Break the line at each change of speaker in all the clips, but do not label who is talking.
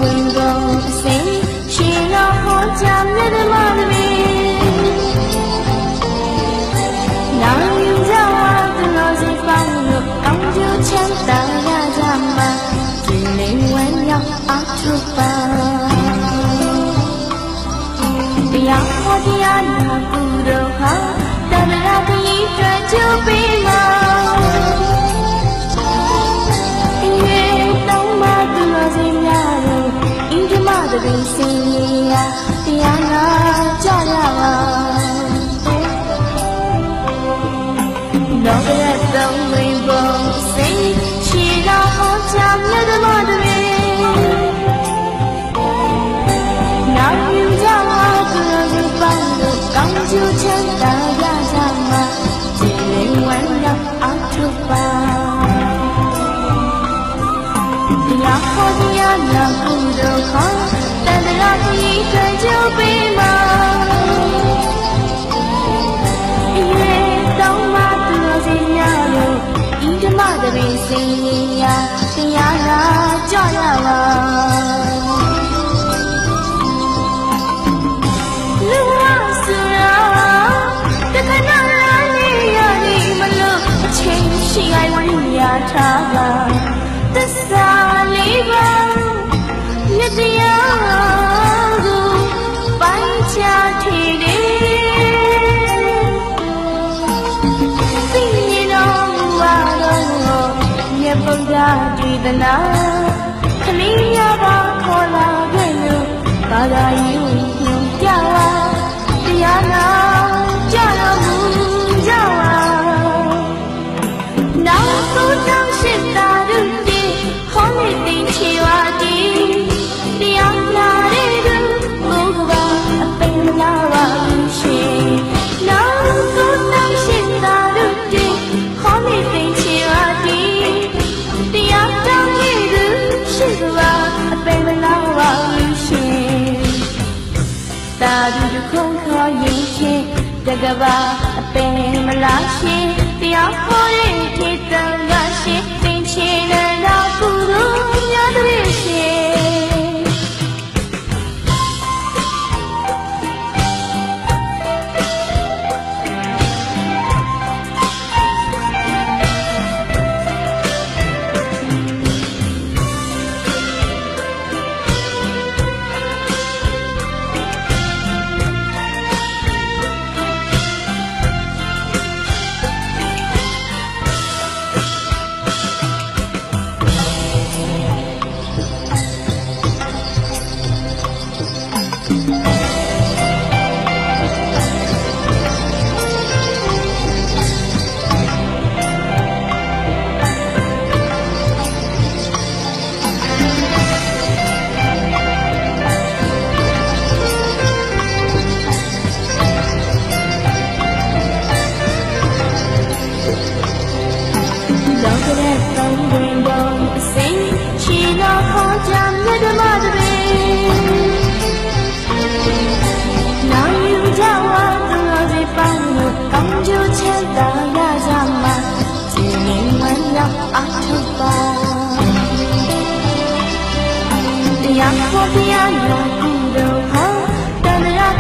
window sing she lo ho jam ne de ma de na yu ja wa de lo si fa lo kong ju chen ta ya ja ma ji ne wen ya a tu pa ya ho ya na ku do ha da da ti twa chu pi ma Been singing Diana Jala No let the rainbow sing She don't want to let the mother Now you don't want to love you but look come to check the Yazama Feeling when you're out to buy Diana Kudo Kong Hãy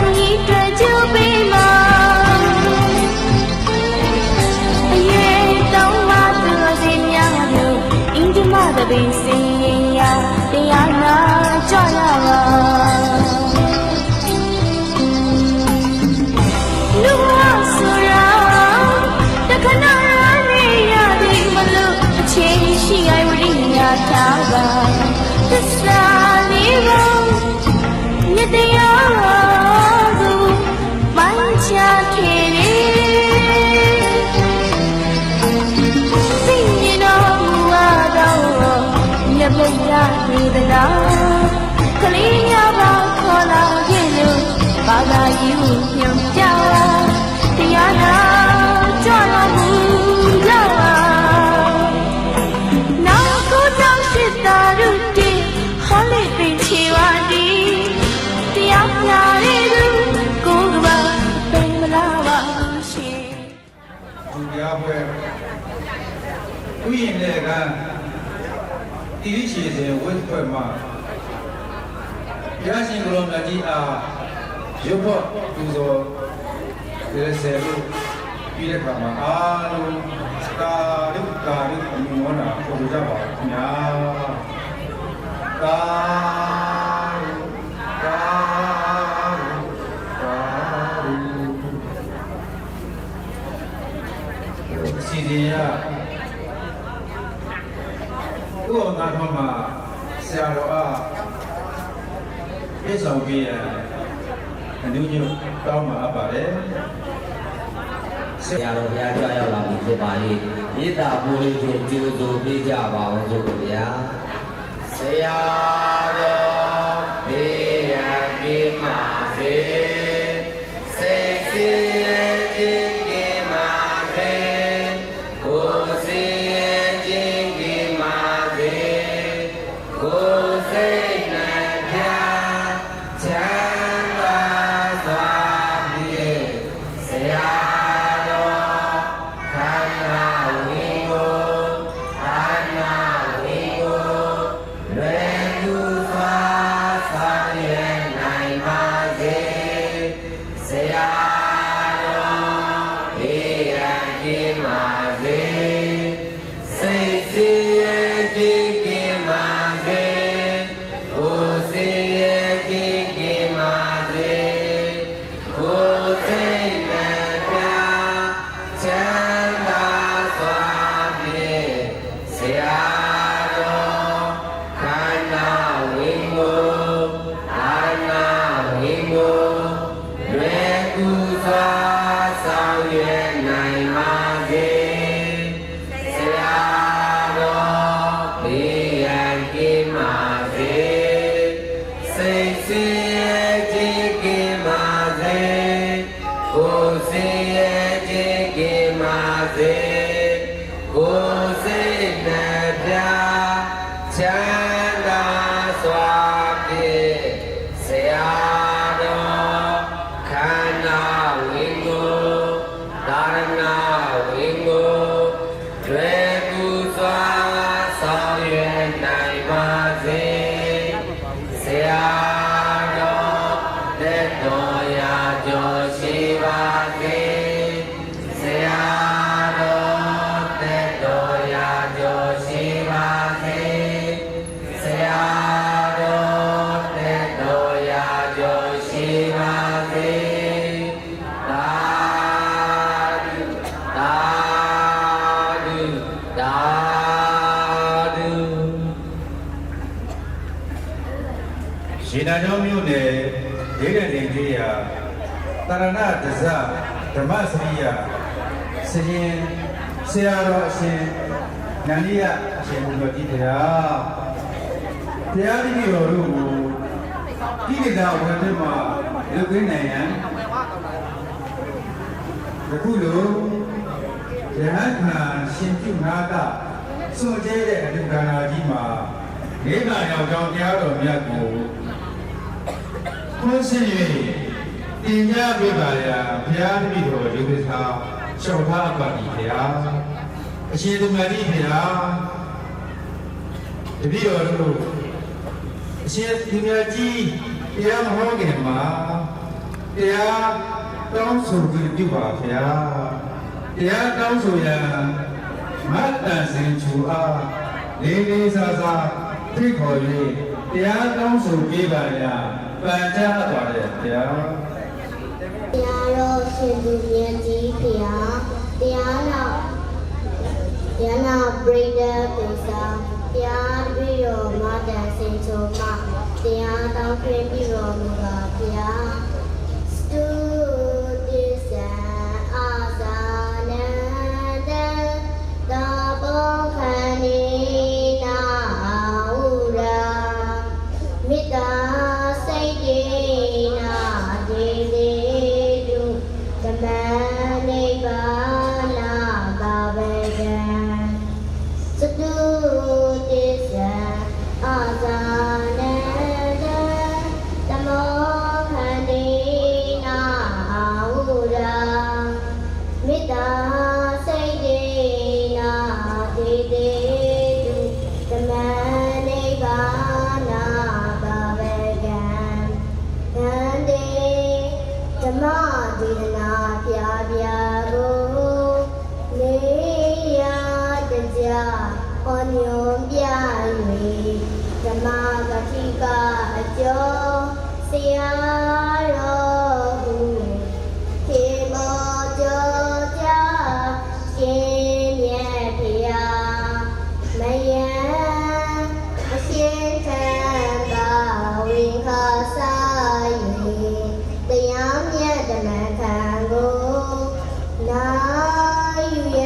Queen လည်းကတီးရှိစဉ်ဝတ်ဖွဲ့မှာ ရရှင်ကိုယ်တော်မြတ်ကြီးအားရုပ်ဖို့ပူဇော်ဒီဆယ်လို့ပြီးတဲ့အခါမှာအားလုံးကာရုအမြင်ဝနာပူဇော်ကြပါခင်ဗျာကာစီဒီယာဥပမာတော်မှာဆရာတော်အားပြေဆောင်ပြီးရအနုညွတ်တောင်းမှာအပ်ပါတယ်
ဆရာတော်ဘုရားကြောက်ရောက်လာပြီဖြစ်ပါလေမေတ္တာပူလေးဖြင့်ကြိုးဆိုပေးကြပါအောင်ဆိုဗျာဆရာတော်ဘေးရန်ပြီးမှစေစိတ်စီရဲ့ခြင်းကိမာစေကိုယ်စီရဲ့ခြင်းကိမာစေကိုယ်စိတ်နဲ့ပြချမ်းသာစွာပြေဆရာ
ရေနာကျောင်းမြို့နယ်ဒေသနေကြီးရာတရဏဒဇဓမ္မစရိယစရင်ဆရာတော်အရှင်နန္ဒီယအရှင်ဘုရားကြီးတရားတရားဒီတော်တို့ကိုဒီကတာဝတ်ထဲမှာလုတ်သိနိုင်ရန်အခုလိုရဟန်းခံရှင်ပြုနာတာစွန့်ကြဲတဲ့အတုဒါနာကြီးမှာဒေသရောက်ကြောင်းတရားတော်မြတ်ကိုခွင့်ရှိ၍တင်ကြပေးပါရာဘုရားတပည့်တော်ရုပ်သာလျှောက်ထားပါသည်ဗျာအရှင်သူမကြီးဗျာတပည့်တော်တို့အရှင်သူမကြီးတရားမဟောခင်မှာတရားတောင်းဆိုပြီးပြုပါဗျာတရားတောင်းဆိုရန်မတ်တန်စင်ချူအားလေးလေးစားစားဖိတ်ခေါ်၍တရားတောင်းဆိုပေးပါရာပန်ကြားပါတယ်ဗျာ
တရားတော်ရှင်သူမြတ်ကြီးဖျားတရားတော်ပရိသတ်ကိုစားတရားပြီးတော့မတန်စင်ချုံမှတရားတောင်းခွင့်ပြုတော်မူပါဗျာစတုတိဆံအာဇာနန္တသာဘောခန္ဒီနာဟုရာမေတ္တာစိတ်တေနာဒေသေတုသမနိဗ္ဗာနာဘာဝေကံစတုတိဆံအာဇာနန္တသမောခန္ဒီ မကတိကအကျော်ဆရာတော်ဟူခေမောကျော်ကြရှင်မြတ်ဖရာမယံအရှင်ခံပါဝင်ခါစား၍တရားမြတ်ဓမ္မခံကိုနာယူရ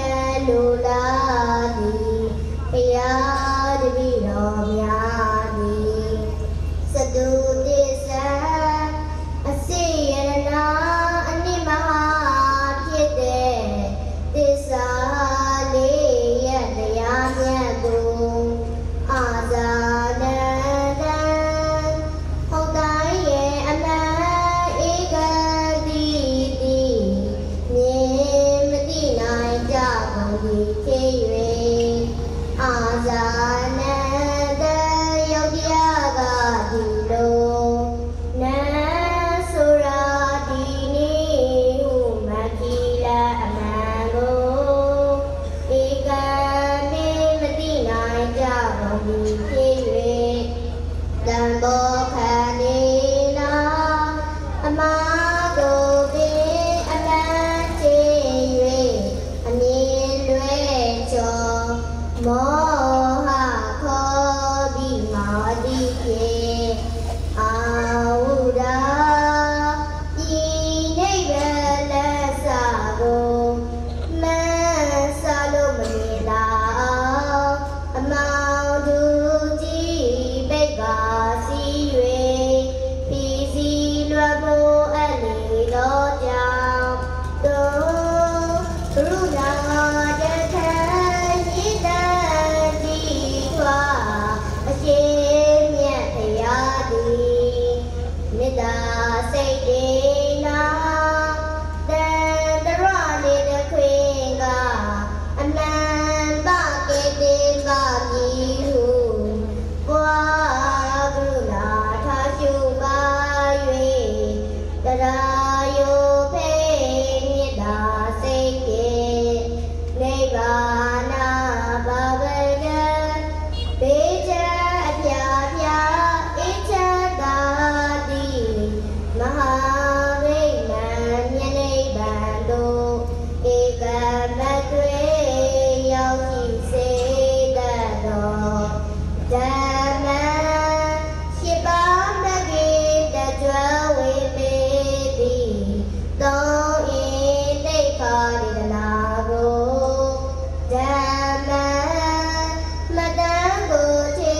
လိုလားသည်ဖရာတပည့်တော်များသည်စတုတစ္ဆာအစိယရနာအနိမဟာဖြစ်တဲ့သစ္စာလေးရတရားမြတ်ကိုအာဇာနန္တဟုတ်တိုင်းရဲ့အမှန်ဧကတိတိမြင်မသိနိုင်ကြကုန်သည်ဖြစ်၍အာဇာနန္တယုတ်တရားကဒီလိုနတ်ဆိုရာဒီနီဟုမခီလာအမှန်ကိုဧကမေမသိနိုင်ကြကုန်သည်ဖြစ်၍တံဘောခံနေနာအမကိုပင်အလန်းချေ၍အမြင်လွဲချောမောဟခေါ်ပြီးမာတိပြေအာဝုဒာဤနိဗ္ဗာန်လက်စာကိုမန်းစာလို့မမြင်သာအောင်အမောင်သူကြီးပိတ်ပါစီ၍ပြည်စီလွယ်ဖို့အလီတော်ကြောင့်တို့ကရုဏာတခံရည်တန်ဒီထွာအရှင်မြတ်ဖရာသည်မေတ္တာစိတ်ဒေနာတန်တရလေးတစ်ခွေကအမှန်ပကေတင်ပါမည်ဟုပွားကရုဏာထားရှုပါ၍တရားယုဖေမေတ္တာစိတ်ကေနိဗ္ဗာန်ဘာဝကဘေးချအပြာပြာအေးချတာတိမဟာဝိမံမြတ်နိဗ္ဗာန်တို့ဧကမသွေရောက်ရှိစေတတ်သောဓမ္မရှိပါမကေတကြွဝေပေတိသောဣတိတ်ခာရိတနာကိုဓမ္မမတန်ကိုချေ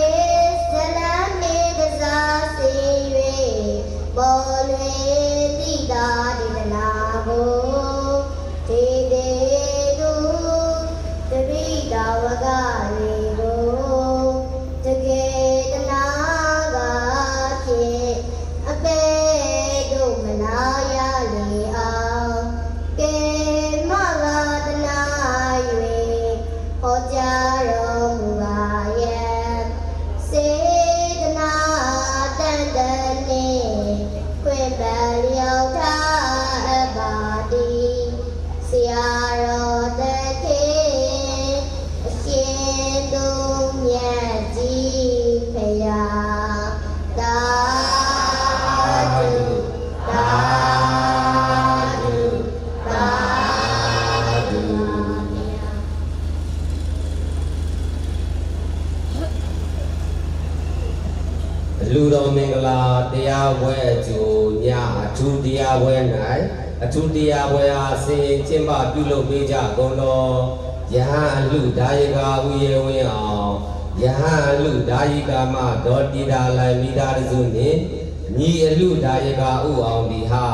ဇလမေကစားစေ၍ပေါ်လွင်တိတာရိတနာကိုဒေဒေသူတပိတာဝကရေကိုတကယ်တနာကဖြစ်အပေတို့မနာရလေအောင်ကဲမလာတနာ၍ဟောကြားတော်မူပါရဲ့စေတနာတန်တန်နှင့်ခွင့်ပန်လျောက်ထားအပ်ပါသည်ဆရာတော်တခင်အရှင်သူမြတ်ကြီးဖရာသာဓုသာဓုသာဓု
လူတော်မင်္ဂလာတရားပွဲအကျိုးညအထူးတရားပွဲ၌အထူးတရားပွဲအားဆင်ကျင်းပပြုလုပ်ပေးကြကုန်သောယဟန်အလူဒါယကာဥယေဝင်းအောင်ယဟန်အလူဒါယကာမဒေါ်တီတာလိုင်မိသားစုနှင့်ညီအလူဒါယကာဥအောင်ဒီဟာ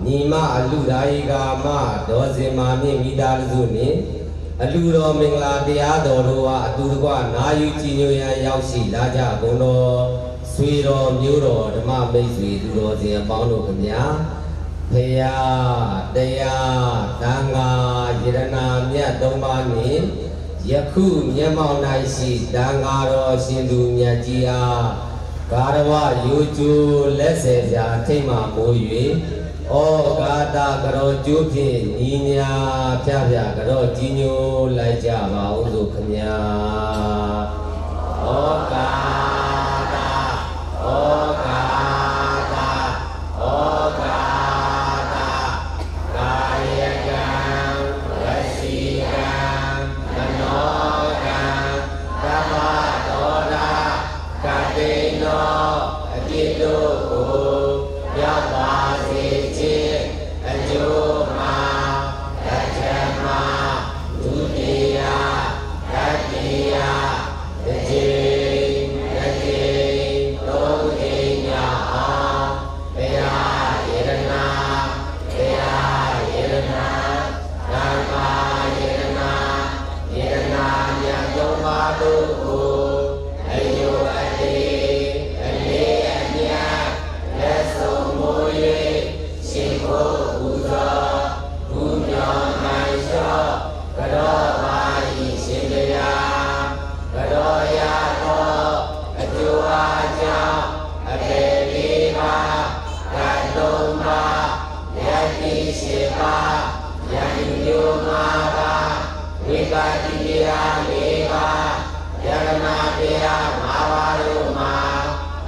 ညီမအလူဒါယကာမဒေါ်စင်မာမြင့်မိသားစုနှင့်အလူတော်မင်္ဂလာတရားတော်တို့ဟာအတူတကွနာယူကြည်ညိုရန်ရောက်ရှိလာကြကုန်သောဆွေတော်မျိုးတော်ဓမ္မမိတ်ဆွေသူတော်စင်အပေါင်းတို့ခင်ဗျာဖရာတရားသံဃာယရနာမြတ်သုံးပါးနှင့်ယခုမျက်မှောက်၌ရှိသံဃာတော်ရှင်သူမြတ်ကြီးအားကာရဝရိုးကျိုးလက်ဆယ်ပြာထိတ်မှမိုး၍ဩဃာတကရောကျိုးဖြင့်ညီညာဖြားဖြားကရောကြီးညိုလိုက်ကြပါဦးသို့ခင်ဗျာဩဃာတ စ်တို့ကိုရောက်ပါစေခြင်းအကျိုးမှာပထမဒုတိယတတိယတစ်ကြိမ်တစ်ကြိမ်သုံးကြိမ်မြောက်အောင်ဘုရားယရနာဘုရားယရနာဓမ္မယရနာယရနာမြတ်သုံးပါးတို့ကိုအယုအတေအလေးအမြတ်လက်ဆုံးမိုး၍ရှင်ကိုပူဇော်ဘုမြော်မှန်လျှော့ကတော့ပါ၏ရှင်ဘုရားကတော့ရတော့အကျိုးအားကြောင့်အပေလေးပါးကံသုံးပါးယတိရှိပါးယံညိုမှာပါဝိပါတိရာလေးပါးယရနာတရား၅ပါးတို့မှာ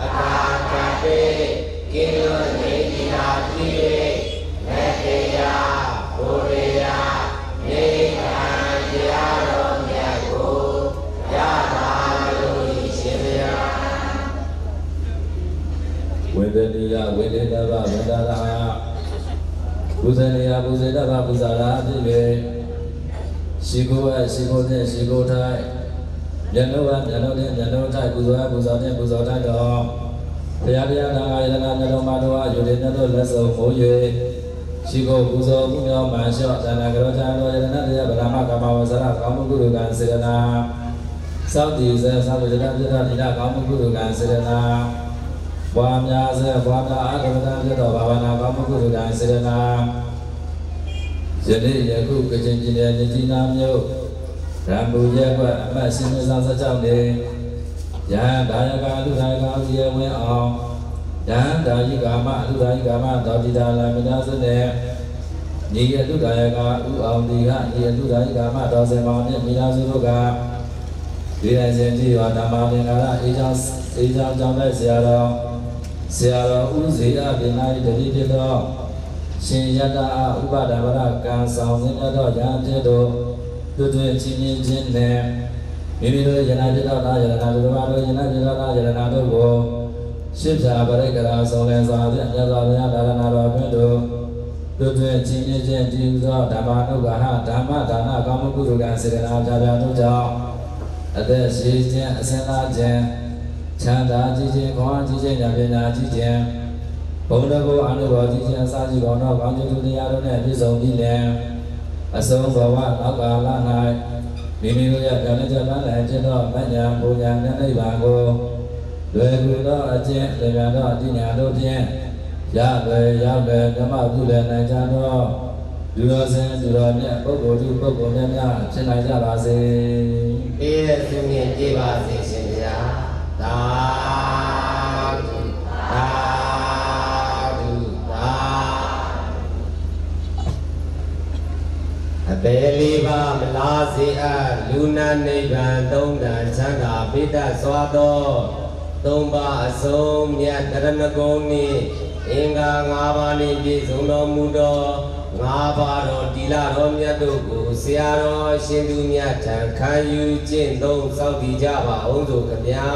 အခါကပေကိလေသာနေတိတာဖြစ်၍မေတ္တာဘုရားနေခံတရားတော်မြတ်ကိုရပါလို့ရှင်ဘုရား
ဝေဒနိယဝေဒနဘဝန္ဒရာဘုဇနိယဘုဇနဘဘုဇရာအဖြစ်၍ရှိခိုးအရှိခိုးနှင့်ရှိခိုးထိုင်ဉာဏ်တော်ကဉာဏ်တော်နှင့်ဉာဏ်တော်ထိုင်ပူဇော်ပူဇော်နှင့်ပူဇော်ထိုင်တော်ဘုရားတရားနာယရနာဉာဏ်တော်မှာတော်အယုဒိနတော်လက်ဆုံးမိုး၍ရှိခိုးပူဇော်မှုမြောက်မှန်လျှော့သန္တာကရောချာတော်ယရနာတရားဗလာမကမ္မဝဇ္ဇရကောင်းမှုကုသိုလ်ကံစေရနာသောတိဇေသောတိဇေပြတာတိနာကောင်းမှုကုသိုလ်ကံစေရနာဘွာများစေဘွာများအာဂမတံပြတော်ဘာဝနာကောင်းမှုကုသိုလ်ကံစေရနာယနေ့ယခုကချင်ပြည်နယ်မြစ်နာမြို့ရံပူရက်ကွက်အမှတ်ရှင်မြတ်16နေယဟန်ဒါယကလူဒါယကဥယျာဉ်ဝင်အောင်ယဟန်ဒါယိကာမလူဒါယိကာမတောတိတာလာမိသားစုနဲ့ညီအလူဒါယကဥအောင်ဒီကညီအလူဒါယိကာမတော်စင်မောင်နဲ့မိသားစုတို့ကဒီတိုင်းစဉ်ကြည့်ရောဓမ္မသင်္ကာရအေးချောင်းကျောင်းတဲ့ဆရာတော်ဦးဇေယပင်နာ၏တတိဖြစ်သောရှင်ယတ္တဥပဒဝရကံဆောင်ခြင်းသောယံဖြစ်သောတို့တွင်ချင်းချင်းနဲ့မိမိတို့ယနာဖြစ်သောသာယနာတို့ဘာတို့ယနာဖြစ်သောသာယနာတို့ကိုရှင်းပြပရိက္ခရာဆောင်လည်စွာဖြင့်မြတ်စွာဘုရားဒါရနာတော်ဖြင့်တို့တွင်ချင်းချင်းတည်သောဓမ္မနုဂဟဓမ္မဒါနကောင်းမှုကုသိုလ်ကံစေတနာပြပြတို့ကြောင့်အသက်ရှိခြင်းအစင်သားခြင်းချမ်းသာကြည်ခြင်းခေါင်းကြည်ခြင်းဉာဏ်ပညာကြည်ခြင်းဘုံတော်ကိုအနုဘောကြည်ခြင်းအစာကြည်ကောင်းသောကောင်းကျိုးတရားတို့နှင့်ပြည့်စုံပြီးလင်အဆုံးဘဝနောက်ကာလ၌မိမိတို့ရဲ့ကံကြမ်းပန်းလည်းဖြစ်သောမဉ္ဇဉ်ပူဇာနဲ့နိဗ္ဗာန်ကိုလွယ်ကူသောအကျင့်လျင်မြန်သောအဉာဏ်တို့ဖြင့်ရလွယ်ရောက်လွယ်ဓမ္မပြုလည်နိုင်ကြသောလူတော်စင်လူတော်မြတ်ပုဂ္ဂိုလ်သူပုဂ္ဂိုလ်များများဖြစ်နိုင်ကြပါစေ။
အေးတဲ့သူမြင့်ကြည်ပါစေရှင်ဗျာသာဓုသာဓုသာအပေလေးပါမလားစေအပ်လူနာနိဗ္ဗာန်သုံးတန်ချမ်းသာပိဋကစွာသောသုံးပါးအစုံမြတ်တရဏဂုံနှင့်အင်္ဂါ၅ပါးနှင့်ပြည့်စုံတော်မူသောငါးပါးတော်တိလတော်မြတ်တို့ကိုဆရာတော်ရှင်သူမြတ်ထံခံယူကျင့်သုံးစောင့်တည်ကြပါအောင်သို့ခဗျာ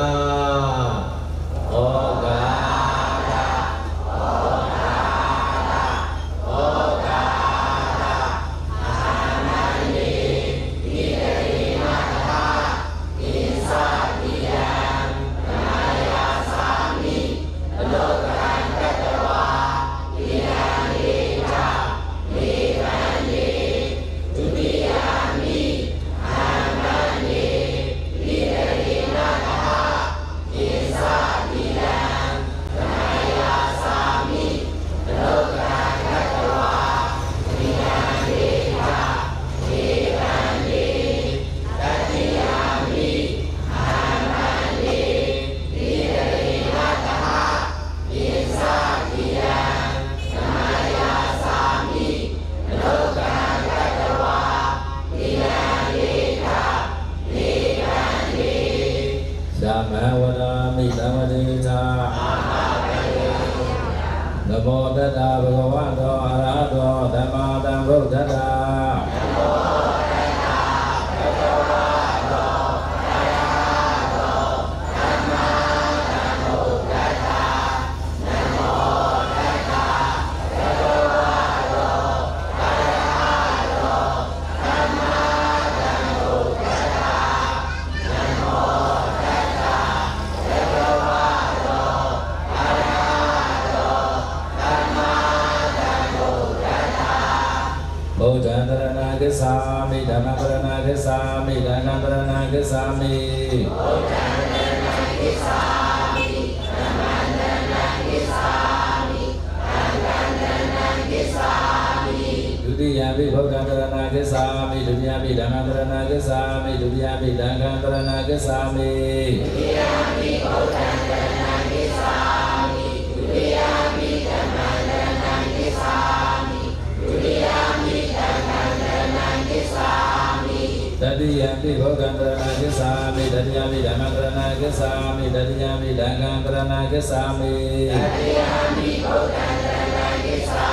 ဩဃာနမောတတ္တဗုဒ္ဓဝါသောအရဟတောသမ္မာသမ္ဗုဒ္ဓတ္တနမောတတ္တဗုဒ္ဓဝါသောအရဟတောသမ္မာသမ္ဗုဒ္ဓတ္တ
စ္ဆာမိဓမ္မပရဏဂစ္ဆာမိသံဃံပရဏဂစ္ဆာမိဘုဒ္ဓံပရဏဂစ္ဆာမိဓမ္မံပရဏဂစ္ဆာမိသံဃံပရဏဂစ္ဆာမိဒုတိယပိဘုဒ္ဓံပရဏဂစ္ဆာမိဒုတိယပိဓမ္မံပရဏဂစ္ဆာမိဒုတိယပိသံဃံပရဏဂစ္ဆာမိဒုတိယပိဘုဒ္ဓံပရဏဂစ္ဆာမိဒုတိယပိဓမ္မံပရဏဂစ္ဆာမိဒုတိယပိသံဃံပရဏဂစ္ဆာမိတတိယပိဘုဒ္ဓံပရဏဂစ္ဆာမိတတိယပိဓမ္မံပရဏဂစ္ဆာမိတတိယပိသံဃံပရဏဂစ္ဆာမိတတိယပိဘုဒ္ဓံပရဏဂစ္ဆာ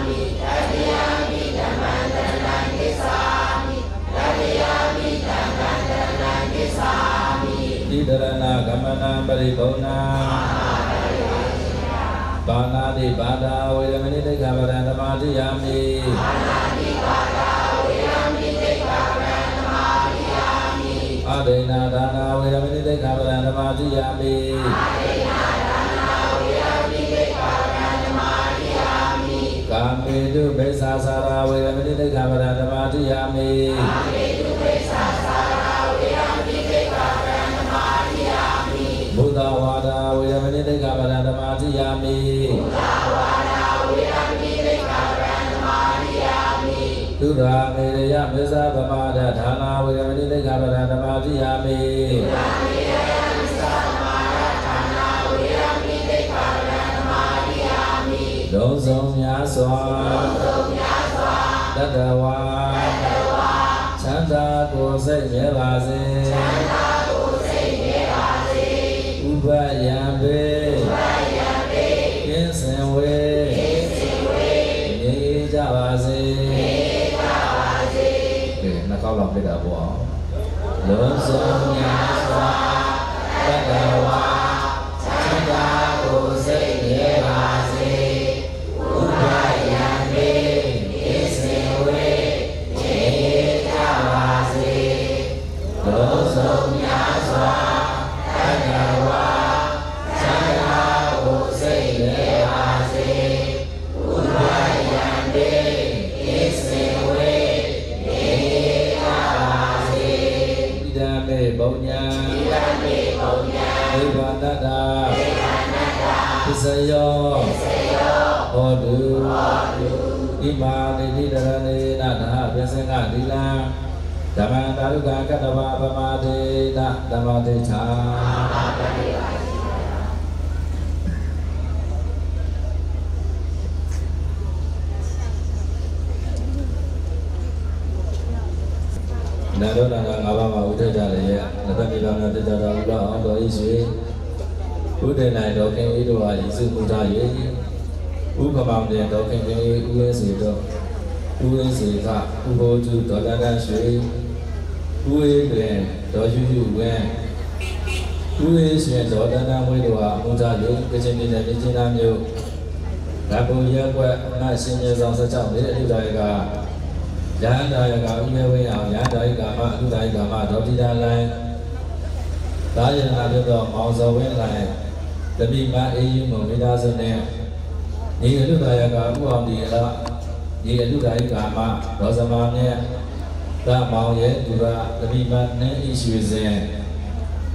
မိတတိယပိဓမ္မံပရဏဂစ္ဆာမိတတိယပိသံဃံပရဏဂစ္ဆာမိဣတရဏဂမနံပရိဘုဏ္ဏပါဏာတိပါဒာဝေရမဏိတိခဗရံဓမ္မာတိယာမိပါဏာတိပါဒာဝေရမဏိတိခဗရံဓမ္မာတိယာမိအဒိနာဒါနာဝေရမဏိတိခဗရံဓမ္မာတိယာမိအဒိနာဒါနာဝေရမဏိတိခဗရံဓမ္မာတိယာမိကာမေတုဘိသသာရာဝေရမဏိတိခဗရံဓမ္မာတိယာမိကာမေတုဘိသသာရာဝေရမဏိတိခဗရံဓမ္မာတိယာမိဘုဒ္ဓဝါဒဝေရမဏိတိခဗရံဓမ္မာတိယာမိဘုဒ္ဓဝါဒဝေရမဏိတိခဗရံဓမ္မာတိယာမိသုရာမေရယမေဇဗမာဒဌာနာဝေရမဏိတိခဗရံဓမ္မာတိယာမိသုရာမေရယမေဇဗမာဒဌာနာဝေရမဏိတိခဗရံဓမ္မာတိယာမိလုံးစုံများစွာတတဝါချမ်းသာကိုယ်စိတ်မြဲပါစေချမ်းသာကိုယ်စိတ်မြဲပါစေဥပယံပေကင်းစင်ဝေနေကြပါစေကဲနှစ်ခေါက်လောက်ပြတာပေါ့လုံးစုံများစွာတတဝါချမ်းသာကိုယ်စိတ်မြဲပါစေဥပယံပေကင်းစင်ဝေနေကြပါစေလုံးစုံများစွာတတဝါချမ်းသာကိုယ်စိတ်မြဲပါစေဥပယံပေကင်းစင်ဝေနေကြပါစေဣဒံမေဘုံညာနိဗ္ဗာန်တတ္တသစ္စယောဟောတုဣမာနိတိတရဏေနသဟပစ္စကသီလံဓမ္မံတာရုကကတ္တဝပမတေနဓမ္မတေချာနာရောနာငါးပါးမှာဥဒိဋ္ဌလည်းရဲ့လက်သက်မြေလောင်တဲ့တေချာတော်ဥတော်အောင်တော်ဤဆွေဘုဒ္ဓနိုင်တော်ခင်ဤတို့ဟာယေစုဘုရားရဲ့ဥပမောင်တဲ့တော်ခင်ခင်ဥဝဲစီတော်ဥဝဲစီကဥဘောကျူတော်တန်တန်ရွှေဥဝဲတွင်တော်ယူယူဝဲဥဝဲဆွေတော်တန်တန်ဝဲတို့ဟာဘုရားရဲ့ကချင်းပြည်နယ်ပြည်ချင်းသားမျိုးဓာတ်ပုံရက်ွက်အမရှင်မြေဆောင်16နေတဲ့ဥဒ္ဒါယကယန္တာယကဥမေဝေအောင်ယန္တာယကမဥဒ္ဒါယကမဒေါတိတာလိုင်းသာယနာတို့တော့မောင်စောဝင်းလိုင်းတပိမအေးယူမမိသားစုနဲ့ဒီအလုဒါယကဥအောင်ဒီလားဒီအလုဒါယကမဒေါသမနဲ့တမောင်ရဲ့သူကတပိမနဲ့ဤရွှေစင်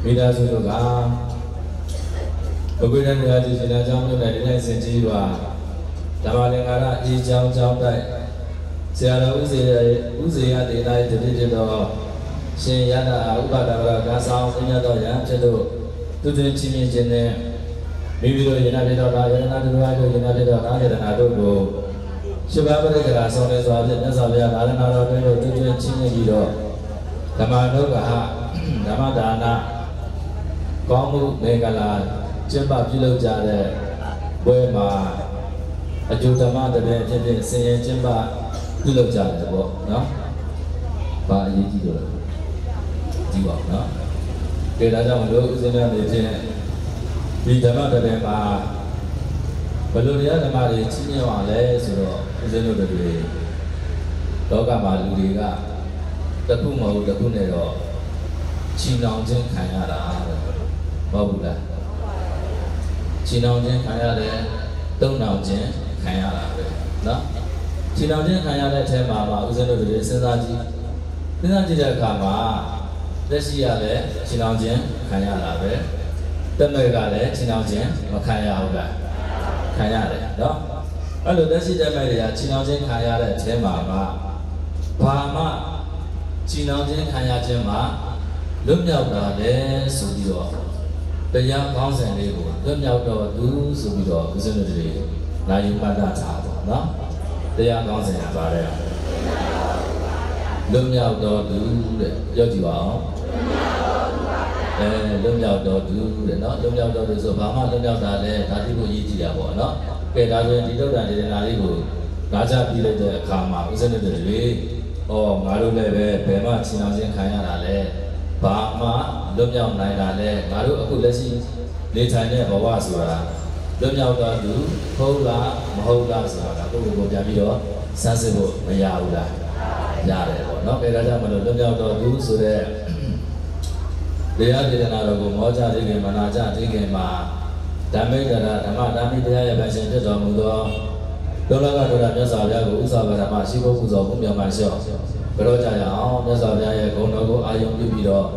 မိသားစုတို့ကဘုဂဝေဒန်ရာဇီစင်အကြောင်းတို့နဲ့ဒီနေ့စင်ကြီးပါဓမ္မလင်္ကာရအေးချောင်းကျောင်းတိုက်ဆရာတော်ဦးဇေယဒေနာရဲ့တတိတိတော်ရှင်ရတဥပဒါဝရကာဆောင်ဆင်းရဲတော်ရန်ဖြစ်လို့သူတွင်ချင်းမြင်ခြင်းနဲ့မိမိတို့ယနာဖြစ်တော်ဒါယနာတို့အားတို့ယနာဖြစ်တော်ဒါယနာတို့ကိုရှင်းပါပရိက္ခရာဆောင်နေစွာဖြင့်မြတ်စွာဘုရားသာသနာတော်တွင်တို့သူတွင်ချင်းမြင်ပြီးတော့ဓမ္မဒုက္ခဓမ္မဒါနကောင်းမှုမေကလာကျင့်ပပြုလုပ်ကြတဲ့ဘွဲမှာအကျိုးဓမ္မတပည့်ဖြစ်ဖြစ်ဆင်ရင်ကျင့်ပပြုလုပ်ကြတယ်ပေါ့နော်။ဘာအရေးကြီးလို့လဲ။ဒီပါနော်။ဒါကြောင့်မလို့ဦးဇင်းများနေချင်းဒီဓမ္မတပည့်မှာဘယ်လိုတရားဓမ္မတွေချင်းမြတ်အောင်လဲဆိုတော့ဦးဇင်းတို့တွေလောကမှာလူတွေကတစ်ခုမဟုတ်တစ်ခုနဲ့တော့ချီနှောင်ခြင်းခံရတာမဟုတ်ဘူးလားချီနှောင်ခြင်းခံရတယ်တုံ့နှောင်ခြင်းခံရတာပဲနော် ခြေတော်ချင်းခံရတဲ့အထဲမှာဦးဇင်းတို့တွေစဉ်းစားကြည့်တဲ့အခါမှာလက်ရှိရလဲခြေတော်ချင်းခံရတာပဲတက်မဲ့ကလည်းခြေတော်ချင်းမခံရဘူးလားခံရတယ်နော်အဲ့လိုလက်ရှိတက်မဲ့တွေကခြေတော်ချင်းခံရတဲ့အထဲမှာဘာမှခြေတော်ချင်းခံရခြင်းမှာလွတ်မြောက်တာလဲဆိုပြီးတော့တရားကောင်းစဉ်လေးကိုလွတ်မြောက်တော့သူဆိုပြီးတော့ဦးဇင်းတို့တွေလာယူမှတ်တာထားပါနော်တရားကောင်းစဉ်ကပါတယ်လွတ်မြောက်တော့သူတဲ့ပြောကြည့်ပါအောင်လွတ်မြောက်တော့သူတဲ့နော်လွတ်မြောက်တော့သူဆိုဘာမှလွတ်မြောက်တာလဲဒါတိကိုရည်ကြည့်ရပါတော့ကဲဒါဆိုရင်ဒီတုတ်တန်ဒေသနာလေးကိုနားချပြီးလိုက်တဲ့အခါမှာဦးဇင်းတို့တွေငါတို့လည်းပဲဘယ်မှခြေအောင်ချင်းခံရတာလဲဘာမှလွတ်မြောက်နိုင်တာလဲငါတို့အခုလက်ရှိနေထိုင်တဲ့ဘဝဆိုတာလွတ်မြောက်တော့သူဟုတ်လားမဟုတ်လားဆိုတာကိုယ့်ကိုယ်ပြန်ပြီးတော့စမ်းစစ်ဖို့မရဘူးလားရတယ်ပေါ့နော်ဒါကြောင့်မလို့လွတ်မြောက်တော့သူဆိုတဲ့တရားဒေသနာတော်ကိုမောကြသိခင်မနာကြသိခင်မှာဓမ္မိတရာဓမ္မဓမ္မိတရားရဲ့ဗရှင်ဖြစ်တော်မူသောလောကဒုရမြတ်စွာဘုရားကိုဥစ္စာဗရမရှိဖို့ပူဇော်မှုမြောက်မှလျှော့ဘရောကြရအောင်မြတ်စွာဘုရားရဲ့ဂုဏ်တော်ကိုအာရုံပြုပြီးတော့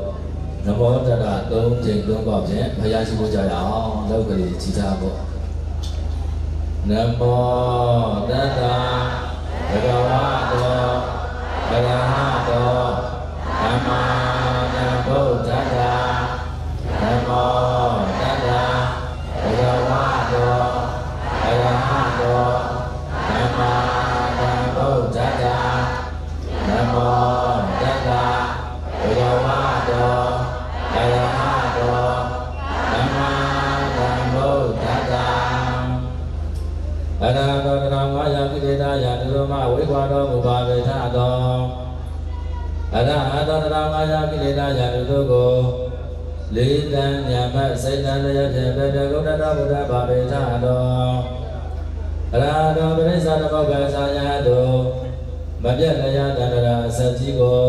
နမောတရ3ချိန်3ပေါက်ဖြင့်ဘုရားရှိခိုးကြရအောင်လောက်ကလေးကြည်ထားဖို့နမောတတဘဂဝတောအရဟတောသမ္မာသမ္ဗုဒ္ဓတ္တနမောတတဘဂဝတောအရဟတောသမ္မာသမ္ဗုဒ္ဓတ္တနမောတတ္တဘဂဝတောအရဟတောသမ္မာသမ္ဗုဒ္ဓတ္တအရဟတောတရမယကိလေသာယဒုရမဝိဝါတော်မူပါပေထတော်အရဟတောတရမယကိလေသာယဒုတို့ကိုလေးတန်ညာမစိတ်တန်ရတဲ့ဘေဒဂုဏတော်ဘုရားပါပေထတော်အရဟတောပရိစ္ဆာသမုပ္ပါစာယတောမပြတ်တရားတန္တရာအစကြီးကို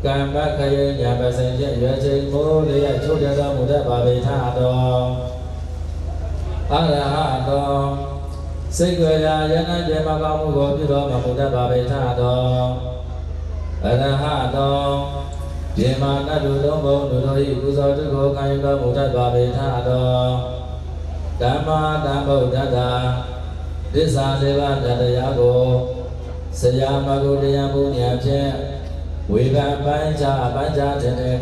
ကမ္မခယေညာပစိတ်ရွယ်ချိန်မိုးလေးရချိုးရတော်မူတတ်ပါပေထတော်အရဟတောစိတ်ကြရာယန္တကျေမကောင်းမှုကိုပြုတော်မူတတ်ပါပေထတော်အရဟတောဒီမာနတုသုံးဘုံတို့၏ကုသိုလ်တုကိုခံယူတော်မူတတ်ပါပေထတော်ဓမ္မာတံဗုဒ္ဓတ္တသစ္စာလေးပါးတရားကိုဆရာမဂုတရားပူညာဖြင့်ဝေဖန်ပိုင်းခြားတဲ့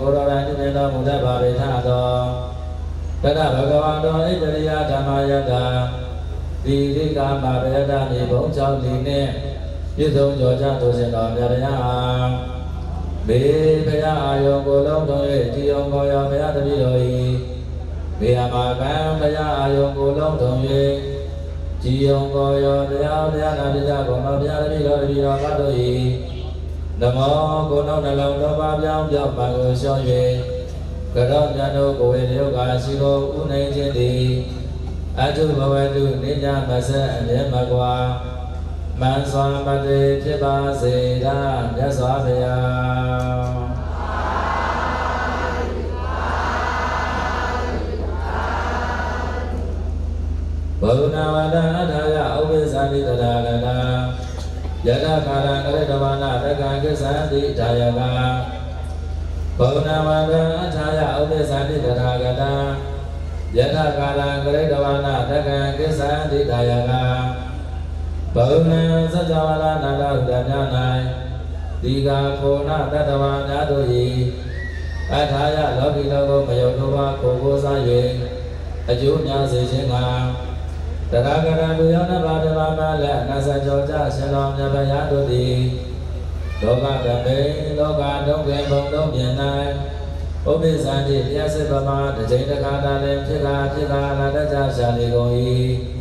ကိုရောတိုင်းပြုတော်မူတတ်ပါပေထတော်တတဘဂဝါတော်ဣတရိယဓမ္မယတ္တဒီလိကာမဗေဒမြေဘုံကြောင့်ဒီနဲ့ပြည့်စုံကြောကြသို့စင်တော်မြတ်ဗျာဘေဘုရားအာယုံကိုလုံးတော်ရဲ့ဒီအောင်ကိုရောဘုရားတပည့်တော်ဤဘေယမကံဘုရားအာယုံကိုလုံးတော်၍ဒီအောင်ကိုရောဘုရားနာပိတာကိုတော်ဘုရားတပည့်တော်တို့ဤနမောကိုတော်နှလုံးတော်ပါပြောင်းပါကိုလျှော့၍ကရောမြတ်တို့ကိုဝေရုပ်ကာရှိကိုဥနိုင်ခြင်းသည်အတုဘဝတုနိညာမဆက်အမြဲမကွာမန်စွာပတိဖြစ်ပါစေသာမြတ်စွာဘုရားဘုနာဝဒအထာယဥပ္ပဇာတိတရာကနာယတကာရကရေတဝနာတက္ကကိသံတိဒါယကဘုနာဝဒအထာယဥပ္ပဇာတိတရာကနာယတကာရကရေတဝနာတက္ကကိသံတိဒါယကဘုံနံစัจ java နာနာတဥဒ္ဒများ၌ဒီဃာခောနာတတ္တဝါများတို့၏အထာယလောကီလောကမယုတ်သောကိုကိုးစား၍အကျိုးများစေခြင်းကတရဂရလူယောနဘာဓမ္မမလည်းအနသကြောကြရှင်တော်မြတ်ဗျာတို့သည်လောကတမေလောကဒုက္ခေဘုံသုံးပြင်၌ဥပ္ပဇာတိတရားစစ်ပမာတစ်ချိန်တစ်ခါတည်းဖြစ်လာလာတတ်ကြရှာနေကုန်၏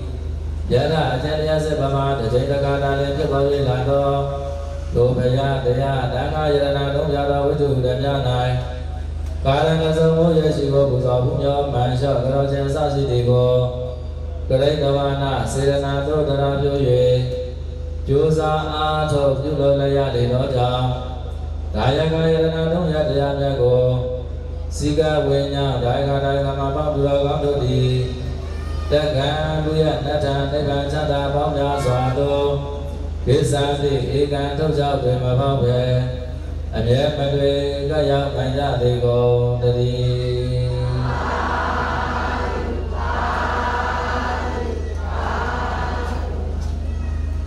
ယရအကျဉ်းတရားစစ်ပမာတစ်ချိန်တစ်ခါတည်းဖြစ်ပေါ်၍လာသောဒုဗယတရားတန်ခါယရဏသုံးပြသောဝိတုဓမ္မများ၌ကာရဏစုံမိုးရရှိကိုပူဇော်မှုများမှန်လျှော့ကြောခြင်းစရှိသည်ကိုကရိတဝနာစေရနာတို့တရားပြု၍ကြိုးစားအားထုတ်ပြုလုပ်လျက်နေသောကြောင့်ဒါယကယရဏသုံးရတရားများကိုစိကဝိညာဒါယကမပပူတော်ကောင်းတို့သည်တက္ကံလူရနတ္ထနိဗ္ဗာန်ချမ်းသာပေါင်းများစွာသောက ကိစ္စတိဧကံထုတ်ကြောက်တွင်မပေါက်ပဲအမြဲမတွေကရောက်နိုင်ကြသေးကုန်တည်း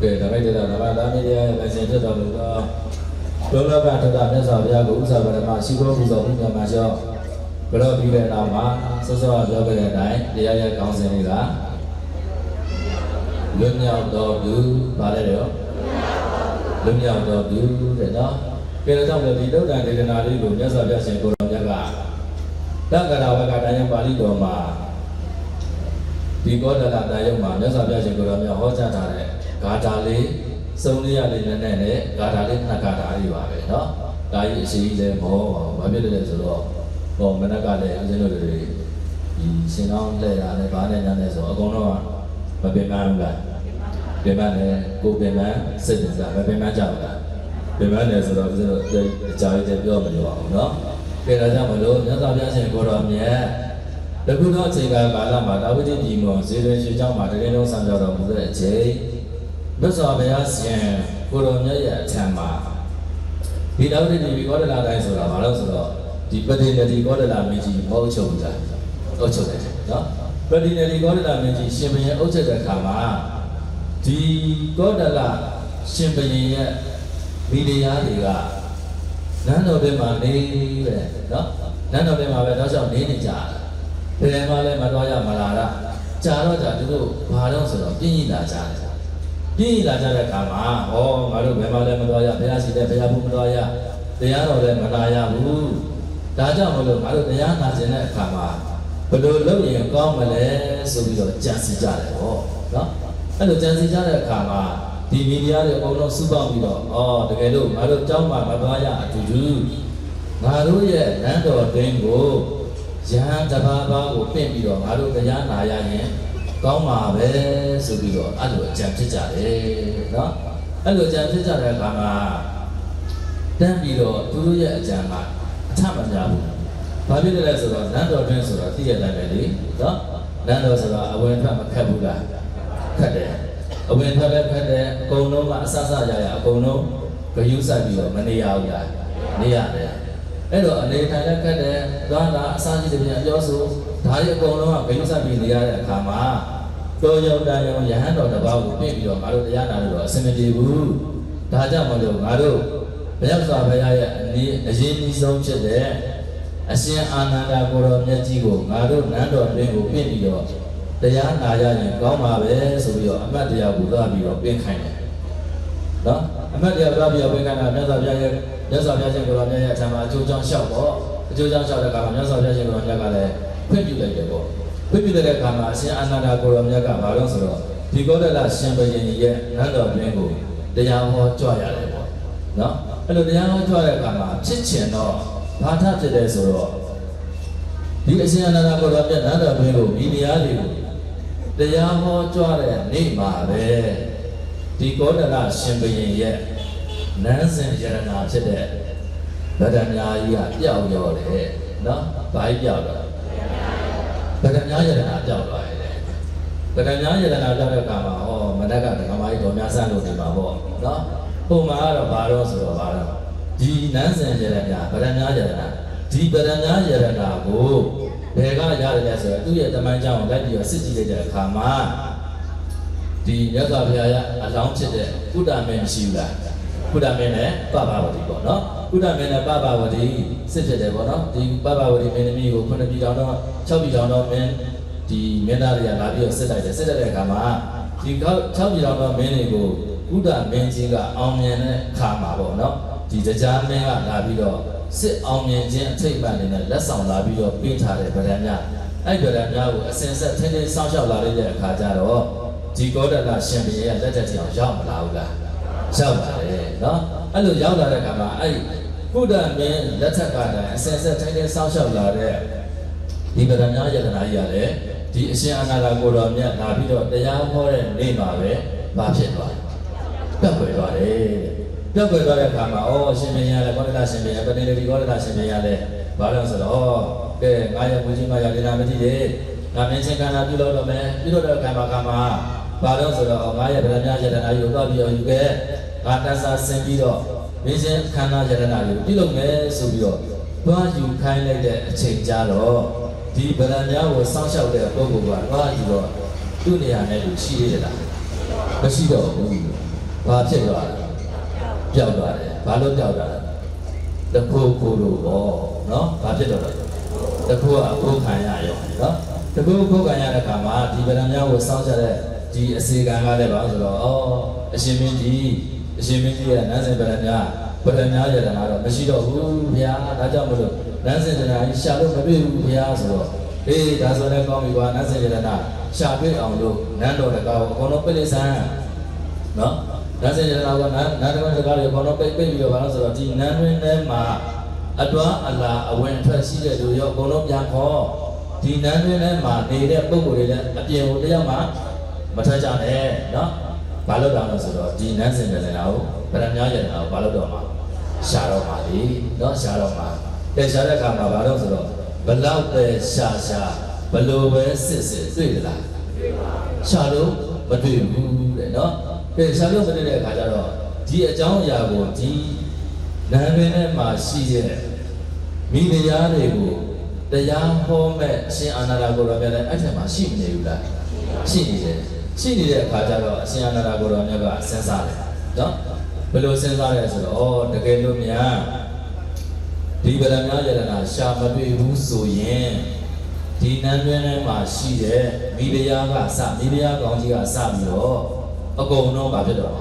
ကဲဒါမိတ်တဲ့ဓမ္မသားမီးရဲ့အစဉ်ဖြစ်တော်မူသောဘုရားကထတာမြတ်စွာဘုရားကိုဥစ္စာပရမရှိခိုးပူဇော်မှုများမှာကြောင့်ဘလို့ပြီးတဲ့နောက်မှာစောစောပြောခဲ့တဲ့အတိုင်းတရားရဲ့ကောင်းစဉ်တွေကလွတ်မြောက်တော်သူဗါလဲတော့လွတ်မြောက်တော်သူတဲ့နော်ကဲတော့ဒီဒုဒ္ဒဒေသနာလေးကိုမြတ်စွာဘုရားရှင်ကိုယ်တော်မြတ်ကတက္ကရာဝကတရားပါဠိတော်မှာဒီကောဒလတရားမှာမြတ်စွာဘုရားရှင်ကိုယ်တော်မြတ်ဟောကြားထားတဲ့ဂါထာလေးစုံလေးရလေးနဲ့နဲ့ဂါထာလေးနှစ်ဂါထာလေးပါပဲနော်ဒါကြီးအရှိကြီးလည်းမဟုတ်ပါဘူးဘာဖြစ်လဲဆိုတော့ဟောမနက်ကလည်းအစင်းတို့တွေဒီရှင်ကောင်းလက်တာလည်းဘာနဲ့ညာနဲ့ဆိုအကုန်လုံးကမပင်ပန်းဘူးလားပင်ပန်းတယ်ကိုပင်ပန်းစိတ်ပင်စားမပင်ပန်းကြဘူးလားပင်ပန်းတယ်ဆိုတော့ဦးဇင်းတို့အကြာကြီးပြောမလို့အောင်နော်ကဲဒါကြောင့်မလို့မြတ်စွာဘုရားရှင်ကိုတော်မြတ်တခုသောအချိန်ကာလမှာတာဝတိပြည်မှာဇေရရွှေကျောင်းမှာတကယ်လုံးဆံကြောတော်မူတဲ့အချိန်မြတ်စွာဘုရားရှင်ကိုတော်မြတ်ရဲ့အထံမှာဒီတာဝတိပြည်ကောဒလာတိုင်းဆိုတာဘာလို့ဆိုတော့ဒီပတိနေတိကောဒလာမင်းကြီးမဟုတ်ချုပ်ဘူးလားအုပ်ချုပ်တယ်နော်ပတိနေတိကောဒလာမင်းကြီးရှင်ဘုရင်အုပ်ချုပ်တဲ့အခါမှာဒီကောဒလာရှင်ဘုရင်ရဲ့မိဖုရားတွေကနန်းတော်ထဲမှာနေတဲ့နော်နန်းတော်ထဲမှာပဲတောက်လျှောက်နေနေကြတယ်ဘယ်မှာလဲမတော်ရမလာတာကြာတော့ကြာသူတို့ဘာလို့ဆိုတော့ပြင်းရလာကြတယ်ပြင်းရလာကြတဲ့အခါမှာဟောငါတို့ဘယ်မှာလဲမတော်ရဘုရားရှိတယ်ဘုရားဘုမတော်ရတရားတော်လည်းမနာရဘူးဒါကြောင့်မလို့ငါတို့တရားနာကျင်တဲ့အခါမှာဘယ်လိုလုပ်ရင်ကောင်းမလဲဆိုပြီးတော့ကြံစည်ကြတယ်ဟောနော်အဲ့လိုကြံစည်ကြတဲ့အခါမှာဒီမီဒီယာတွေအကုန်လုံးစုပေါင်းပြီးတော့တကယ်လို့ငါတို့ကြောင်းမှာမသွားရအတူတူငါတို့ရဲ့နန်းတော်တွင်ကိုရဟန်းတစ်ပါးပါးကိုပြင်ပြီးတော့ငါတို့တရားနာရရင်ကောင်းပါပဲဆိုပြီးတော့အဲ့လိုအကြံဖြစ်ကြတယ်နော်အဲ့လိုအကြံဖြစ်ကြတဲ့အခါမှာတန်းပြီးတော့သူတို့ရဲ့အကြံကအထမများဘူးဘာဖြစ်လဲဆိုတော့နန်းတော်တွင်ဆိုတော့သိရတဲ့ပဲလေနော်နန်းတော်ဆိုတော့အဝင်ထွက်မခက်ဘူးလားခက်တယ်အဝင်ထွက်လည်းခက်တယ်အကုန်လုံးကအဆဆရရအကုန်လုံးဂယုစိုက်ပြီးတော့မနေရဘူးလားနေရတယ်အဲ့တော့အနေထိုင်လည်းခက်တယ်သွားတာအစားကြီးတွေပြန်ပြောဆိုဒါတွေအကုန်လုံးကဂယုစိုက်ပြီးနေရတဲ့အခါမှာတော်ရုံတန်ရုံယဟန်တော်တစ်ပါးကိုပြင်ပြီးတော့ငါတို့တရားနာလို့တော့အဆင်မပြေဘူးဒါကြောင့်မလို့ငါတို့ဘုရားစွာဘုရားရဲ့အရင်ကြီးဆုံးဖြစ်တဲ့အရှင်အာနန္ဒကိုရောမြတ်ကြီးကိုငါတို့နန်းတော်တွင်ကိုပြင်ပြီးတော့တရားနာရရင်ကောင်းပါပဲဆိုပြီးတော့အမတ်တရားကိုသွားပြီးတော့ပြင်ခိုင်းတယ်နော်အမတ်တရားသွားပြီးတော့ပြင်ခိုင်းတာမြတ်စွာဘုရားရဲ့မြတ်စွာဘုရားရှင်ကိုရောမြတ်ရဲ့အထံမှာအကျိုးကြောင့်လျှောက်ပေါ့အကျိုးကြောင့်လျှောက်တဲ့အခါမှာမြတ်စွာဘုရားရှင်ကိုရောမြတ်ကလည်းခွင့်ပြုလိုက်တယ်ပေါ့ခွင့်ပြုတဲ့အခါမှာအရှင်အာနန္ဒကိုရောမြတ်ကဘာလို့ဆိုတော့ဒီကောဒလရှင်ဘုရင်ရဲ့နန်းတော်တွင်ကိုတရားဟောကြွရတယ်ပေါ့နော်အဲ့လိုတရားဟောကြွတဲ့အခါမှာဖြစ်ချင်တော့ဘာထဖြစ်တယ်ဆိုတော့ဒီအရှင်အာနန္ဒကိုရောမြတ်နန်းတော်တွင်ကိုဒီတရားတွေကိုတရားဟောကြွတဲ့နေ့မှာပဲဒီကောဒလရှင်ဘုရင်ရဲ့နန်းစဉ်ယရနာဖြစ်တဲ့ဗဒ္ဒမြာကြီးကပျောက်ရောတယ်နော်ဘာကြီးပျောက်တော့ဗဒ္ဒမြာယရနာပျောက်သွားတယ်ဗဒ္ဒမြာယရနာပျောက်တဲ့အခါမှာဟောမနက်ကဒကမာကြီးတော်များဆန်းလို့ဒီမှာပေါ့နော်ပုံမှာကတော့ဘာလို့ဆိုတော့ဘာလို့ဒီနန်းစဉ်ယရနာဗဒ္ဒမြာယရနာဒီဗဒ္ဒမြာယရနာကိုဘယ်ကရတယ်လဲဆိုတော့သူ့ရဲ့တမန်ကြောင့်လိုက်ပြီးတော့စစ်ကြည့်လိုက်တဲ့အခါမှာဒီမြတ်စွာဘုရားရဲ့အလောင်းဖြစ်တဲ့ကုတ္တမင်းမရှိဘူးလားကုတ္တမင်းနဲ့ပပဝတိပေါ့နော်ကုတ္တမင်းနဲ့ပပဝတိစစ်ဖြစ်တယ်ပေါ့နော်ဒီပပဝတိမင်းသမီးကို9ပြည်တော်တော့6ပြည်တော်တော့မင်းဒီမင်းသားတွေကလာပြီးတော့စစ်တိုက်တယ်စစ်တဲ့အခါမှာဒီ6ပြည်တော်တော့မင်းတွေကိုကုတ္တမင်းကြီးကအောင်မြင်တဲ့အခါမှာပေါ့နော်ဒီတရားမင်းကလာပြီးတော့စစ်အောင်မြင်ခြင်းအထိတ်အမှန်တွေနဲ့လက်ဆောင်လာပြီးတော့ပေးထားတဲ့ဗဒံများအဲ့ဗဒံများကိုအစဉ်ဆက်ထင်းထင်းစောင့်ရှောက်လာတဲ့အခါကျတော့ဒီကောဒလရှင်ဘုရင်ရဲ့လက်ထက်တောင်ရောက်မလာဘူးလားရောက်လာတယ်နော်အဲ့လိုရောက်လာတဲ့အခါမှာအဲ့ကုဒ္ဒမင်းလက်ထက်ကတည်းကအစဉ်ဆက်ထင်းထင်းစောင့်ရှောက်လာတဲ့ဒီဗဒံများယတနာကြီးရတယ်ဒီအရှင်အာနန္ဒကိုတော်မြတ်လာပြီးတော့တရားဟောတဲ့နေ့မှာပဲမဖြစ်သွားပြတ်ွယ်သွားတယ်ပြတ်ွယ်သွားတဲ့အခါမှာရှင်ဘုရင်လည်းကောဒလရှင်ဘုရင်ပဋိနေတိကောဒလရှင်ဘုရင်လည်းဘာလို့ဆိုတော့ကဲငါရဲ့ဘုရားမရဒေနာမတိလေငါမင်းချင်းကန္နာပြုလို့တော့မယ်ပြုလို့တဲ့အခါမှာ ဘာလို့ဆိုတော့ငါရဲ့ဗရမ ယတနာကိုသွားပြီးတော့ယူခဲ့ငါတန်းစားဆင်ပြီးတော့မင်းရှင်ခန္ဓာယတနာကိုပြုလုပ်မယ်ဆိုပြီးတော့သွားယူခိုင်းလိုက်တဲ့အချိန်ကြတော့ဒီဗရမ ကိုစောင့်ရှောက်တဲ့ပုဂ္ဂိုလ်ကသွားယူတော့သူ့နေရာနဲ့သူရှိသေးလားမရှိတော့ဘူးဘာဖြစ်သွားလဲပျောက်သွားတယ်ဘာလို့ပျောက်သွားလဲတခိုးကိုလို့ပေါ့နော်ဘာဖြစ်တော့လဲတခိုးကခိုးခံရရောနော်တခိုးခိုးခံရတဲ့အခါမှာဒီဗရမ ကိုစောင့်ရှောက်တဲ့ဒီအစီကံကလည်းပါဆိုတော့အရှင်မင်းကြီးရဲ့နန်းစင်ဗရမ ယတနာတော့မရှိတော့ဘူးဗျာဒါကြောင့်မလို့နန်းစင်ယတနာကြီးရှာလို့မတွေ့ဘူးဗျာဆိုတော့အေးဒါဆိုလည်းကောင်းပြီကွာနန်းစင်ယတနာရှာတွေ့အောင်လို့နန်းတော်တကားကိုအကုန်လုံးပြိဋိဆန်းနော်နန်းစင်ယတနာကနန်းတော်တကားတွေအကုန်လုံးပြိပြီးတော့ဘာလို့ဆိုတော့ဒီနန်းတွင်ထဲမှာအတွားအလာအဝင်ထွက်ရှိတဲ့လူရောအကုန်လုံးပြန်ခေါ်ဒီနန်းတွင်ထဲမှာနေတဲ့ပုဂ္ဂိုလ်တွေလည်းအပြင်ကိုတယောက်မှမထွက်ကြနဲ့နော်ဘာလို့တောင်းလို့ဆိုတော့ဒီနန်းစင်ယတနာကိုဗရမ ယတနာကိုဘာလို့တော့မှာရှာတော့ပါလေနော်ရှာတော့မှာတဲ့ရှာတဲ့အခါမှာဘာလို့ဆိုတော့ဘလောက်ပဲရှာဘလို့ပဲစစ်တွေ့သလားရှာလို့မတွေ့ဘူးတဲ့နော်တဲ့ရှာလို့မတွေ့တဲ့အခါကျတော့ဒီအကြောင်းအရာကိုဒီနာမည်နဲ့မှာရှိတဲ့မိဖုရားတွေကိုတရားဟောမဲ့အရှင်အာနန္ဒကိုရောမြတ်လည်းအဲ့ထက်မှာရှိမနေဘူးလားရှိနေတဲ့အခါကျတော့အရှင်အာနန္ဒကိုရောမြတ်ကစဉ်းစားတယ်နော်ဘယ်လိုစဉ်းစားလဲဆိုတော့တကယ်လို့များဒီဗရမ ယတနာရှာမတွေ့ဘူးဆိုရင်ဒီနန်းတွင်ထဲမှာရှိတဲ့မိဖုရားကစမိဖုရားကောင်းကြီးကစပြီးတော့အကုန်လုံးဘာဖြစ်တော့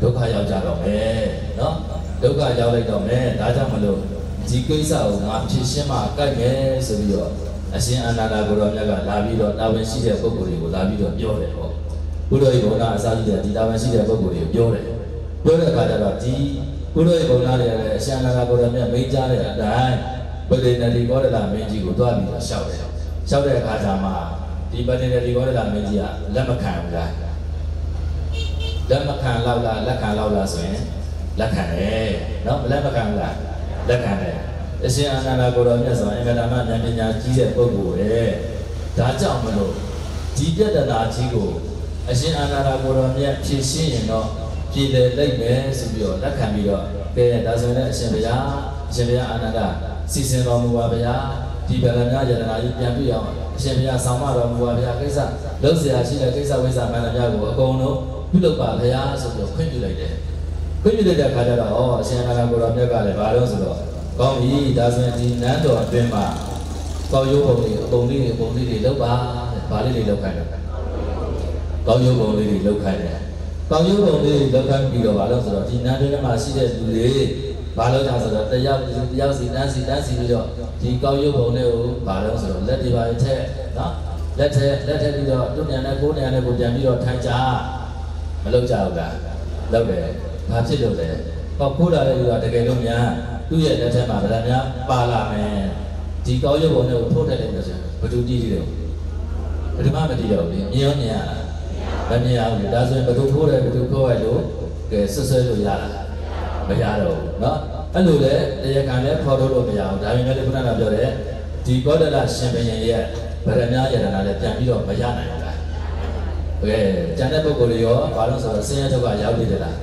ဒုက္ခရောက်ကြတော့မယ်နော်ဒုက္ခရောက်လိုက်တော့မယ်ဒါကြောင့်မလို့ဒီကိစ္စကိုငါဖြေရှင်းမှကိုက်မယ်ဆိုပြီးတော့အရှင်အာနန္ဒကိုရောမြတ်ကလာပြီးတော့တာဝန်ရှိတဲ့ပုဂ္ဂိုလ်တွေကိုလာပြီးတော့ပြောတယ်ပေါ့ဘုရားဤဘုရားအစာကြီးတဲ့ဒီတာဝန်ရှိတဲ့ပုဂ္ဂိုလ်တွေကိုပြောတဲ့အခါကျတော့ဒီဘုရားဤဘုရားတွေလည်းအရှင်အာနန္ဒကိုရောမြတ်မိန့်ကြားတဲ့အတိုင်းပဋိနတိကောဒလမင်းကြီးကိုတွားပြီးတော့ရှောက်တယ်ရှောက်တဲ့အခါကျမှဒီပဋိနတိကောဒလမင်းကြီးကလက်မခံဘူးလားလက်မခံလောက်လားလက်ခံလောက်လားဆိုရင်လက်ခံတယ်နော်မလက်မခံဘူးလားလက်ခံတယ်အရှင်အာနန္ဒကိုရောမြတ်ဆိုရင်အင်္ဂဒမဉာဏ်ပညာကြီးတဲ့ပုဂ္ဂိုလ်ရဲ့ဒါကြောင့်မလို့ဒီပြဿနာကြီးကိုအရှင်အာနန္ဒကိုရောမြတ်ဖြေရှင်းရင်တော့ပြည်တယ်လိုက်မယ်ဆိုပြီးတော့လက်ခံပြီးတော့ကဲဒါဆိုရင်အရှင်ဘုရားအာနန္ဒစီစဉ်တော်မူပါဗျာဒီဗရမ ယတနာကြီးပြန်ပြည့်အောင်အရှင်ဘုရားဆောင်မတော်မူပါဗျာကိစ္စလုပ်เสียရှိတဲ့ကိစ္စဝိဇ္ဇာမှန်သမျှကိုအကုန်လုံးပြုလုပ်ပါဗျာဆိုပြီးခွင့်ပြုလိုက်တယ်ခွင့်ပြုလိုက်တဲ့အခါကျတော့အရှင်အာနန္ဒကိုရောမြတ်ကလည်းဘာလို့ဆိုတော့ကောင်းပြီဒါဆိုရင်ဒီနန်းတော်အတွင်းမှာကောက်ရိုးပုံလေးအပုံလေးတွေလုပ်ပါဘာလေးတွေလုပ်ခိုင်းတယ်ကောက်ရိုးပုံလေးတွေလုပ်ခိုင်းတယ်ကောက်ရိုးပုံလေးတွေလုပ်ခိုင်းပြီးတော့ဘာလို့ဆိုတော့ဒီနန်းတွင်းမှာရှိတဲ့လူတွေဘာလို့လဲဆိုတော့တယောက်စီတန်းစီပြီးတော့ဒီကောက်ရိုးပုံလေးကိုဘာလို့ဆိုတော့လက်တွေပါထက်နော်လက်ထက်ပြီးတော့တွညာနဲ့ကိုယ်ညာနဲ့ကိုပြန်ပြီးတော့ထိုင်ကြမလုပ်ကြဘူးလားလုပ်တယ်ဘာဖြစ်လို့လဲကောက်ခိုးလာတဲ့လူကတကယ်လို့များသူ့ရဲ့လက်ထက်မှာဗလာများပါလာမယ်ဒီကောက်ရုပ်ပုံတွေကိုထိုးထည့်လိုက်လို့ဆိုရင်ဘယ်သူတည်တယ်ဘယ်သူမှမတည်တော့ဘူးမြင်ရောမြင်ရလားမမြင်ရဘူးဒါဆိုရင်ဘယ်သူထိုးတယ်ဘယ်သူခိုးရလို့ကဲဆွလို့ရလားမရတော့ဘူးเนาะအဲ့လိုလေတရားခံလည်းခေါ်လို့မရဘူးဒါပေမဲ့ခုနကပြောတဲ့ဒီကောဒလရှင်ဘုရင်ရဲ့ဗရမ ယတနာလည်းပြန်ပြီးတော့မရနိုင်ဘူးလားကဲကျန်တဲ့ပုဂ္ဂိုလ်တွေရောဘာလို့ဆိုတော့ဆင်းရဲဒုက္ခရောက်နေတယ်လား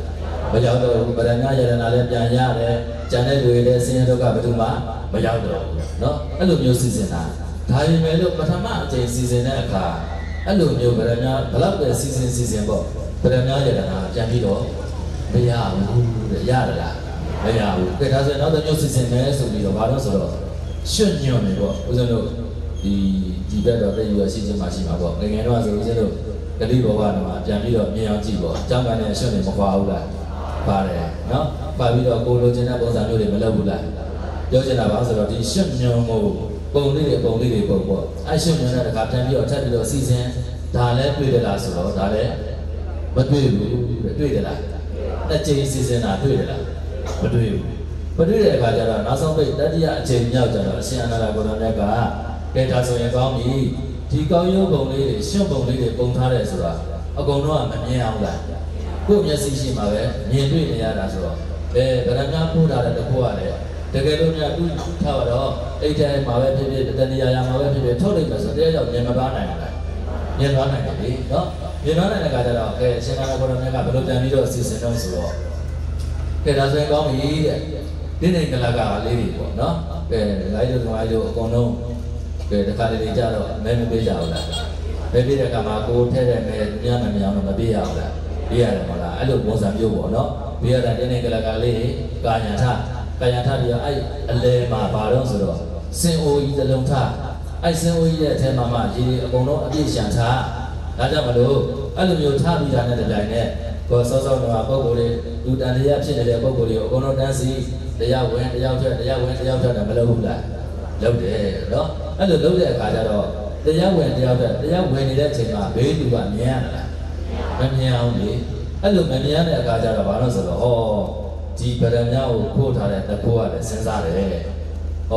မရောက်တော့ဘူးဗရမ ယတနာလည်းပြန်ရတယ်ကျန်တဲ့လူတွေလည်းဆင်းရဲဒုက္ခဘယ်သူမှမရောက်တော့ဘူးเนาะအဲ့လိုမျိုးစီစဉ်တာဒါပေမဲ့လို့ပထမအကြိမ်စီစဉ်တဲ့အခါအဲ့လိုမျိုးဗရမ ဘလောက်ပဲစီစဉ်ပေါ့ဗရမ ယတနာပြန်ပြီးတော့မရဘူးတဲ့ရတယ်လားမရဘူးကဲဒါဆိုရင်နောက်တစ်မျိုးစီစဉ်မယ်ဆိုပြီးတော့ဘာလို့ဆိုတော့ရွှတ်ညွန့်နေပေါ့ဦးဇင်းတို့ဒီဘက်တော့ပြည်ရရှိချင်းမှရှိမှာပေါ့ငယ်ငယ်တော့ဆိုဦးဇင်းတို့ကလေးဘောကတော့ပြန်ပြီးတော့မြင်အောင်ကြည့်ပေါ့အကြောင်းကနေရွှတ်နေမခွာဘူးလားပါတယ်နော်ပါပြီးတော့ကိုလိုချင်တဲ့ပုံစံမျိုးတွေမလုပ်ဘူးလားပြောချင်တာပါဆိုတော့ဒီရွှတ်ညွန့်မှုပုံလေးတွေပုံပေါ့အဲ့ရွှတ်ညွန့်တဲ့တခါပြန်ပြီးတော့ထပ်ပြီးတော့စီစဉ်ဒါလည်းတွေ့တယ်လားဆိုတော့ဒါလည်းမတွေ့ဘူးတွေ့တယ်လားတစ်ချိန်စီစဉ်တာတွေ့တယ်လားမတွေ့ဘူးမတွေ့တဲ့အခါကျတော့နောက်ဆုံးပိတ်တတိယအချိန်မြောက်ကျတော့အရှင်အာနန္ဒကိုရောမြတ်ကကဲဒါဆိုရင်ကောင်းပြီဒီကောင်းရုပ်ပုံလေးတွေရွှတ်ပုံလေးတွေပုံထားတယ်ဆိုတာအကုန်လုံးကမမြင်အောင်လားကိုယ့်မျက်စိရှိမှာပဲမြင်တွေ့နေရတာဆိုတော့ဗရမ ပို့ထားတဲ့တခုရတယ်တကယ်လို့များသူ့ထားတော့အိတ်ထဲမှာပဲဖြစ်ဖြစ်တဏှာရာမှာပဲဖြစ်ဖြစ်ထုတ်လိုက်မယ်ဆိုတရားကြောင့်မြင်မသွားနိုင်ဘူးလားမြင်သွားနိုင်တယ်လေနော် မြေနာတဲ့ကကြတော့ကဲရှင်နာဘောရမြတ်ကဘယ်လိုပြန်ပြီးတော့စီစဉ်တော့ဆိုတော့ကဲဒါဆိုရင်ကောင်းပြီတဲ့ဒီနေ့ကလကလေးတွေပေါ့နော်ကဲလိုက်လို့သွားလို့အကုန်လုံးကဲတခါတလေကြတော့မဲမပေးကြဘူးလားမဲပေးတဲ့ကမှာကိုထဲတဲ့မဲညံ့မမြောင်းတော့မပေးရဘူးလားပေးရတယ်မဟုတ်လားအဲ့လိုပုံစံမျိုးပေါ့နော်ပေးရတဲ့ဒီနေ့ကလကလေးကာညာထပြီးတော့အဲ့အလဲမှာပါတော့ဆိုတော့စင်အိုကြီးတစ်လုံးထအဲ့စင်အိုကြီးရဲ့အထဲမှာမှရေအကုန်လုံးအပြည့်ရှံထားဒါကြောင့်မလို့အဲ့လိုမျိုးထားပြီးတာနဲ့တပြိုင်နက်ကိုစောစောကပုံကိုယ်လေးလူတန်တရားဖြစ်နေတဲ့ပုံကိုယ်လေးကိုအကုန်လုံးတန်းစီတရားဝင်တရားထွက်တရားဝင်တရားထွက်တယ်မလုပ်ဘူးလားလုပ်တယ်နော်အဲ့လိုလုပ်တဲ့အခါကျတော့တရားဝင်တရားထွက်တရားဝင်နေတဲ့အချိန်မှာဘေးလူကမြင်ရလားမမြင်အောင်လေအဲ့လိုမမြင်တဲ့အခါကျတော့ဘာလို့ဆိုတော့ဩဒီဗရမ ्या ကိုခိုးထားတဲ့တကိုးကလည်းစဉ်းစားတယ်ဩ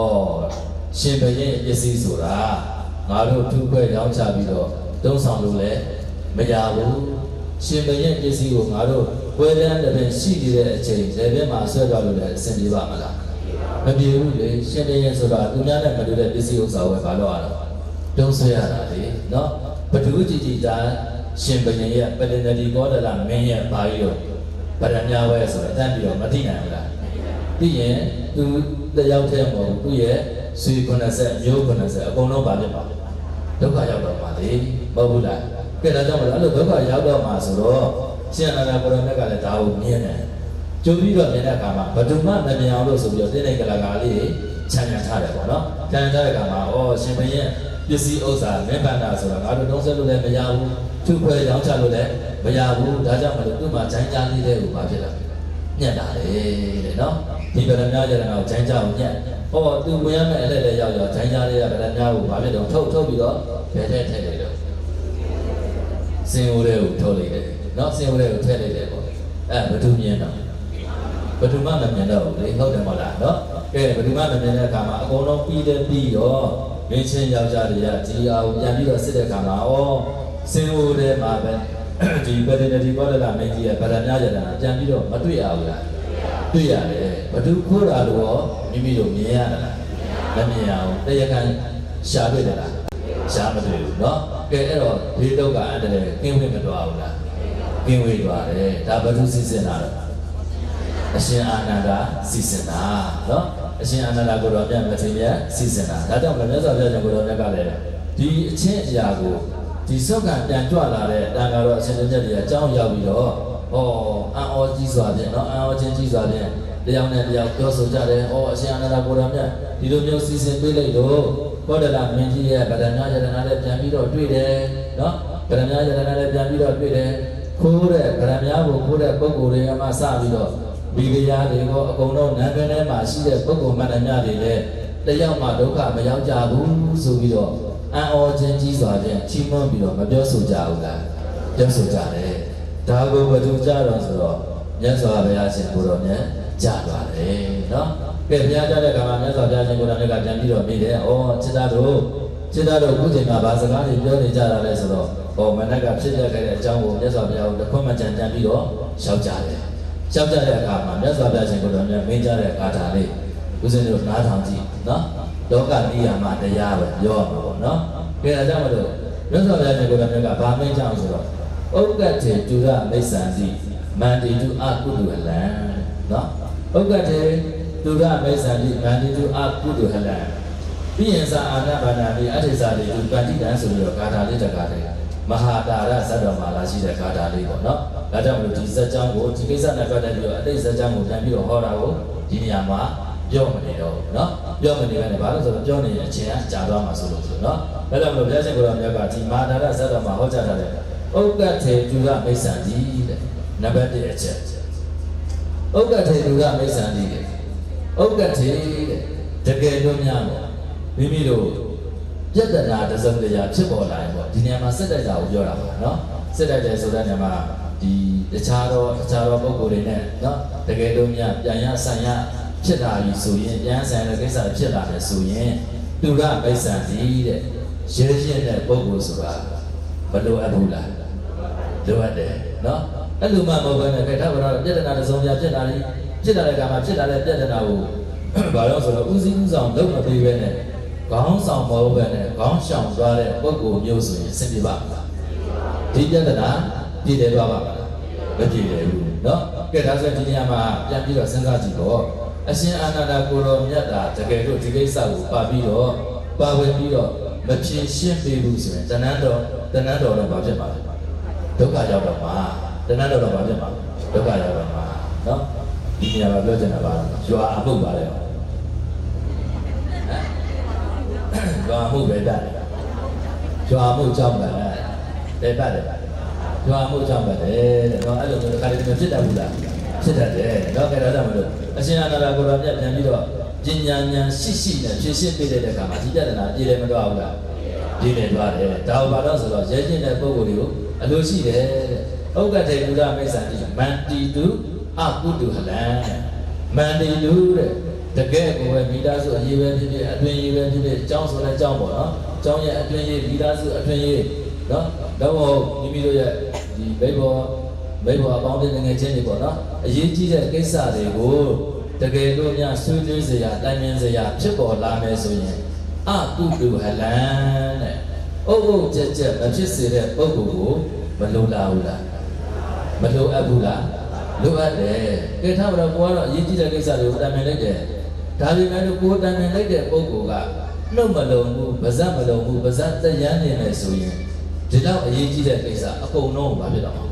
ရှင်ဘရင်ပစ္စည်းဆိုတာငါတို့ထုခွဲရောင်းချပြီးတော့တုံးဆောင်လို့လည်းမရဘူးရှင်ဘရင်ပစ္စည်းကိုငါတို့ပွဲတန်းတစ်ပင်ရှိနေတဲ့အချိန်လေဘက်မှာဆွဲသွားလို့လည်းအဆင်ပြေပါမလားမပြေဘူးလေရှင်ဘရင်ဆိုတာသူများနဲ့မတူတဲ့ပစ္စည်းဥစ္စာဝယ်ဘာလို့ရတော့တုံးဆွဲရတာလေနော်ဘဒုကြည်ကြည်တာရှင်ဘရင်ရဲ့ပလင်နဒီကောဒလာမင်းရဲ့ဘာကြီးတော့ဗရမ ्या ပဲဆိုတော့တန်းပြီးတော့မသိနိုင်ဘူးလားသိရင်သူတယောက်တည်းမဟုတ်ဘူးသူရဲ့ဆွေ90မျိုး90အကုန်လုံးပါဖြစ်ပါဒုက္ခရောက်တော့ပါလေမဟုတ်ဘူးလားကဲဒါကြောင့်မလို့အဲ့လိုဒုက္ခရောက်တော့မှာဆိုတော့ရှင်အနန္ဒကိုရမြတ်ကလည်းဒါကိုမြင်တယ်ကြုံပြီးတော့မြင်တဲ့အခါမှာဘဒုမမမြင်အောင်လို့ဆိုပြီးတော့တင်းနေကလာကလေးခြံရံထားတယ်ပေါ့နော်ခြံရံထားတဲ့အခါမှာဩရှင်ဘရင်ပစ္စည်းဥစ္စာမင်းပန္နာဆိုတော့ငါတို့တုံးဆက်လို့လည်းမရဘူးထုခွဲရောင်းချလို့လည်းမရဘူးဒါကြောင့်မလို့သူ့မှာဂျိုင်းကြားလေးတဲ့ကိုဘာဖြစ်လာညက်တာလေတဲ့နော်ဒီဗရမ ्या ကျတဲ့ကောင်ဂျိုင်းကြားကိုညက်ဟောသူဝင်ရမယ့်အလက်လည်းရောက်ရောဂျိုင်းကြားလေးကဗရမ ्या ကိုဘာဖြစ်တော့ထုတ်ပြီးတော့ဘယ်ထဲထည့်လိုက်တော့စင်အိုးလေးကိုထုတ်လိုက်တယ်နော်စင်အိုးလေးကိုထည့်လိုက်တယ်ပေါ့ဘယ်သူမြင်တော့ဘယ်သူမှမမြင်တော့ဘူးလေဟုတ်တယ်မဟုတ်လားနော်ကဲဘယ်သူမှမမြင်တဲ့အခါမှာအကုန်လုံးပြီးတော့မင်းချင်းယောက်ျားတွေကဒီအောင်ပြန်ပြီးတော့စစ်တဲ့အခါမှာဩစင်အိုးထဲမှာပဲဒီပဒေနဒီဘောဒလာမင်းကြီးရဲ့ဗရမ ्या ကျတာပြန်ပြီးတော့မတွေ့ရဘူးလားတွေ့ရတယ်ဘဒုခိုးတာလို့မိမိတို့မြင်ရတာလားမမြင်ရဘူးတရားခံရှာတွေ့တယ်လားရှာမတွေ့ဘူးเนาะကဲအဲ့တော့ဒီဒုက္ခအတ္တလည်းကင်းဝေးမသွားဘူးလားကင်းဝေးသွားတယ်ဒါဘဒုစီစဉ်တာတော့အရှင်အာနန္ဒာစီစဉ်တာเนาะအရှင်အာနန္ဒာကိုတော့ပြန်မသိမြတ်စီစဉ်တာဒါကြောင့်မြတ်စွာဘုရားရှင်ကိုတော်မြတ်ကလည်းဒီအချင်းအရာကိုဒီစုတ်ကပြန်ကြွလာတဲ့တန်ဃာတော်အရှင်မြတ်ကြီးအကြောင်းရောက်ပြီးတော့အံ့ဩကြီးစွာဖြင့်เนาะအံ့ဩခြင်းကြီးစွာဖြင့်တရားနဲ့တရားပြောဆိုကြတယ်။အရှင်အာနန္ဒကိုရမြတ်ဒီလိုမျိုးစီစဉ်ပေးလိုက်တော့ဘောဒလာမင်းကြီးရဲ့ဗရမ ्या ယတနာနဲ့ပြန်ပြီးတော့တွေ့တယ်။နော်ဗရမ ्या ယတနာနဲ့ပြန်ပြီးတော့တွေ့တယ်။ခိုးတဲ့ဗရမ ्या ကိုခိုးတဲ့ပုဂ္ဂိုလ်တွေကမှစပြီးတော့ဒီကြရာတွေကိုအကုန်လုံးနာမည်ထဲမှာရှိတဲ့ပုဂ္ဂိုလ်မှန်တယ်များတွေလည်းတယောက်မှဒုက္ခမရောက်ကြဘူးဆိုပြီးတော့အံ့ဩခြင်းကြီးစွာဖြင့်ချီးမွမ်းပြီးတော့မပြောဆိုကြဘူးလား။ပြောဆိုကြတယ်။ဒါကိုဘယ်သူကြတော့ဆိုတော့မြတ်စွာဘုရားရှင်ကိုတော်မြတ်ကြသွားတယ်နော်ကဲဘုရားကြတဲ့ခါမှာမြတ်စွာဘုရားရှင်ကိုယ်တော်မြတ်ကပြန်ပြီးတော့ပြီးတယ်จิตတို့ခုချိန်မှာဘာစကားတွေပြောနေကြတာလဲဆိုတော့မနက်ကဖြစ်ခဲ့တဲ့အကြောင်းကိုမြတ်စွာဘုရားကိုတစ်ခွန်းမှကြံပြီးတော့ရှောက်ကြတယ်ရှောက်ကြတဲ့အခါမှာမြတ်စွာဘုရားရှင်ကိုယ်တော်မြတ်မင်းကြတဲ့ဂါထာလေးဦးဇင်းတို့နားထောင်ကြည့်နော်လောကနိယာမတရားပဲပြောရမှာပေါ့နော်ကဲဒါကြောင့်မလို့မြတ်စွာဘုရားရှင်ကိုယ်တော်မြတ်ကဘာမင်းကြောင်းဆိုတော့ဥက္ကဋ္ဌေတုရမိစ္ဆန္တိမန္တိတုအကုတုဟလံနော်ဥက္ကဋ္ဌေတုရမိစ္ဆန္တိမန္တိတုအကုတုဟလံပြီးရင်သာအာနာပါဏာမိအဋ္ဌိစာတိတုပန္တိတံဆိုပြီးတော့ဂါထာလေးတစ်ခါတည်းမဟာတာရဇတ်တော်မှာလာရှိတဲ့ဂါထာလေးပေါ့နော်ဒါကြောင့်မလို့ဒီဇတ်ကြောင်းကိုဒီကိစ္စနဲ့ပတ်သက်ပြီးတော့အတိတ်ဇတ်ကြောင်းကိုပြန်ပြီးတော့ဟောတာကိုဒီနေရာမှာပြောမနေတော့ဘူးနော်ပြောမနေဘဲနဲ့ဘာလို့ဆိုတော့ပြောနေရင်အချိန်ကကြာသွားမှာဆိုလို့ဆိုနော်ဒါကြောင့်မလို့ဘုရားရှင်ကိုယ်တော်မြတ်ကဒီမဟာတာရဇတ်တော်မှာဟောကြားထားတဲ့ဥက္ကဋ္ဌေတုရမိစ္ဆန္တိတဲ့နံပါတ်1အချက်ဥက္ကဋ္ဌေတုရမိစ္ဆန္တိတဲ့ဥက္ကဋ္ဌေတဲ့တကယ်လို့များပေါ့မိမိတို့ပြဿနာတစ်စုံတစ်ရာဖြစ်ပေါ်လာရင်ပေါ့ဒီနေရာမှာစစ်တိုက်တာကိုပြောတာပေါ့နော်စစ်တိုက်တယ်ဆိုတဲ့နေရာမှာဒီတခြားသောပုဂ္ဂိုလ်တွေနဲ့နော်တကယ်လို့များပြန်ရဆန်ရဖြစ်လာပြီဆိုရင်ပြန်ဆန်တဲ့ကိစ္စဖြစ်လာတယ်ဆိုရင်သူကမိစ္ဆန္တိတဲ့ရဲရဲတဲ့ပုဂ္ဂိုလ်ဆိုတာဘလို့အပ်ဘူးလားလိုအပ်တယ်နော်အဲ့လိုမှမဟုတ်ဘဲနဲ့ခေတ္တဘာလို့ပြဿနာတစ်စုံတစ်ရာဖြစ်လာတယ်ဖြစ်လာတဲ့အခါမှာဖြစ်လာတဲ့ပြဿနာကိုဘာလို့ဆိုတော့ဦးစီးဦးဆောင်လုပ်မပေးဘဲနဲ့ခေါင်းဆောင်မဟုတ်ဘဲနဲ့ခေါင်းရှောင်သွားတဲ့ပုဂ္ဂိုလ်မျိုးဆိုရင်အဆင်ပြေပါ့မလား ဒီပြဿနာပြည်တယ်သွားပါမလားမပြည်တယ်ဘူးเนาะကဲဒါဆိုဒီနေရာမှာပြန်ပြီးတော့စဉ်းစားကြည့်တော့အရှင်အာနန္ဒကိုရောမြတ်တာတကယ်လို့ဒီကိစ္စကိုပါပြီးတော့ပါဝင်ပြီးတော့မဖြေရှင်းပေးဘူးဆိုရင်တဏ္ဍတော်တော့ဘာဖြစ်ပါလဲဒုက္ခရောက်တော့မှာတဏ္ဍတော်တော့ဘာဖြစ်ပါလဲဒုက္ခရောက်တော့မှာเนาะဒီနေရာမှာပြောချင်တာပါရွာအမှုပါလေရွာမှုပဲတတ်ရွာမှုကြောင့်ပဲတတ်တယ်ရွာမှုကြောင့်ပဲတဲ့တော့အဲ့လိုမျိုးတစ်ခါတည်းဖြစ်တတ်ဘူးလားဖြစ်တတ်တယ်တော့ကြတော့မလို့အရှင်အနန္ဒကိုရောမြတ်ပြန်ပြီးတော့ပညာဉာဏ်ရှိနဲ့ဖြည့်ရှင်းပေးတဲ့အခါမှာဒီပြဿနာပြည်တယ်မတော့ဘူးလားပြည်တယ်သွားတယ်ဒါဘာလို့ဆိုတော့ရဲကျင်တဲ့ပုဂ္ဂိုလ်တွေကိုအလိုရှိတယ်တဲ့ဥက္ကဋ္ဌေဘုရားမိစ္ဆာတိမန္တိတုအကုတုဟလံမန္တိတုတဲ့တကယ်ကိုပဲမိသားစုအရေးပဲဖြစ်ဖြစ်အတွင်းရေးပဲဖြစ်ဖြစ်အကြောင်းဆိုတဲ့အကြောင်းပေါ့နော်အကြောင်းရဲ့အတွင်းရေးမိသားစုအတွင်းရေးနော်တော့မိမိတို့ရဲ့ဒီဘိဘောအပေါင်းတဲ့ငယ်ချင်းတွေပေါ့နော်အရေးကြီးတဲ့ကိစ္စတွေကိုတကယ်လို့များဆွေးနွေးစရာတိုင်ပင်စရာဖြစ်ပေါ်လာမယ်ဆိုရင်အကုတုဟလံတဲ့အုပ်ကြက်မဖြစ်စေတဲ့ပုဂ္ဂိုလ်ကိုမလိုလားဘူးလားမလိုအပ်ဘူးလားလိုအပ်တယ်ကဲထားပါတော့ကိုကတော့အရေးကြီးတဲ့ကိစ္စတွေကိုတိုင်ပင်လိုက်တယ်ဒါပေမဲ့လို့ကိုတိုင်ပင်လိုက်တဲ့ပုဂ္ဂိုလ်ကနှုတ်မလုံဘူးပါးစပ်မလုံဘူးပါးစပ်တရမ်းနေမယ်ဆိုရင်ဒီတော့အရေးကြီးတဲ့ကိစ္စအကုန်လုံးဘာဖြစ်တော့မှာ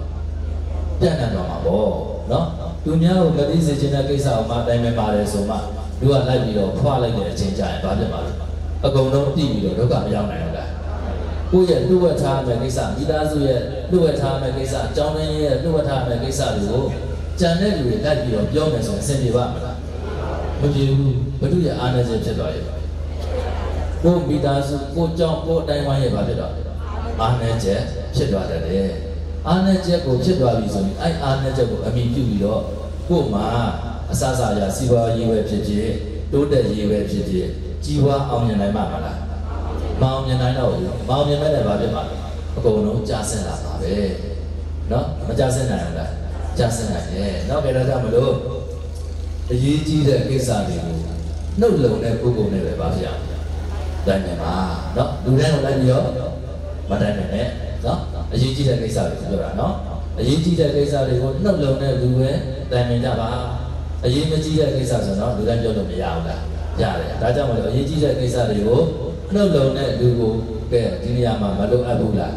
ပြန့်နှံ့တော့မှာပေါ့နော်သူများကိုမသိစေချင်တဲ့ကိစ္စကိုမှတိုင်ပင်ပါတယ်ဆိုမှသူကလိုက်ပြီးတော့ဖွာလိုက်တဲ့အချိန်ကျရင်ဘာဖြစ်မှာလဲအကုန်လုံးတည်ပြီးတော့ဒုက္ခမရောက်နိုင်ဘူးလားကိုယ့်ရဲ့လှုပ်ဝက်ထားမယ့်ကိစ္စမိသားစုရဲ့လှုပ်ဝက်ထားမယ့်ကိစ္စအကြောင်းရင်းရဲ့လှုပ်ဝက်ထားမယ့်ကိစ္စတွေကိုကြံတဲ့လူတွေလိုက်ပြီးတော့ပြောမယ်ဆိုရင်အဆင်ပြေပါမလားမပြေဘူးဘုသူရဲ့အားနည်းချက်ဖြစ်သွားရဲ့ကိုမိသားစုကိုကြောင့်ကိုအတိုင်းဝိုင်းရဲ့ဘာဖြစ်တော့အားနည်းချက်ဖြစ်သွားတယ်အားနည်းချက်ကိုဖြစ်သွားပြီဆိုရင်အဲ့အားနည်းချက်ကိုအမိပြုပြီးတော့ကို့မှာအစအရာစီးပွားရေးပဲဖြစ်ဖြစ်တိုးတက်ရေးပဲဖြစ်ဖြစ်ကြီးဝါအောင်မြင်နိုင်မှာမလားမအောင်မြင်နိုင်တော့ဘူးမအောင်မြင်မဲ့လည်းဘာဖြစ်မှာအကုန်လုံးကြာဆင်းလာပါပဲเนาะမကြာဆင်းနိုင်ဘူးလားကြာဆင်းနိုင်တယ်เนาะဘယ်တော့ကြောင့်မလို့အရေးကြီးတဲ့ကိစ္စတွေကိုနှုတ်လုံတဲ့ပုဂ္ဂိုလ်နဲ့ပဲပါဗျာတိုင်နေပါเนาะလူတိုင်းကိုလိုက်ပြီးတော့မတိုင်နေနဲ့เนาะအရေးကြီးတဲ့ကိစ္စတွေပြောတာเนาะအရေးကြီးတဲ့ကိစ္စတွေကိုနှုတ်လုံတဲ့လူပဲတိုင်နေကြပါအရေးမကြီးတဲ့ကိစ္စဆိုတော့လူတိုင်းပြောလို့မရဘူးလားရတယ်ဒါကြောင့်မလို့အရေးကြီးတဲ့ကိစ္စတွေကိုနှုတ်လုံတဲ့လူကိုကဲဒီနေရာမှာမလိုအပ်ဘူးလား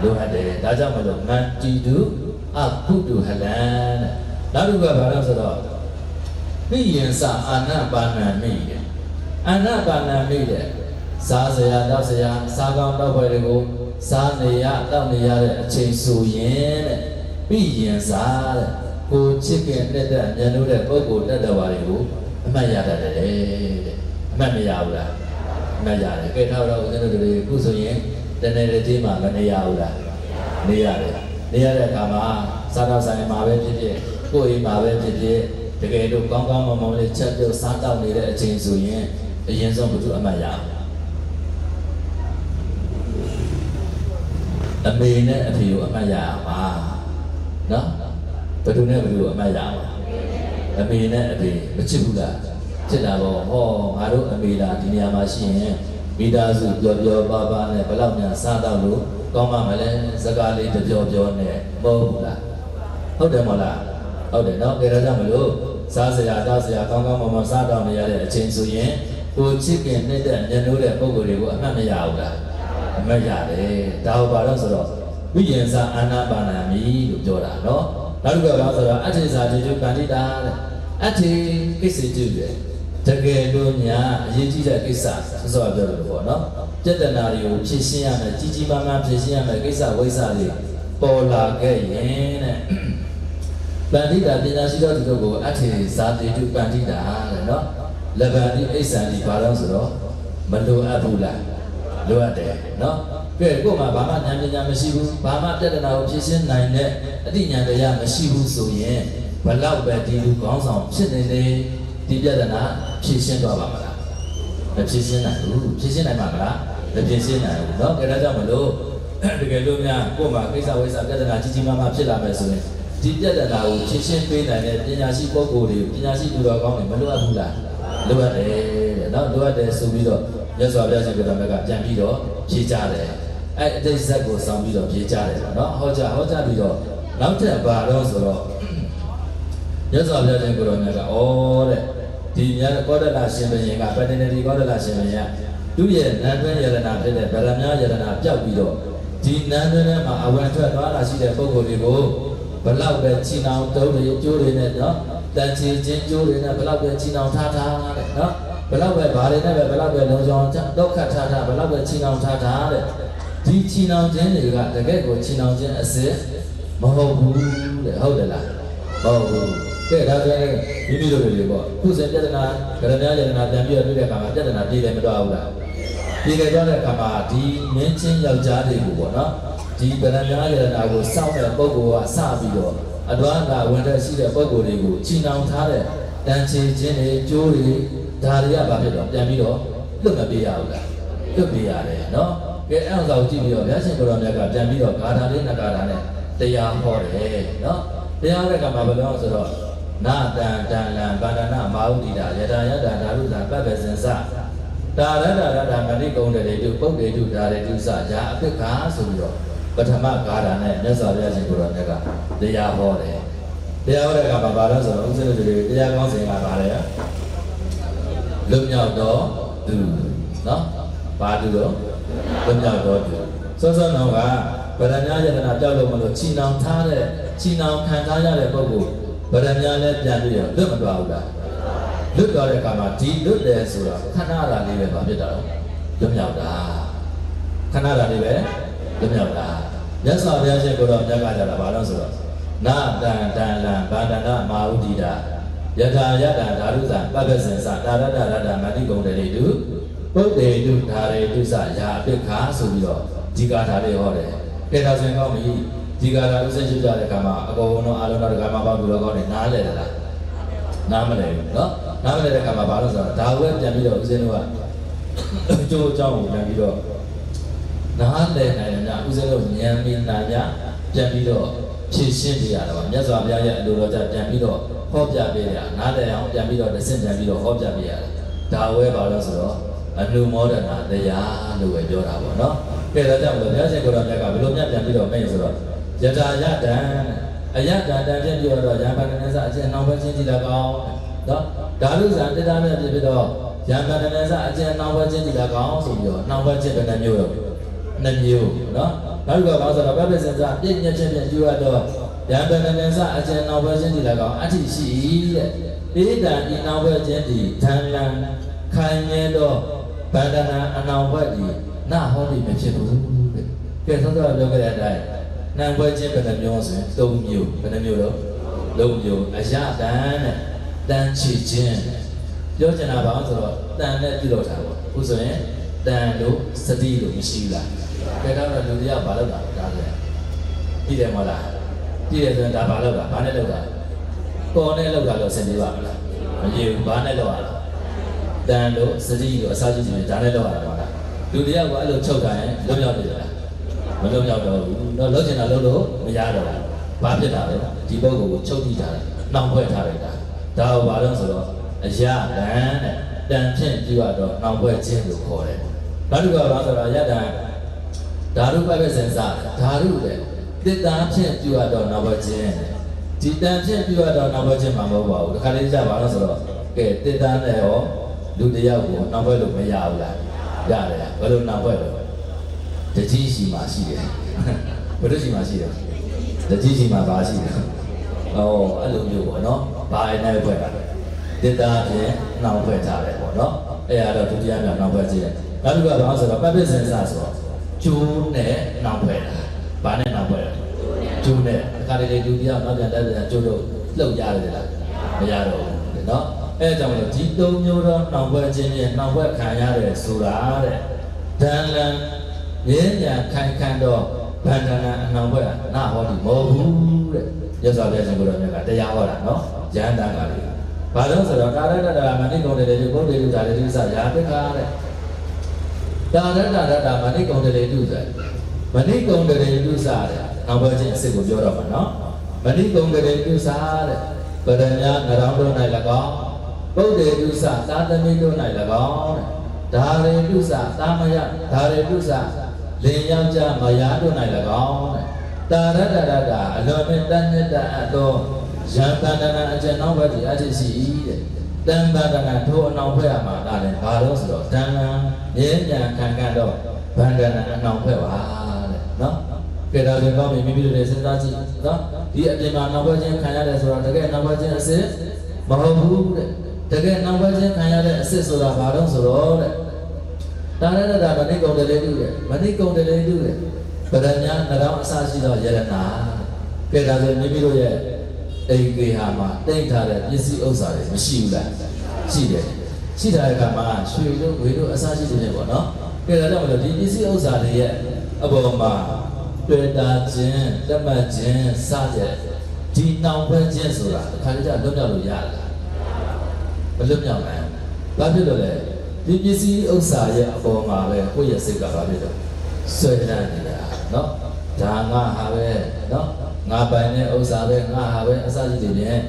လိုအပ်တယ်ဒါကြောင့်မလို့မန္တိတုအကုတုဟလံတဲ့နောက်တစ်ခုကဘာလို့ဆိုတော့မိယင်္စအာနပါဏံမိတဲ့အာနပါဏံမိတဲ့စားစရာတောက်စရာစားကောင်းတောက်ပွဲတွေကိုစားနေရတောက်နေရတဲ့အချိန်ဆိုရင်တဲ့မိယင်္စတဲ့ကိုချစ်ခင်တဲ့ညံလို့တဲ့ပုဂ္ဂိုလ်တ attva တွေကိုအမှတ်ရတတ်တယ်တဲ့အမှတ်မရဘူးလားအမှတ်ရတယ်ကဲထားတော့ဦးဇင်းတို့တွေခုဆိုရင်တနေ့တစ်ချိန်မှမနေရဘူးလားနေရတယ်နေရတဲ့အခါမှာစားတော့ဆိုင်မှာပဲဖြစ်ဖြစ်ကိုယ်အိမ်မှာပဲဖြစ်ဖြစ်တကယ်လို့ကောင်းကောင်းမွန်မွန်လေးချက်ပြုတ်စားတောက်နေတဲ့အချိန်ဆိုရင်အရင်ဆုံးဘုသူအမှတ်ရအမေနဲ့အဖေကိုအမှတ်ရအောင်ပါနော်ဘယ်သူနဲ့ဘယ်သူအမှတ်ရအောင်အမေနဲ့အဖေမချစ်ဘူးလားချစ်တာပေါ့ဟောငါတို့အမေလားဒီနေရာမှာရှိရင်မိသားစုပျော်ပျော်ပါပါနဲ့ဘယ်လောက်များစားတော့လို့ကောင်းမှမလဲစကားလေးတပြောပြောနဲ့မဟုတ်ဘူးလားဟုတ်တယ်မဟုတ်လားဟုတ်တယ်နော်ဒါကြောင့်မလို့စားစရာတောက်စရာကောင်းကောင်းမွန်မွန်စားတော့နေရတဲ့အချိန်ဆိုရင်ကိုချစ်ခင်နေတဲ့ညနိုးတဲ့ပုံကိုယ်တွေကိုအမှတ်မရဘူးလားအမှတ်ရတယ်ဒါဟုတ်ပါတော့ဆိုတော့ဝိယင်္စအာနာပါဏာမိလို့ပြောတာနော်နောက်တစ်ခုကဘာဆိုတော့အဋ္ဌိစာတိတုကန္တိတာတဲ့အဋ္ဌိကိစ္စတုရဲ့တကယ်လို့များအရေးကြီးတဲ့ကိစ္စဆိုတော့ပြောလို့ပေါ့နော်ပြဿနာတွေကိုဖြေရှင်းရမယ်ကြီးကြီးမားမားဖြေရှင်းရမယ်ကိစ္စဝိစ္စတွေပေါ်လာခဲ့ရင်တဲ့ပန္တိတာပညာရှိတော်သူတို့ကိုအဋ္ဌိဇာတိတုပန္တိတာတဲ့နော်လဗ္ဗန္တိအိစ္ဆန္တိဘာလို့ဆိုတော့မလိုအပ်ဘူးလားလိုအပ်တယ်နော်ကဲကို့မှာဘာမှဉာဏ်ပညာမရှိဘူးဘာမှပြဿနာကိုဖြေရှင်းနိုင်တဲ့အတိညာတရားမရှိဘူးဆိုရင်ဘလောက်ပဲဒီလူကောင်းဆောင်ဖြစ်နေလေဒီပြဿနာဖြေရှင်းသွားပါမလားမဖြေရှင်းနိုင်ဘူးဖြေရှင်းနိုင်မှာမလားမဖြေရှင်းနိုင်ဘူးเนาะဒါကြောင့်မလို့တကယ်လို့များကို့မှာကိစ္စဝိစ္စပြဿနာကြီးကြီးမားမားဖြစ်လာမယ်ဆိုရင်ဒီပြဿနာကိုဖြေရှင်းပေးနိုင်တဲ့ပညာရှိပုဂ္ဂိုလ်တွေပညာရှိသူတော်ကောင်းတွေမလိုအပ်ဘူးလားလိုအပ်တယ်တဲ့เนาะလိုအပ်တယ်ဆိုပြီးတော့မြတ်စွာဘုရားရှင်ပြောတာကပြန်ပြီးတော့ဖြေကြတယ် အဲ့အတိတ်ဇက်ကိုဆောင်ပြီးတော့ပြေးကြတယ်ပေါ့နော်ဟောကြားပြီးတော့နောက်ထပ်ဘာတော့ဆိုတော့ရသော်ပြတဲ့ကိုရောမြတ်ကဩတဲ့ဒီမြတ်ကောဒလာရှင်ဘုရင်ကပတ္တနေတိကောဒလာရှင်ဘုရင်သူ့ရဲ့နန်းတွင်းယရနာဖြစ်တဲ့ဗရမယရနာပြောက်ပြီးတော့ဒီနန်းတွင်းထဲမှာအဝင်ထွက်သွားလာရှိတဲ့ပုဂ္ဂိုလ်တွေကိုဘလောက်ပဲချီနှောင်တုံးတွေကျိုးတွေနဲ့နော်တန်ချီချင်းကျိုးတွေနဲ့ဘလောက်ပဲချီနှောင်ထားတဲ့နော်ဘလောက်ပဲဘာတွေနဲ့ပဲဘလောက်ပဲလုံဆောင်တော့ခတ်ထားဘလောက်ပဲချီနှောင်ထားတဲ့ဒီချီနှောင်ခြင်းတွေကတကယ့်ကိုချီနှောင်ခြင်းအစစ်မဟုတ်ဘူးတဲ့ဟုတ်တယ်လားဟုတ်ဘူးကဲဒါဆိုရင်မိမိတို့တွေပေါ့ခုစဉ်ပြဿနာကရဏယရနာပြန်ပြီးတွေ့တဲ့အခါမှာပြဿနာပြေတယ်မတော့ဘူးလားပြေတယ်တော့တဲ့အခါမှာဒီမင်းချင်းယောက်ျားတွေကိုပေါ့နော်ဒီကရဏယရနာကိုစောင့်တဲ့ပုဂ္ဂိုလ်ကစပြီးတော့အတွမ်းသာဝင်တဲ့ရှိတဲ့ပုဂ္ဂိုလ်တွေကိုချီနှောင်ထားတဲ့တန်ချေခြင်းတွေကျိုးတွေဒါတွေကဘာဖြစ်တော့ပြန်ပြီးတော့လွတ်မပေးရဘူးလားလွတ်ပေးရတယ်နော်ကဲအဲ့ဒါကိုကြည့်ပြီးတော့ဘုရားရှင်ကိုရောမြတ်ကပြန်ပြီးတော့ဂါထာလေးနှစ်ဂါထာနဲ့တရားဟောတယ်နော်တရားတဲ့ကမှာဘယ်လိုဆိုတော့နာတံတံလံဗန္ဒနာမာဟုတိတာယတယတဓာရုသံပပ္ပစင်္စတာရတရတမဏိကုံတေတုပုဂ္ဂေတုဓာရေတုစယာအပိက္ခာဆိုပြီးတော့ပထမဂါထာနဲ့မြတ်စွာဘုရားရှင်ကိုရောမြတ်ကတရားဟောတယ်တရားဟောတဲ့ကမှာဘာလို့ဆိုတော့ဥစ္စာတွေတရားကောင်းစဉ်ကဘာလဲလွတ်မြောက်တော့သူနော်ဘာသူတော့လွတ်မြောက်တော့သူစောစောတော့ကဗရဏယတနာကြောက်လို့မလို့ချီနှောင်ထားတဲ့ချီနှောင်ခံထားရတဲ့ပုဂ္ဂိုလ်ဗရဏလည်းပြန်ပြီးတော့လွတ်မသွားဘူးလားလွတ်သွားတဲ့အခါမှာဒီလွတ်တယ်ဆိုတာခဏတာလေးပဲဖြစ်တာတော့လွတ်မြောက်တာခဏတာလေးပဲလွတ်မြောက်တာမြတ်စွာဘုရားရှင်ကိုတော့မြတ်ကကြတာဘာလို့ဆိုတော့နာတံတံလံဗန္ဒနာမာဟုတိတာယထာယတဓာရုသံပပ္ပစင်္စတာရတရတမဏိကုံတေတုပုဂ္ဂေတုဓာရေတုစယာအပိက္ခာဆိုပြီးတော့ဒီကာထာလေးဟောတယ်ကဲဒါဆိုရင်ကောင်းပြီဒီကာထာဥစ္စာရှိကြတဲ့ကံမှာအကုန်လုံးအားလုံးတော့ကံမှာပေါ့ဘူးတော့ကောင်းတယ်နားလဲတယ်လားနားမလဲဘူးနော်နားမလဲတဲ့ကံမှာဘာလို့ဆိုတော့ဒါဝဲပြန်ပြီးတော့ဥစဉ်တို့ကအကျိုးအကြောင်းကိုပြန်ပြီးတော့နားလဲနိုင်တယ်ညဥစဉ်တို့ဉာဏ်ပညာညပြန်ပြီးတော့ဖြည့်ရှင်းပြရတာပါမြတ်စွာဘုရားရဲ့အလိုတော်ကြပြန်ပြီးတော့ဟောပြပေးရနားလဲအောင်ပြန်ပြီးတော့တစ်ဆင့်ပြန်ပြီးတော့ဟောပြပေးရတယ်ဒါဝဲပါလို့ဆိုတော့အနုမောဒနာတရားလို့ပဲပြောတာပေါ့နော်ကဲဒါကြောင့်ဘုရားရှင်ကိုယ်တော်မြတ်ကဘယ်လိုပြန်ပြီးတော့မိတ်ဆိုတော့ယထာယတံအယတံတန်ပြည့်ပြီးတော့ရံပန္နနစအကျဉ်းနှောင်းပဲချင်းကြည့်၎င်းနော်ဓာတုဇံတေတာမြတ်ဖြစ်ပြီးတော့ရံပန္နနစအကျဉ်းနှောင်းပဲချင်းကြည့်၎င်းဆိုပြီးတော့နှောင်းပဲချင်းပဲနှမျိုးတော့နှမျိုးနော်နောက်ကဘာဆိုတော့ပပ္ပစင်္စပြည့်ညက်ချင်းပြည့်ယူရတော့ရံပန္နနစအကျဉ်းနှောင်းပဲချင်းကြည့်၎င်းအဋ္ဌိရှိတဲ့ဧတံဤနှောင်းပဲချင်းဒီဓံလံခိုင်မြဲတော့ဗန္ဒနာအနောင်ဘက်ဒီနာဟောဒီမဖြစ်ဘူးတဲ့ကဲသုံးသပ်ပြောခဲ့တဲ့အတိုင်းနံပွဲချင်းဘယ်နှမျိုးဆိုရင်၃မျိုးဘယ်နှမျိုးတော့၃မျိုးအယတန်နဲ့တန်ချီခြင်းပြောချင်တာဘာလို့ဆိုတော့တန်နဲ့ပြုလုပ်တာပေါ့ခုဆိုရင်တန်လို့စတိလို့မရှိဘူးလားကဲတော့လူတွေကဘာလုပ်တာဒါဆိုရင်ပြည်တယ်မဟုတ်လားပြည်တယ်ဆိုရင်ဒါဘာလုပ်တာဘာနဲ့လုပ်တာပေါ်နဲ့လုပ်တာလို့ဆင်ပြေပါမလားမပြေဘူးဘာနဲ့လုပ်ရလဲတန်လို့စတိလို့အစာကြီးကြီးဒါနဲ့လုပ်ရတာပါလားလူတွေကအဲ့လိုချုပ်တာရင်လွတ်မြောက်နေကြလားမလွတ်မြောက်တော့ဘူးတော့လုပ်ချင်တာလုပ်လို့မရတော့ဘူးဘာဖြစ်တာလဲဒီပုဂ္ဂိုလ်ကိုချုပ်တိထားတယ်နှောင်ဖွဲ့ထားလိုက်တာဒါကိုဘာလို့ဆိုတော့အယတန်တဲ့တန်ဖြင့်ပြုရတော့နှောင်ဖွဲ့ခြင်းလို့ခေါ်တယ်နောက်တစ်ခုကဘာဆိုတော့အယတန်ဓာရုပပ္ပစင်္စဓာရုတဲ့တိတ္တာဖြင့်ပြုရတော့နှောင်ဖွဲ့ခြင်းဒီတန်ဖြင့်ပြုရတော့နှောင်ဖွဲ့ခြင်းမှာမဟုတ်ပါဘူးဒီခါလေးကြပါလို့ဆိုတော့ကဲတိတ္တာနဲ့ရောလူတယောက်ကိုနှောင်ဖွဲ့လို့မရဘူးလားရတယ်ဘယ်လိုနှောင်ဖွဲ့လို့တကြီးရှိမှရှိတယ်ဘယ်လိုရှိမှရှိတယ်တကြီးရှိမှဘာရှိတယ်အဲ့လိုမျိုးပေါ့နော်ဘာနဲ့ဖွဲ့တာတိတ္တာဖြင့်နှောင်ဖွဲ့ထားတယ်ပေါ့နော်အဲ့ဒါတော့ဒုတိယမြောက်နှောင်ဖွဲ့ခြင်းနောက်တစ်ခုကဘာဆိုတော့ပပ္ပစင်္စဆိုတော့ကျိုးနဲ့နှောင်ဖွဲ့တာဘာနဲ့နှောင်ဖွဲ့တာကျိုးနဲ့အခါတလေဒုတိယနောက်ပြန်တက်ပြန်ကျိုးလို့လှုပ်ရတယ်လားမရတော့ဘူးနော်အဲ့ဒါကြောင့်မလို့ဒီ၃မျိုးတော့နှောင်ဖွဲ့ခြင်းနဲ့နှောင်ဖွဲ့ခံရတယ်ဆိုတာတဲ့ဒံလံမြင်းညာခိုင်ခံတော့ဗန္ဒနာအနှောင်ဖွဲ့နာဟောဒီမဟုတ်ဘူးတဲ့ရသော်ပြခြင်းကိုတော့မြတ်ကတရားဟောတာနော်ယန္တန်ကလေးဘာလို့ဆိုတော့ကာရတ္တမဏိကုံတေတုဘုဒ္ဓေတုဓာရေတုစယာပိက္ခာတဲ့တာရတ္တမဏိကုံတေတုဆိုမဏိကုံတေတုစတဲ့နောက်ဖွဲ့ခြင်းအစစ်ကိုပြောတော့မှာနော်မဏိကုံတေတုစတဲ့ပရမညာငရောင်းတို့၌၎င်းဘုဒ္ဓေတုစသာသမီတို့၌၎င်းတဲ့ဓာရေတုစသာမယဓာရေတုစလ လင်ယောက်ျားမယားတို့၌၎င်းတာရတရတအလွန်မဲ့တန်တဲ့တတ်သောယံတန္တနာအကျဉ်းနောက်ဘက်ဒီအဖြစ်ရှိ၏တဲ့တန်တန္တနာထိုအနောက်ဘက်မှာဒါလည်းဘာလို့ဆိုတော့တန်လန်မြဲမြံခံခံတော့ဗန္ဒနာအနောက်ဘက်ပါတဲ့နော်ကဲဒါဆိုတော့မိမိတို့လည်းစဉ်းစားကြည့်နော်ဒီအပြင်မှာနောက်ဘက်ချင်းခံရတယ်ဆိုတော့တကယ်နောက်ဘက်ချင်းအစစ်မဟုတ်ဘူးတဲ့တကယ်နောက်ဘက်ချင်းခံရတဲ့အစစ်ဆိုတာဘာလို့ဆိုတော့တဲ့တာရတတာမဏိကုံတလေးတူတဲ့မဏိကုံတလေးတူတဲ့ပရညာနှောင်းအစရှိသောယရနာကဲဒါဆိုမိမိတို့ရဲ့အိမ်ကေဟာမှာတိတ်ထားတဲ့ပစ္စည်းဥစ္စာတွေမရှိဘူးလားရှိတယ်ရှိတဲ့အခါမှာရွှေတို့ငွေတို့အစရှိတဲ့ပေါ့နော်ကဲဒါကြောင့်မလို့ဒီပစ္စည်းဥစ္စာတွေရဲ့အပေါ်မှာတွေ့တာခြင်းလက်မှတ်ခြင်းစတဲ့ဒီနှောင်ပွဲခြင်းဆိုတာအခါကျလွတ်မြောက်လို့ရလားမလွတ်မြောက်နိုင်ဘူးဘာဖြစ်လို့လဲဒီပစ္စည်းဥစ္စာရဲ့အပေါ်မှာပဲကိုယ့်ရဲ့စိတ်ကဘာဖြစ်လို့ဆွဲလန်းနေတာနော်ဒါငါဟာပဲနော်ငါပိုင်တဲ့ဥစ္စာပဲငါဟာပဲအစရှိတယ်ပြန်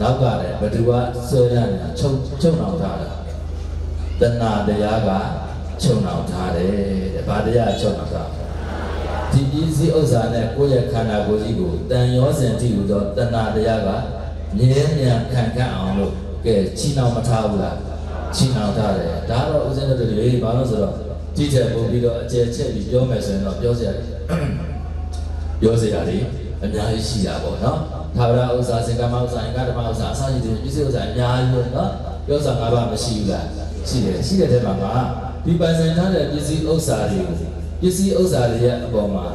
နောက်ကလည်းဘယ်သူကဆွဲလန်းနေတာချုပ်နှောင်ထားတာတဏှာတရားကချုပ်နှောင်ထားတယ်တဲ့ဘာတရားချုပ်နှောင်ထားဒီပစ္စည်းဥစ္စာနဲ့ကိုယ့်ရဲ့ခန္ဓာကိုယ်ကြီးကိုတန်ရောစင်တည်ဟူသောတဏှာတရားကမြဲမြံခံခန့်အောင်လို့ကဲချီနှောင်မထားဘူးလားချီနှောင်ထားတယ်ဒါတော့ဦးဇင်းတို့တွေဘာလို့ဆိုတော့ကြည့်ချက်ပို့ပြီးတော့အကျယ်ချက်ပြီးပြောမယ်ဆိုရင်တော့ပြောစရာတွေအများကြီးရှိတာပေါ့နော်သာဝရဥစ္စာစင်္ကမဥစ္စာအင်္ဂဓမ္မဥစ္စာအစရှိတဲ့ပစ္စည်းဥစ္စာအများကြီးပေါ့နော်ပြောစရာ၅ပါးမရှိဘူးလားရှိတဲ့ထဲမှာဒီပိုင်ဆိုင်ထားတဲ့ပစ္စည်းဥစ္စာတွေရဲ့အပေါ်မှာ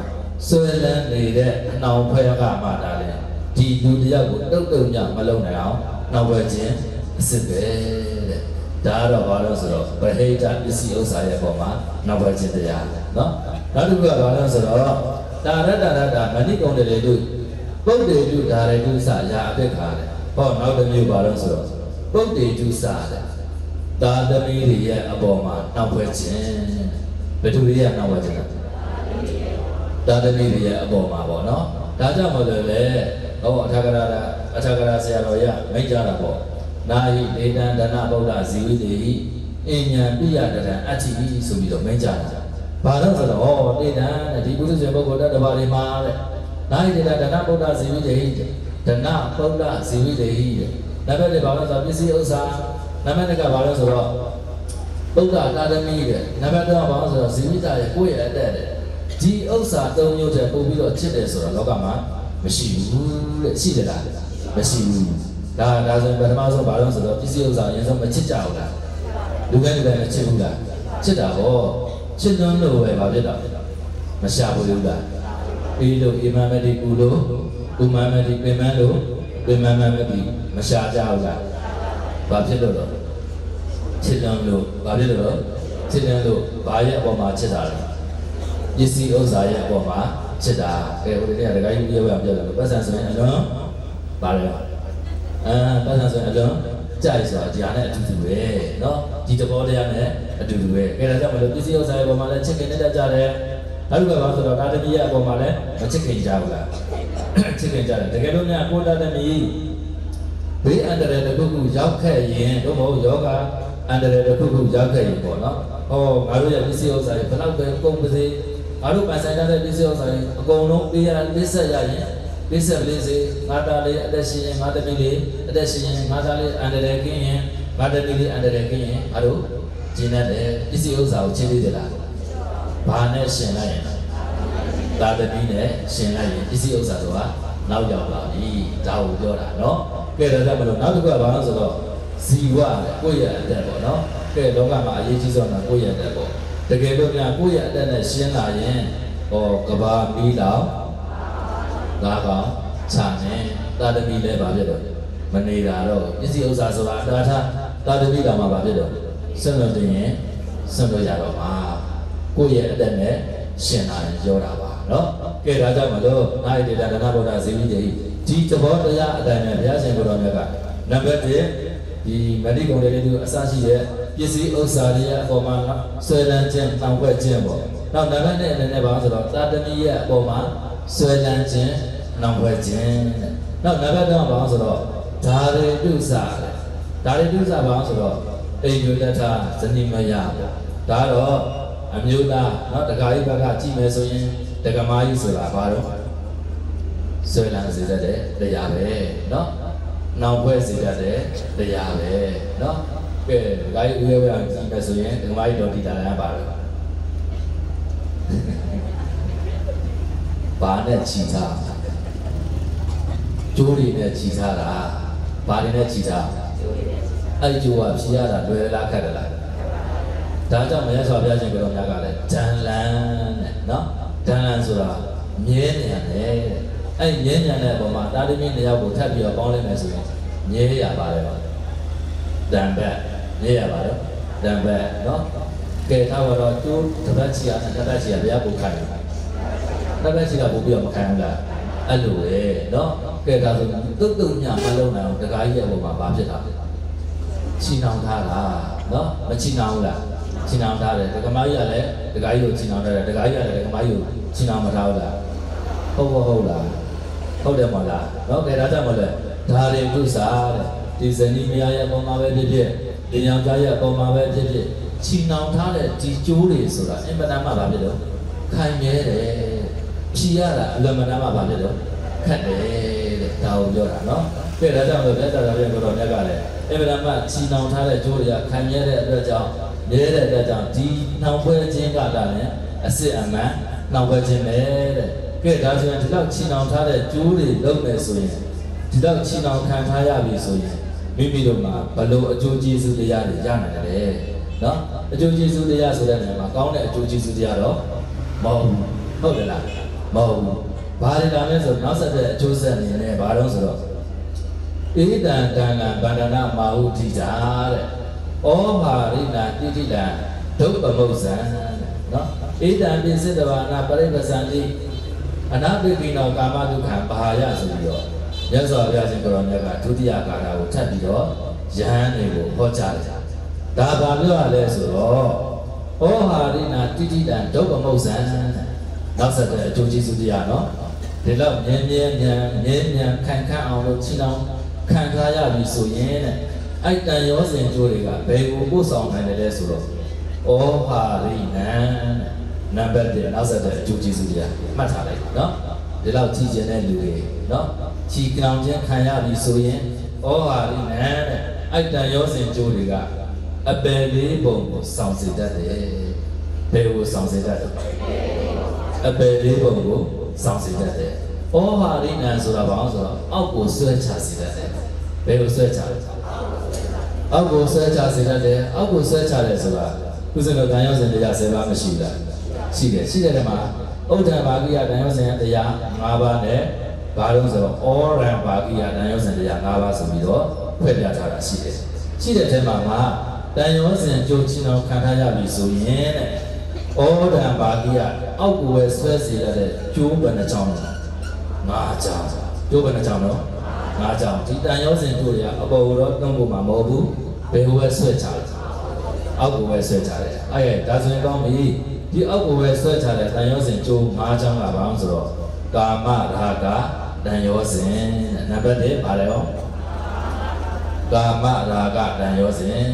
ဆွဲလန်းနေတဲ့အနှောင်ဖွဲ့ကမှဒါလေဒီလူတယောက်ကိုတုတ်ညမလုံးနိုင်အောင်နောက်ွယ်ခြင်းအစစ်ပဲတဲ့ဒါကတော့ဘာလို့ဆိုတော့ဗဟိတပစ္စည်းဥစ္စာရဲ့အပေါ်မှာနောက်ွယ်ခြင်းတရားနော်နောက်တစ်ခုကဘာလို့ဆိုတော့တာရတမဏိကုံတွေတို့ပုတ်တေတုဒါရတုစရာအပိခါတယ်ဟောနောက်တစ်မျိုးဘာလို့ဆိုတော့ပုတ်တေတုစတဲ့ဒါသမီးတွေရဲ့အပေါ်မှာနောက်ွယ်ခြင်းဘယ်သူတွေရဲ့နောက်ွယ်ခြင်းလဲဒါသမီးတွေရဲ့အပေါ်မှာပေါ့နော်ဒါကြောင့်မို့လို့လေဟောအထာဂရဆရာတော်ရမိတ်ကြတာပေါ့နာဟိဒေတံဒနာဗုဒ္ဓဇီဝိတေဟိအဉ္ဉံပိယတရံအဋ္ဌိဆိုပြီးတော့မိတ်ကြတာဘာလို့ဆိုတော့ဟောဒေတံဒီပုရိသေပုဂ္ဂိုလ်တဘာတွေမှာတဲ့နာဟိဒေတံဒနာဗုဒ္ဓဇီဝိတေဟိဒနာဗုဒ္ဓဇီဝိတေဟိတဲ့နံပါတ်၄ဘာလို့ဆိုတော့ပစ္စည်းဥစ္စာနံပါတ်၅ကဘာလို့ဆိုတော့ဗုဒ္ဓတာသမီတဲ့နံပါတ်၃ကဘာလို့ဆိုတော့ဇီဝိတရဲ့ကိုယ့်ရဲ့အတက်တဲ့ဒီဥစ္စာ၃မျိုးတည်းပို့ပြီးတော့ချစ်တယ်ဆိုတော့လောကမှာမရှိဘူးတဲ့ရှိတယ်လားမရှိဘူးဒါဆိုပထမဆုံးဘာလို့ဆိုတော့ပစ္စည်းဥစ္စာအရင်ဆုံးမချစ်ကြဘူးလားလူကလည်းမချစ်ဘူးလားချစ်တာဟောချစ်လွန်းလို့ပဲဘာဖြစ်တာမရှာဘူးလားပြီးလို့ဣမမတိကုလို့ဥမမတိပင်မလို့ပင်မမတိမရှာကြဘူးလားဘာဖြစ်လို့တော့ချစ်လွန်းလို့ဘာဖြစ်လို့ချစ်လွန်းလို့ဘာရဲ့အပေါ်မှာချစ်တာလဲပစ္စည်းဥစ္စာရဲ့အပေါ်မှာချစ်တာကဲဟိုတည်းကဒကာကြီးပြောတယ်ပတ်စံဆိုရင်အလွန်ပါလေပတ်စံဆိုရင်အလွန်ကြိုက်ဆိုတာဒီဟာနဲ့အတူတူပဲเนาะဒီသဘောတရားနဲ့အတူတူပဲကဲဒါကြောင့်မလို့ပစ္စည်းဥစ္စာရဲ့အပေါ်မှာလည်းချစ်ခင်နေတတ်ကြတယ်နောက်တစ်ခါဆိုတော့တာသမီးရဲ့အပေါ်မှာလည်းမချစ်ခင်ကြဘူးလားချစ်ခင်ကြတယ်တကယ်လို့များကိုတာသမီးဘေးအန္တရာယ်တစ်ခုခုရောက်ခဲ့ရင်တို့မဟုတ်ယောဂအန္တရာယ်တစ်ခုခုရောက်ခဲ့ရင်ပေါ့เนาะဟောငါတို့ရဲ့ပစ္စည်းဥစ္စာတွေဘယ်တော့ပဲကုန်ပါစေငါတို့ပိုင်ဆိုင်တဲ့ပစ္စည်းဥစ္စာတွေအကုန်လုံးပေးဆက်ရရင်ပေးဆက်လေးစေငါတာလေးအသက်ရှင်ရင်ငါသမီးလေးအသက်ရှင်ရင်ငါသားလေးအန္တရာယ်ကင်းရင်ငါသမီးလေးအန္တရာယ်ကင်းရင်ငါတို့ကျင့်တဲ့ပစ္စည်းဥစ္စာကိုချင်းသေးတယ်လားဘာနဲ့ရှင်လိုက်ရင်သာသမီနဲ့ရှင်လိုက်ရင်ပစ္စည်းဥစ္စာဆိုတာနောက်ရောက်လာပြီဒါကိုပြောတာเนาะကဲဒါကြောင့်မလို့နောက်တစ်ခုကဘာလို့ဆိုတော့ဇီဝကိုယ့်ရဲ့အသက်ပေါ့เนาะကဲလောကမှာအရေးကြီးဆုံးကကိုယ့်ရဲ့အသက်ပေါ့တကယ်လို့များကိုယ့်ရဲ့အသက်နဲ့ရှင်းလာရင်ဟောကဘာမီးတော့ငါကောင်ခြံနေသာသမီလည်းဗာဖြစ်တော့မနေတာတော့ပစ္စည်းဥစ္စာဆိုတာအတားထားသာသမီတော်မှာဗာဖြစ်တော့ဆက်လို့တင်ရင်ဆက်လို့ရတော့မှာကိုယ့်ရဲ့အသက်နဲ့ရှင်းလာရင်ပြောတာပါเนาะကဲဒါကြောင့်မလို့နာယတေတဒနာဗုဒ္ဓဇီဝိတေဒီသဘောတရားအတိုင်းနဲ့ဘုရားရှင်ကိုယ်တော်မြတ်ကနံပါတ်1ဒီမဏိကုံလေးတွေအစရှိတဲ့ပစ္စည်းဥစ္စာတွေရဲ့အပေါ်မှာဆွဲလန်းခြင်းတောင်ွက်ခြင်းပေါ့နောက်နံပါတ်2အနေနဲ့ဘာလို့ဆိုတော့သာသမီရဲ့အပေါ်မှာဆွဲလန်းခြင်းနောင်ွက်ခြင်းတဲ့နောက်နံပါတ်3ကဘာလို့ဆိုတော့ဓာရေတုစတဲ့ဓာရေတုစဘာလို့ဆိုတော့အိမ်ယူလက်ထဇနိမယပေါ့ဒါတော့ အမျိုးသားနော်တခါကြီးဘက်ကကြည့်မယ်ဆိုရင်တက္ကမကြီးဆိုတာဘာတော့ဆွဲလန်းစေတတ်တဲ့တရားပဲနော်နောက်ဖွဲ့စေတတ်တဲ့တရားပဲနော်ကဲတခါကြီးဦးရဲဝဲအောင်ကြည့်မယ်ဆိုရင်တက္ကမကြီးတော်တည်တာလည်းပါပဲဘာနဲ့ချီထားကျိုးတွေနဲ့ချီထားတာဘာတွေနဲ့ချီထားအဲ့ဒီကျိုးကဖြီးရတာလွယ်လားခက်တယ်လားဒါကြောင့်မရစွာဘုရားရှင်ပြောတော်များကလည်းဒန်လန်တဲ့နော်ဒန်လန်ဆိုတာမြဲညံတယ်အဲ့မြဲညံတဲ့အပေါ်မှာတာတိမင်းတစ်ယောက်ကိုထပ်ပြီးတော့ပေါင်းလိုက်မယ်ဆိုရင်မြဲရပါတယ်ဒန်ဘက်မြဲရပါတယ်ဒန်ဘက်နော်ကဲထားတော့ကျိုးတစ်ပတ်ချီရတစ်ပတ်ချီရဘုရားကိုခိုင်းတယ်တစ်ပတ်ချီကပို့ပြီးတော့မခိုင်းဘူးလားအဲ့လိုပဲနော်ကဲဒါဆိုတုတ်ညမလုံးနိုင်အောင်တခါကြီးရဲ့အပေါ်မှာဘာဖြစ်တာလဲချီနှောင်ထားတာနော်မချီနှောင်ဘူးလားချီနှောင်ထားတယ်ဒကမကြီးကလည်းဒကာကြီးကိုချီနှောင်ထားတယ်ဒကာကြီးကလည်းဒကမကြီးကိုချီနှောင်မထားဘူးလားဟုတ်လားဟုတ်တယ်မလားနော်ကဲဒါကြောင့်မလဲဒါတွေကုစားတဲ့ဒီဇနီးမယားရဲ့ပုံမှာပဲဖြစ်ဖြစ်ဒီယောက်ျားရဲ့ပုံမှာပဲဖြစ်ဖြစ်ချီနှောင်ထားတဲ့ဒီကျိုးတွေဆိုတာအင်မတန်မှဘာဖြစ်လို့ခိုင်မြဲတယ်ဖြီရတာအလမတန်မှဘာဖြစ်လို့ခက်တယ်တဲ့ဒါကိုပြောတာနော်ကဲဒါကြောင့်လို့ပြတ်တာလည်းပြောတော့မြတ်ကလည်းအင်မတန်မှချီနှောင်ထားတဲ့ကျိုးတွေကခိုင်မြဲတဲ့အတွက်ကြောင့်နေတဲ့အတွက်ကြောင့်ဒီနှောင်ပွဲခြင်းကတာလည်းအစစ်အမှန်နှောင်ပွဲခြင်းပဲတဲ့ကဲဒါဆိုရင်ဒီလောက်ချီနှောင်ထားတဲ့ကျိုးတွေလုံးမယ်ဆိုရင်ဒီလောက်ချီနှောင်ခံထားရပြီဆိုရင်မိမိတို့မှာဘလို့အကျိုးကျေးဇူးတရားတွေရနိုင်တယ်နော်အကျိုးကျေးဇူးတရားဆိုတဲ့နေရာမှာကောင်းတဲ့အကျိုးကျေးဇူးတရားတော့မဟုတ်ဘူးဟုတ်တယ်လားမဟုတ်ဘူးဘာတွေလာလဲဆိုနောက်ဆက်တဲ့အကျိုးဆက်အနေနဲ့ဘာလို့ဆိုတော့ဧတံတန္တံဗန္ဒနာမာဟုတိတာတဲ့ဩဟာရိနာတိတိလံဒုပမုဇ္ဇံနော်ဧတံပိစိတဝါနာပရိပဇံတိအနာပိပိနောကာမဒုက္ခဘာယဆိုပြီးတော့မြတ်စွာဘုရားရှင်ကိုရောမြတ်ကဒုတိယကာလကိုထပ်ပြီးတော့ယဟန်တွေကိုဟောကြားတယ်ဒါဘာပြောရလဲဆိုတော့ဩဟာရိနာတိတိလံဒုပမုဇ္ဇံနောက်ဆက်တဲ့အကျိုးကျေးဇူးတရားနော်ဒီလောက်မြဲခံခန့်အောင်လို့ချီနှောင်ခံထားရပြီဆိုရင်တဲ့အဲ့တန်ရောစဉ်ကျိုးတွေကဘယ်ကိုပို့ဆောင်နိုင်တယ်လဲဆိုတော့ဩဟာရိနံနံပါတ်1နောက်ဆက်တဲ့အကျိုးကျေးဇူးတရားမှတ်ထားလိုက်နော်ဒီလောက်ကြည်ကျင်တဲ့လူတွေနော်ချီကလောင်ခြင်းခံရပြီဆိုရင်ဩဟာရိနံတဲ့အဲ့တန်ရောစဉ်ကျိုးတွေကအပယ်လေးပုံကိုဆောင်စေတတ်တယ်ဘယ်ကိုဆောင်စေတတ်တယ်အပယ်လေးပုံကိုဆောင်စေတတ်တယ်ဩဟာရိနံဆိုတာဘာလို့ဆိုတော့အောက်ကိုဆွဲချစေတတ်တယ်ဘယ်ကိုဆွဲချလဲအောက်ကိုဆွဲချစေတတ်တယ်အောက်ကိုဆွဲချတယ်ဆိုတာဥစ္စလောတန်ရောစဉ်တရား7ပါးမရှိလားရှိတယ်တဲ့မှာဥဒ္ဒံဘာဂိယတန်ရောစဉ်တရား5ပါးနဲ့ဘာလို့ဆိုတော့ဩရံဘာဂိယတန်ရောစဉ်တရား5ပါးဆိုပြီးတော့ဖွဲ့ပြထားတာရှိတဲ့အထဲမှာတန်ရောစဉ်ကြိုးချင်းအောင်ခံထားရပြီဆိုရင်တဲ့ဩဒံဘာဂိယအောက်ကိုပဲဆွဲစေရတဲ့ကျိုးဘယ်နှချောင်းလဲ5ချောင်းကျိုးဘယ်နှချောင်းတော့5ချောင်းဒီတန်ရောစဉ်တို့တွေကအပေါ်တော့တုံးဖို့မှာမဟုတ်ဘူးဘယ်ကိုပဲဆွဲချတယ်အောက်ကိုပဲဆွဲချတယ်အဲ့ဒါဆိုရင်ကောင်းပြီဒီအောက်ကိုပဲဆွဲချတဲ့တန်ရောစဉ်ကျိုး5ချောင်းကဘာလို့ဆိုတော့ကာမရာဂတန်ရောစဉ်နံပါတ်1ပါလေရောကာမရာဂတန်ရောစဉ်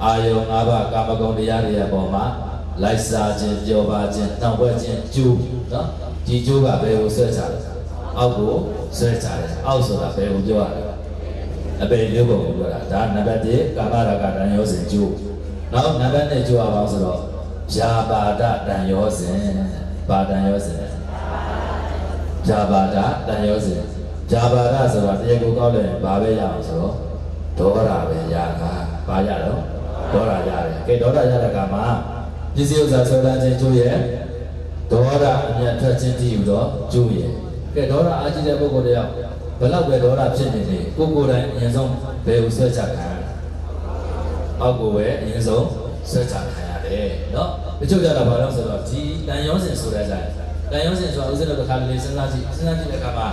အာယုံ5ပါးကာမဂုဏ်တရားတွေအပေါ်မှာလိုက်စားခြင်းပျော်ပါခြင်းတောင်းပွဲခြင်းကျိုးနော်ဒီကျိုးကဘယ်ကိုဆွဲချလဲအောက်ကိုဆွဲချတယ်အောက်ဆိုတာဘယ်ကိုပြောရလဲအပေလေးပုံကိုပြောတာဒါနံပါတ်1ကာမရာဂတန်ရောစဉ်ကျိုးနောက်နံပါတ်2ကျိုးရအောင်ဆိုတော့ဇာပါဒတန်ရောစဉ်ဘာတန်ရောစဉ်ဇာပါဒတန်ရောစဉ်ဇာပါဒဆိုတာတရားကိုကောက်လဲဘာပဲရအောင်ဆိုတော့ဒေါရပဲရတာဘာရတော့ဒေါရရတယ်ကဲဒေါရရတဲ့ကမှာပစ္စည်းဥစ္စာဆွဲလန်းခြင်းကျိုးရဲ့ဒေါရအမြတ်ထွက်ခြင်းတည်ယူတော့ကျိုးရဲ့ကဲဒေါရအားကြီးတဲ့ပုဂ္ဂိုလ်တယောက်ဘယ်လောက်ပဲဒေါရဖြစ်နေလေကိုယ်တိုင်အရင်ဆုံးဘယ်ကိုဆွဲချခံရလဲအောက်ကိုပဲအရင်ဆုံးဆွဲချခံရတယ်နော်တချို့ကြတာဘာလို့ဆိုတော့ဒီတန်ရောစဉ်ဆိုတဲ့အတိုင်းတန်ရောစဉ်ဆိုတာဥစ္စလောတစ်ခါတလေစဉ်းစားကြည့်တဲ့အခါမှာ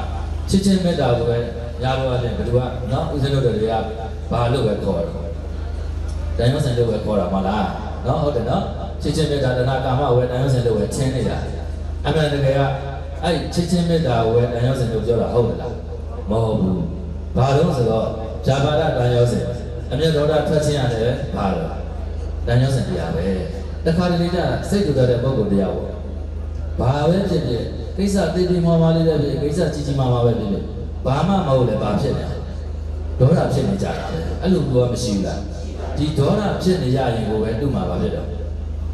ချစ်ချင်းမေတ္တာကိုပဲညာတော့အဲ့ဘယ်သူကနော်ဥစ္စလောတွေကဘာလို့ပဲခေါ်တယ်တန်ရောစဉ်လို့ပဲခေါ်တာမလားနော်ဟုတ်တယ်နော်ချစ်ချင်းမေတ္တာတဏှာကာမဝေတန်ရောစဉ်လို့ပဲချင်းနေတာအမှန်တကယ်ကအဲ့ချစ်ချင်းမေတ္တာဝေတန်ရောစဉ်လို့ပြောတာဟုတ်လားမဟုတ်ဘူးဘာလို့ဆိုတော့ဇာပါဒတန်ရောစဉ်အမျက်ဒေါသထွက်ခြင်းရတယ်ဘာလို့တန်ရောစဉ်တရားပဲ တခါတလေကျစိတ်တူတဲ့ပုံကိုတရားပေါ့ဘာပဲဖြစ်ဖြစ်ကိစ္စတည်တည်မှားမှားလေးပဲဖြစ်ကိစ္စကြီးကြီးမားမားပဲဖြစ်ဘာမှမဟုတ်လေဘာဖြစ်လဲဒေါသဖြစ်နေကြတာပဲအဲ့လိုကမရှိဘူးလားဒီဒေါသဖြစ်နေရရင်ကိုပဲသူ့မှာဘာဖြစ်တော့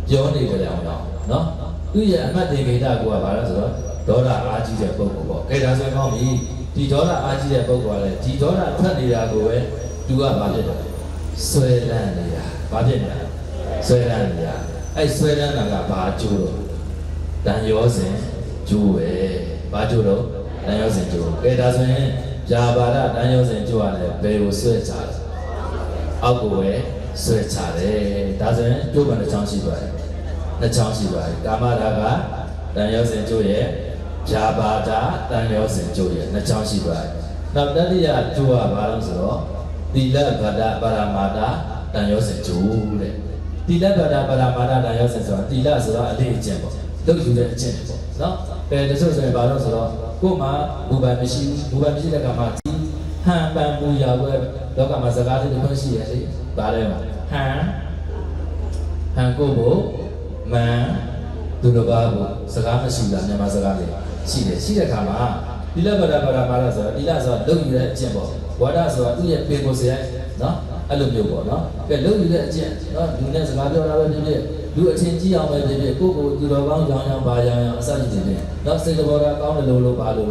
ပြောနေကြတယ်အောင်နော်သူ့ရဲ့အမှတ်တေဂိတကိုကဘာလဲဆိုတော့ဒေါသအားကြီးတဲ့ပုံကိုပေါ့ခေတ္တဆိုရင်ကောင်းပြီဒီဒေါသအားကြီးတဲ့ပုံကလည်းဒီဒေါသထွက်နေတာကိုပဲသူကဘာဖြစ်တော့ဆွဲလန်းနေတာဘာဖြစ်လဲဆွဲလန်းနေတာအဲ့ဆွဲလန်းတာကဘာကျိုးတော့တန်ရောစဉ်ကျိုးပဲဘာကျိုးတော့တန်ရောစဉ်ကျိုးကဲဒါဆိုရင်ဇာဘာဒတန်ရောစဉ်ကျိုးရတယ်ဘယ်ကိုဆွဲချလဲအောက်ကိုပဲဆွဲချတယ်ဒါဆိုရင်ကျိုးဘယ်နှချောင်းရှိသွားလဲနှစ်ချောင်းရှိသွားတယ်ကာမရာဂတန်ရောစဉ်ကျိုးရဲ့ဇာဘာဒတန်ရောစဉ်ကျိုးရဲ့နှစ်ချောင်းရှိသွားတယ်နောက်တတိယကျိုးကဘာလို့ဆိုတော့သီလဗဒပရမာဒတန်ရောစဉ်ကျိုးတဲ့သီလဗဒပရမာဒတန်ရောစဉ်ဆိုတာသီလဆိုတာအလေးအကျင့်ပေါ့လုပ်ယူတဲ့အကျင့်ပေါ့နော်တချို့ဆိုရင်ဘာလို့ဆိုတော့ကိုယ်မှာဘူပန်မရှိဘူးဘူပန်မရှိတဲ့ကမှာဟန်ပန်ပူရဝဲလောကမှာစကားတွေတစ်ခုရှိရလေဘာလဲမှာဟန်ကိုဘမန်သူတို့ဘာဘစကားမရှိတာမြန်မာစကားလေးရှိတယ်ရှိတဲ့ခါမှာသီလဗဒပရမာဒဆိုတာသီလဆိုတာလုပ်ယူတဲ့အကျင့်ပေါ့ဝါဒဆိုတာသူ့ရဲ့ပေကိုယ်စရိုက်နော်အဲ့လိုမျိုးပေါ့နော်ကဲလုပ်ယူတဲ့အကျင့်နော်လူနဲ့စကားပြောတာပဲဖြစ်ဖြစ်လူအချင်းကြီးအောင်ပဲဖြစ်ဖြစ်ကိုယ့်ကိုသူတော်ကောင်းရောင်းဘာရောင်းအစရှိတယ်နော်စိတ်တော်ကကောင်းတယ်လို့ဘာလို့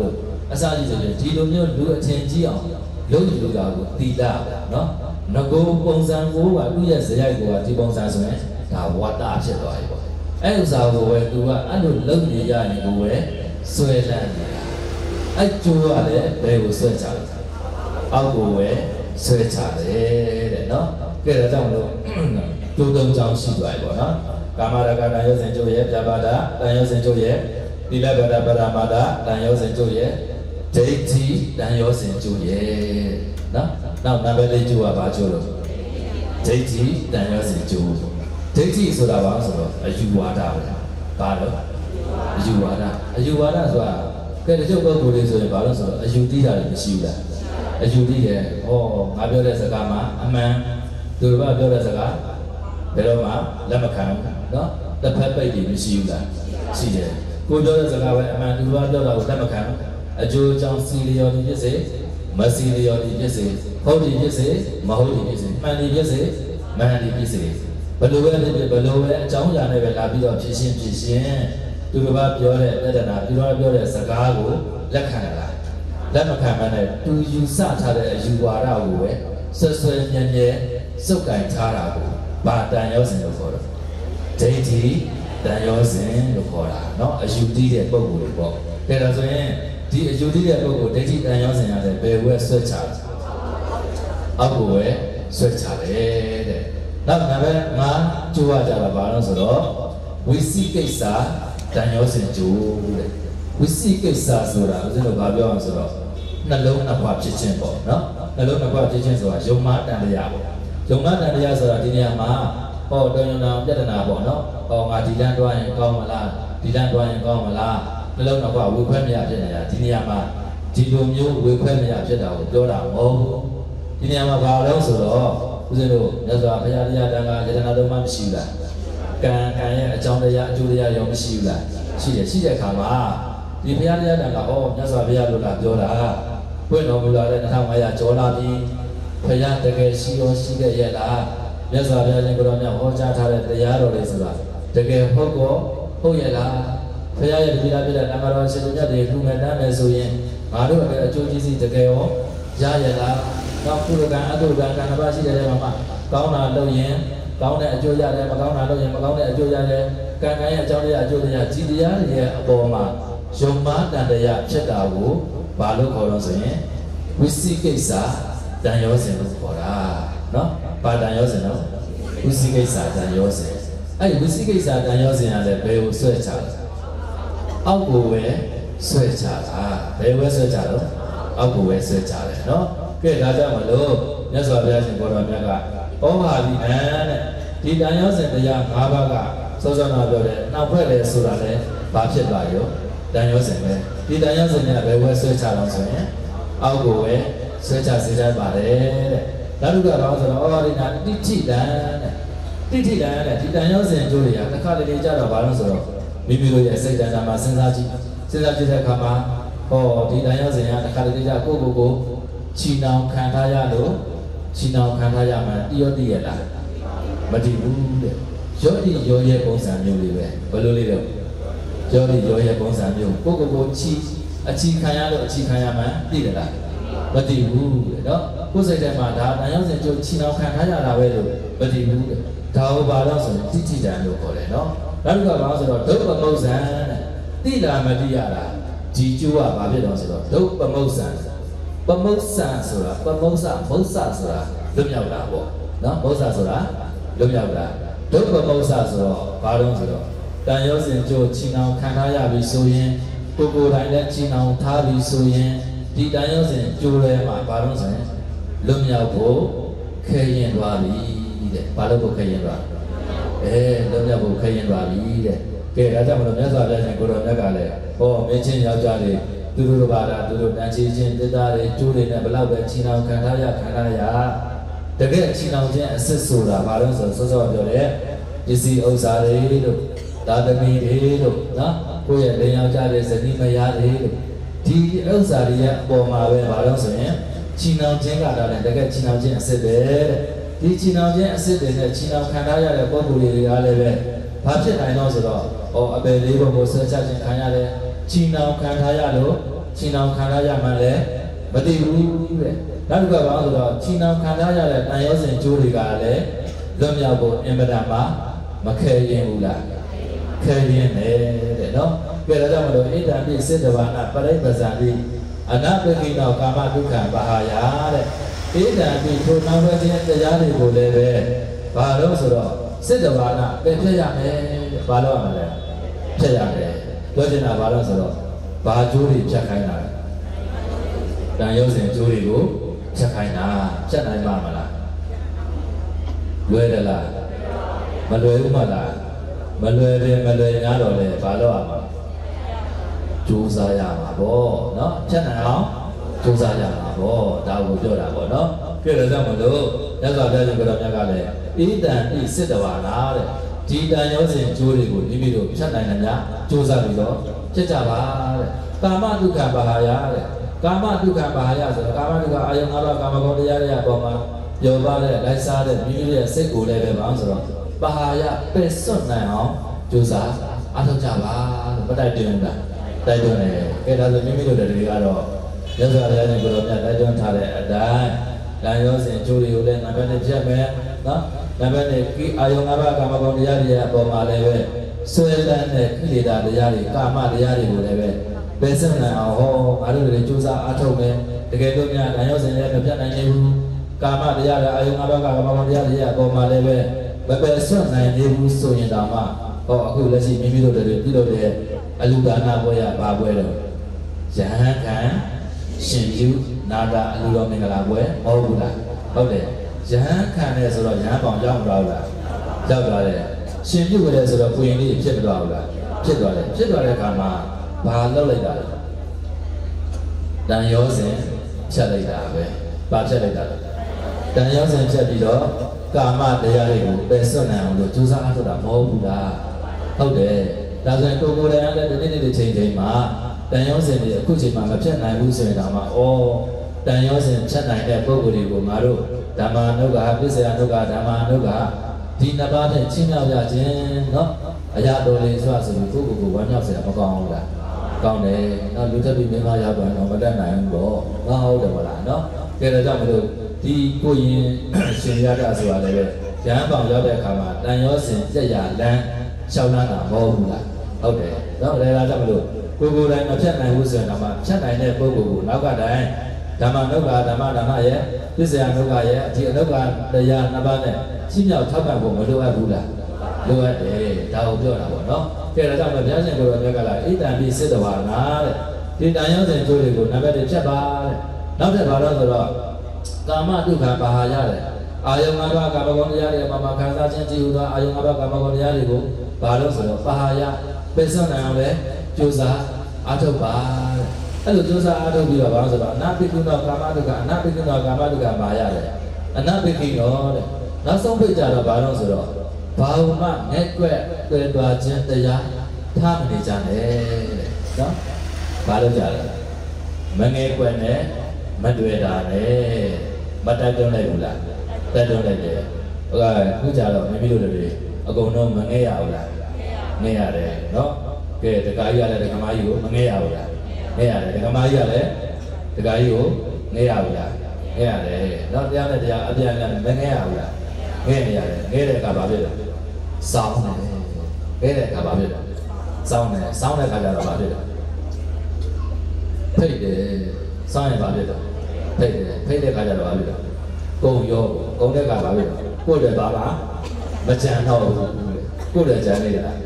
အစရှိတယ်ဒီလိုမျိုးလူအချင်းကြီးအောင်လုပ်ယူတာကိုသီလနော်ငကိုပုံစံကိုကသူ့ရဲ့ဇယိုက်ကိုကဒီပုံစံဆိုရင်ဒါဝါဒဖြစ်သွားပြီပေါ့အဲ့ဥစ္စာကိုပဲသူကအဲ့လိုလုပ်နေရရင်ကိုပဲဆွဲလန်းနေတာအဲ့ကျိုးရတဲ့ဘယ်ကိုဆွဲချလဲအောက်ကိုပဲဆွဲချတယ်တဲ့နော်ကဲဒါကြောင့်လို့ကျိုးသုံးချောင်းရှိသွားပြီပေါ့နော်ကာမရာဂတန်ရောစဉ်ကျိုးရဲ့ပြပါဒတန်ရောစဉ်ကျိုးရဲ့သီလဗဒပရမာဒတန်ရောစဉ်ကျိုးရဲ့ဒိဋ္ဌိတန်ရောစဉ်ကျိုးရဲ့နော်နောက်နံပါတ်၄ကျိုးကဘာကျိုးလို့ဒိဋ္ဌိတန်ရောစဉ်ကျိုးဒိဋ္ဌိဆိုတာဘာဆိုတော့အယူဝါဒပဲဘာလို့အယူဝါဒဆိုတာကဲတချို့ပုဂ္ဂိုလ်တွေဆိုရင်ဘာလို့ဆိုတော့အယူတိတာတွေမရှိဘူးလားအယူတိတယ်ဟောငါပြောတဲ့စကားမှာအမှန်သူတို့ကပြောတဲ့စကားဘယ်တော့မှလက်မခံဘူးနော်တစ်ဖက်ပိတ်တွေမရှိဘူးလားရှိတယ်ကိုပြောတဲ့စကားပဲအမှန်သူတို့ကပြောတာကိုလက်မခံဘူးအကျိုးအကြောင်းစီလျော်ဒီဖြစ်စေမစီလျော်ဒီဖြစ်စေဟုတ်ဒီဖြစ်စေမဟုတ်ဒီဖြစ်စေမှန်ဒီဖြစ်စေမမှန်ဒီဖြစ်စေဘယ်လိုပဲဖြစ်ဖြစ်ဘယ်လိုပဲအကြောင်းအရာနဲ့ပဲလာပြီးတော့ဖြစ်ရှင်းသူတို့ကပြောတဲ့ပြဿနာသူတို့ကပြောတဲ့စကားကိုလက်ခံလာလက်မခံမနဲ့သူယူဆထားတဲ့အယူဝါဒကိုပဲဆွဲညံ့စုပ်ကင်ထားတာကိုဘာတန်ရောစဉ်လို့ခေါ်တော့ဒိဋ္ဌိတန်ရောစဉ်လို့ခေါ်တာเนาะအယူတီးတဲ့ပုံကိုပေါ့ဒါတော့ဆိုရင်ဒီအယူတီးတဲ့ပုံကိုဒိဋ္ဌိတန်ရောစဉ်ရတယ်ဘယ်ဝဲဆွဲချလဲအောက်ကိုပဲဆွဲချတယ်တဲ့နောက်နံပါတ်5ကျိုးရကြတာဘာလို့ဆိုတော့ဝိသိကိစ္စတန်ရောစဉ်ကျိုးတဲ့ဝိသိကိစ္စဆိုတာဦးဇင်းတို့ဘာပြောအောင်ဆိုတော့နှလုံးနှစ်ခွဖြစ်ခြင်းပေါ့နော်နှလုံးနှစ်ခွဖြစ်ခြင်းဆိုတာယုံမှတန်တရားပေါ့ယုံမှတန်တရားဆိုတာဒီနေရာမှာဟောတော်ရုံနာပြဿနာပေါ့နော်ဟောငါဒီလမ်းတွားရင်ကောင်းမလားဒီလမ်းတွားရင်ကောင်းမလားနှလုံးနှစ်ခွဝေခွဲမရဖြစ်နေတာဒီနေရာမှာဒီလိုမျိုးဝေခွဲမရဖြစ်တာကိုပြောတာမဟုတ်ဘူးဒီနေရာမှာဘာလို့ဆိုတော့ဦးဇင်းတို့မြတ်စွာဘုရားတရားတန်ခါယတနာတော်မှမရှိဘူးလားကံရဲ့အကြောင်းတရားအကျိုးတရားရောမရှိဘူးလားရှိတဲ့အခါမှာဒီဘုရားတရားတန်ခါမြတ်စွာဘုရားလိုလာပြောတာပွင့်တော်မူလာတဲ့2500ကျော်လာပြီဘုရားတကယ်ရှိရောရှိတဲ့ရဲ့လားမြတ်စွာဘုရားရှင်ကိုယ်တော်မြတ်ဟောကြားထားတဲ့တရားတော်တွေဆိုတာတကယ်ဟုတ်ရဲ့လားဘုရားရဲ့ဒီလားပြတဲ့နာမတော်ရှင်မြတ်တွေလူငယ်တန်းမယ်ဆိုရင်ငါတို့အကျိုးကြီးစီတကယ်ရောရရဲ့လားနောက်ကုလကံအတုကံကံတစ်ပါးရှိတဲ့နေရာမှာကောင်းတာလုပ်ရင်ကောင်းတဲ့အကျိုးရတယ်မကောင်းတာလုပ်ရင်မကောင်းတဲ့အကျိုးရတယ်ကံရဲ့အကြောင်းတရားအကျိုးတရားကြည်တရားတွေရဲ့အပေါ်မှာယုံမှတန်တရားဖြစ်တာကိုဘာလို့ခေါ်လို့ဆိုရင်ဝိသိကိစ္စတန်ရောစဉ်လို့ခေါ်တာနော်ဘာတန်ရောစဉ်တော့ဝိသိကိစ္စတန်ရောစဉ်အဲ့ဝိသိကိစ္စတန်ရောစဉ်ကလည်းဘယ်ကိုဆွဲချလဲအောက်ကိုပဲဆွဲချတာဘယ်ဝဲဆွဲချတော့အောက်ကိုပဲဆွဲချတယ်နော်ကဲဒါကြောင့်မလို့မြတ်စွာဘုရားရှင်ကိုယ်တော်မြတ်ကဩဟာဒီနန်းတဲ့ဒီတန်ရောစဉ်တရား၅ပါးကစောစောနာပြောတဲ့နောက်ဖွဲ့တယ်ဆိုတာလည်းဘာဖြစ်သွားရောတန်ရောစဉ်ပဲဒီတန်ရောစဉ်ကဘယ်ဝဲဆွဲချတော့ဆိုရင်အောက်ကိုပဲဆွဲချစေတတ်ပါတယ်တဲ့နောက်တစ်ခုကတော့ဆိုတော့ဩဟာဒီနာတိဋ္ဌိတံတဲ့ တိတိတန်ရတဲ့ဒီတန်ရောက်စဉ်အကျိုးတွေကတစ်ခါတလေကြတော့ဘာလို့ဆိုတော့မိမိတို့ရဲ့စိတ်ဓာတ်မှာစဉ်းစားကြည့်တဲ့အခါမှာဟောဒီတန်ရောက်စဉ်ကတစ်ခါတလေကြကိုချီနှောင်ခံထားရလို့ချီနှောင်ခံထားရမှတိရောတိရလားမတည်ဘူးတဲ့ရောတိရောရဲ့ပုံစံမျိုးလေးပဲဘယ်လိုလေးတော့ရောတိရောရဲ့ပုံစံမျိုးကိုချီအချီခံရလို့အချီခံရမှသိတယ်လားမတည်ဘူးတဲ့နော်ကိုယ်စိတ်ထဲမှာဒါတန်ရောက်စဉ်ကျိုးချီနှောင်ခံထားရတာပဲလို့မတည်ဘူးတဲ့ဒါဟောပါတော့ဆိုတိတိတန်လို့ခေါ်တယ်နော်နောက်တစ်ခါဘာဆိုတော့ဒုပမုတ်ဆံတဲ့တိတာမတိရတာဒီကျိုးကဘာဖြစ်တော့ဆိုတော့ဒုပမုတ်ဆံပမုတ်ဆံဆိုတာပမုတ်ဆမုတ်ဆဆိုတာလွတ်မြောက်တာပေါ့နော်မုတ်ဆဆိုတာလွတ်မြောက်တာဒုပမုတ်ဆဆိုတော့ဘာလို့ဆိုတော့တန်ရောစဉ်ကျိုးချီနှောင်ခံထားရပြီဆိုရင်ကိုယ်တိုင်လည်းချီနှောင်ထားပြီဆိုရင်ဒီတန်ရောစဉ်ကျိုးထဲမှာဘာလို့ဆိုရင်လွတ်မြောက်ဖို့ခဲရင်သွားပြီတဲ့ဘာလို့ကိုခဲရင်သွားလွတ်မြောက်ဖို့ခဲရင်သွားပြီတဲ့ကဲဒါကြောင့်မလို့မြတ်စွာဘုရားရှင်ကိုတော်မြတ်ကလည်းဟောမင်းချင်းယောက်ျားတွေသူတို့ဘာသာသူတို့တန်ချီချင်းတက်တာတွေကျိုးတွေနဲ့ဘလောက်ပဲချီနှောင်ခံထားရတကယ်ချီနှောင်ခြင်းအစစ်ဆိုတာဘာလို့ဆိုစောစောပြောတယ်ပစ္စည်းဥစ္စာတွေလို့သာသမီတွေလို့နော်ကိုယ့်ရဲ့လင်ယောက်ျားတွေဇနီးမယားတွေလို့ဒီဥစ္စာတွေရဲ့အပေါ်မှာပဲဘာလို့ဆိုရင်ချီနှောင်ခြင်းကလည်းတကယ်ချီနှောင်ခြင်းအစစ်ပဲတဲ့ဒီချီနှောင်ခြင်းအစစ်တွေနဲ့ချီနှောင်ခံထားရတဲ့ပုံကိုယ်တွေကလည်းပဲဘာဖြစ်နိုင်တော့ဆိုတော့အပယ်လေးပုံကိုဆွဲချခြင်းခံရတယ်ချီနှောင်ခံထားရလို့ချီနှောင်ခံထားရမှလည်းမသိဘူးတဲ့နောက်တစ်ခါဘာလို့ဆိုတော့ချီနှောင်ခံထားရတဲ့တန်ရောစဉ်ကျိုးတွေကလည်းလွတ်မြောက်ဖို့အင်မတန်မှမခဲရင်ဘူးလားခဲရင်တယ်တဲ့နော်ကဲဒါကြောင့်မလို့ဣဒံပိစေတဝါနာပရိပ္ပဇာတိအနာပကိနောကာမဒုက္ခဘာဟာယတဲ့ဣဒံပိထိုနာဝခြင်းတရားတွေကိုလည်းပဲဘာလို့ဆိုတော့စေတဝါနာပယ်ဖြတ်ရမယ်ဘာလို့ရမလဲဖြတ်ရမယ်ပြောချင်တာဘာလို့ဆိုတော့ဘာကျိုးတွေဖြတ်ခိုင်းတာလဲတန်ရုပ်စဉ်ကျိုးတွေကိုဖြတ်ခိုင်းတာဖြတ်နိုင်ပါမလားလွယ်တယ်လားမလွယ်ဘူးမလားမလွယ်တယ်မလွယ်냐တော့လေဘာလို့ရမှာကြိုးစားရမှာပေါ့နော်ဖြတ်နိုင်အောင်ကြိုးစားရမှာပေါ့ဒါကိုပြောတာပေါ့နော်ပြည့်တယ်ကြောင့်မလို့ရသော်ဘုရားရှင်ကိုတော်မြတ်ကလည်းဣဒံဤစစ်တဝါနာတဲ့ဒီတန်ရောစဉ်ကျိုးတွေကိုမိမိတို့ဖြတ်နိုင်တယ်များကြိုးစားပြီးတော့ဖြစ်ကြပါတဲ့ကာမဒုက္ခဘာဟာယတဲ့ကာမဒုက္ခဘာဟာယဆိုတော့ကာမဒုက္ခအာယုံ၅ပါးကာမဂုဏ်တရားတွေအပေါ်မှာပြောပါတဲ့လိုက်စားတဲ့မိမိရဲ့စိတ်ကိုလည်းပဲဘာဆိုတော့ဘာဟာယပယ်စွတ်နိုင်အောင်ကြိုးစားအားထုတ်ကြပါလို့မတိုက်တွန်းတာတိုက်တွန်းတယ်ကဲဒါဆိုမိမိတို့တွေကတော့ရသော်ဘုရားရှင်ကိုတော်မြတ်တိုက်တွန်းထားတဲ့အတိုင်းတန်ရောစဉ်ကျိုးတွေကိုလည်းနံပါတ်1ဖြတ်မယ်နော်နံပါတ်2ကိအာယုံ၅ပါးကာမဂုဏ်တရားတွေအပေါ်မှာလည်းပဲဆွဲလန်းတဲ့ကိလေသာတရားတွေကာမတရားတွေကိုလည်းပဲပယ်စွတ်နိုင်အောင်ဟောငါတို့တွေကြိုးစားအားထုတ်မယ်တကယ်လို့များတန်ရောစဉ်လည်းမပြတ်နိုင်ဘူးကာမတရားတွေအာယုံ၅ပါးကာမဂုဏ်တရားတွေအပေါ်မှာလည်းပဲမပယ်စွတ်နိုင်သေးဘူးဆိုရင်တောင်မှအခုလက်ရှိမိမိတို့တွေပြုလုပ်တဲ့အလူဒါနာပွဲရပါပွဲတော့ယဟန်ခံရှင်ပြုနာတာအလူတော်မင်္ဂလာပွဲမဟုတ်ဘူးလားဟုတ်တယ်ယဟန်ခံတယ်ဆိုတော့ယဟန်ပေါင်ရောက်မလာဘူးလားရောက်သွားတယ်ရှင်ပြုတယ်ဆိုတော့ကိုရင်လေးဖြစ်မသွားဘူးလားဖြစ်သွားတယ်ဖြစ်သွားတဲ့အခါမှာဘာလုပ်လိုက်တာလဲတန်ရောစဉ်ဖြတ်လိုက်တာပဲဘာဖြတ်လိုက်တာလဲတန်ရောစဉ်ဖြတ်ပြီးတော့ကာမတရားတွေကိုပယ်စွတ်နိုင်အောင်လို့ကြိုးစားအားထုတ်တာမဟုတ်ဘူးလားဟုတ်တယ်ဒါဆိုရင်ကိုယ်တိုင်လည်းဒီနေ့ချိန်မှာတန်ရောစဉ်တွေအခုချိန်မှာမဖြတ်နိုင်ဘူးဆိုရင်တော့တန်ရောစဉ်ဖြတ်နိုင်တဲ့ပုံကိုယ်တွေကိုငါတို့ဓမ္မနုဂ္ဂပစ္စယနုဂ္ဂဓမ္မနုဂ္ဂဒီနှစ်ပါးနဲ့ချင်းမြောက်ရခြင်းနော်အရာတော်လေးဆိုဆိုပြီးကိုယ့်ကိုယ်ကိုဝမ်းမြောက်စရာမကောင်းဘူးလားကောင်းတယ်နော်လူတက်ပြီးမင်းမရောက်တော့မတတ်နိုင်ဘူးပေါ့ငါဟုတ်တယ်မလားနော်ကဲဒါကြောင့်မလို့ဒီကိုရင်ရှင်ရတာဆိုတာလည်းပဲရဟန်းပေါင်ရောက်တဲ့အခါမှာတန်ရောစဉ်ပြက်ရလန်းလျှောက်လန်းတာမဟုတ်ဘူးလားဟုတ်တယ်နော်ဒါကြောင့်မလို့ကိုယ်တိုင်မဖြတ်နိုင်ဘူးဆိုရင်တော့ဖြတ်နိုင်တဲ့ပုဂ္ဂိုလ်ကိုနောက်ကတိုင်းဓမ္မနုဂ္ဂဓမ္မဒါနရဲ့ပစ္စယနုဂ္ဂရဲ့ဒီအနုဂ္ဂတရားနှစ်ပါးနဲ့ရှင်းမြောက်ထောက်ပံ့ဖို့မလိုအပ်ဘူးလားလိုအပ်တယ်ဒါကိုပြောတာပေါ့နော်ကဲဒါကြောင့်ဘုရားရှင်ကိုယ်တော်မြတ်ကလည်းဣဒံပိစေတဝါနာတဲ့ဒီတန်ရောစဉ်ကျိုးတွေကိုနံပါတ်1ဖြတ်ပါတဲ့နောက်ထပ်ဘာလို့ဆိုတော့ကာမဒုက္ခဘာဟာရတယ်အာယုံ၅ပါးကာမဂုဏ်တရားတွေမှာခံစားခြင်းကြည်ဟူသောအာယုံ၅ပါးကာမဂုဏ်တရားတွေကိုဘာလို့ဆိုတော့ဘာဟာရပယ်စွတ်နိုင်အောင်လဲကြိုးစားအားထုတ်ပါတဲ့အဲ့လိုကြိုးစားအားထုတ်ပြီးတော့ဘာလို့ဆိုတော့အနာပိကုနောကာမဒုက္ခအနာပိကုနောကာမဒုက္ခဘာရတယ်အနာပိကိနောတဲ့နောက်ဆုံးဖိတ်ကြတော့ဘာလို့ဆိုတော့ ဘာမှငက်ွက်တွေ့သွားခြင်းတရားထားမနေကြနဲ့နော်ဘာလို့ကြလဲမငယ်ွက်နဲ့မတွေ့တာနဲ့မတိုက်တွန်းလိုက်ဘူးလားတိုက်တွန်းလိုက်တယ်ဟုတ်ကဲ့ခုကြတော့မိမိတို့တွေအကုန်လုံးမငဲ့ရဘူးလားငဲ့ရတယ်နော်ကဲတခါကြီးရလဲတခါမကြီးကိုမငဲ့ရဘူးလားငဲ့ရတယ်တခါမကြီးရလဲတခါကြီးကိုငဲ့ရဘူးလားငဲ့ရတယ်နော်တရားနဲ့တရားအပြန်အလှန်မငဲ့ရဘူးလားငဲ့နေရတယ်ငဲ့တဲ့အခါဘာဖြစ်လဲစောင်းတယ်ငဲ့တဲ့အခါဘာဖြစ်လဲစောင်းတယ်စောင်းတဲ့အခါကျတော့ဘာဖြစ်လဲဖိတ်တယ်စောင်းရင်ဘာဖြစ်လဲဖိတ်တယ်ဖိတ်တဲ့အခါကျတော့ဘာဖြစ်လဲကုံရောကုံတဲ့အခါဘာဖြစ်လဲကိုယ်တယ်ဘာပါမကြံတော့ဘူးကိုယ်တယ်ကြံနေလား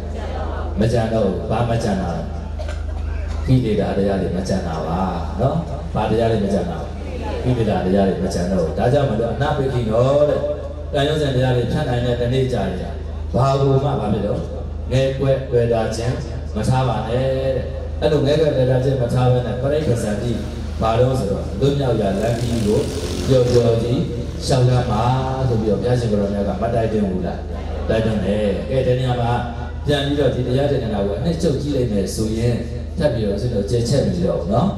မကြံတော့ဘူးဘာမကြံတာခိလေတာတရားတွေမကြံတာပါနော်ဘာတရားတွေမကြံတာခိလေတာတရားတွေမကြံတော့ဘူးဒါကြောင့်မလို့အနာပိခိနော်တဲ့တန်ရုံးစံတရားတွေဖြတ်နိုင်တဲ့တနေ့ကြာတယ်ဘာကိုမှဘာဖြစ်တော့ငဲကွက်တွေ့တာချင်းမထားပါနဲ့တဲ့အဲ့လိုငဲကွက်တွေ့တာချင်းမထားဘဲနဲ့ပရိက္ခဇံတိဘာလို့ဆိုတော့လွတ်မြောက်ရလမ်းကြီးကိုပျော်ပျော်ကြီးရှောက်ရမှာဆိုပြီးတော့ဘုရားရှင်ကိုယ်တော်မြတ်ကမတိုက်တွန်းဘူးလားတိုက်တွန်းတယ်အဲ့ဒီနေရာမှာပြန်ပြီးတော့ဒီတရားဒေသနာကိုအနှစ်ချုပ်ကြည့်လိုက်မယ်ဆိုရင်ထပ်ပြီးတော့ဆိုတော့ကျေချက်ပြီးတော့နော်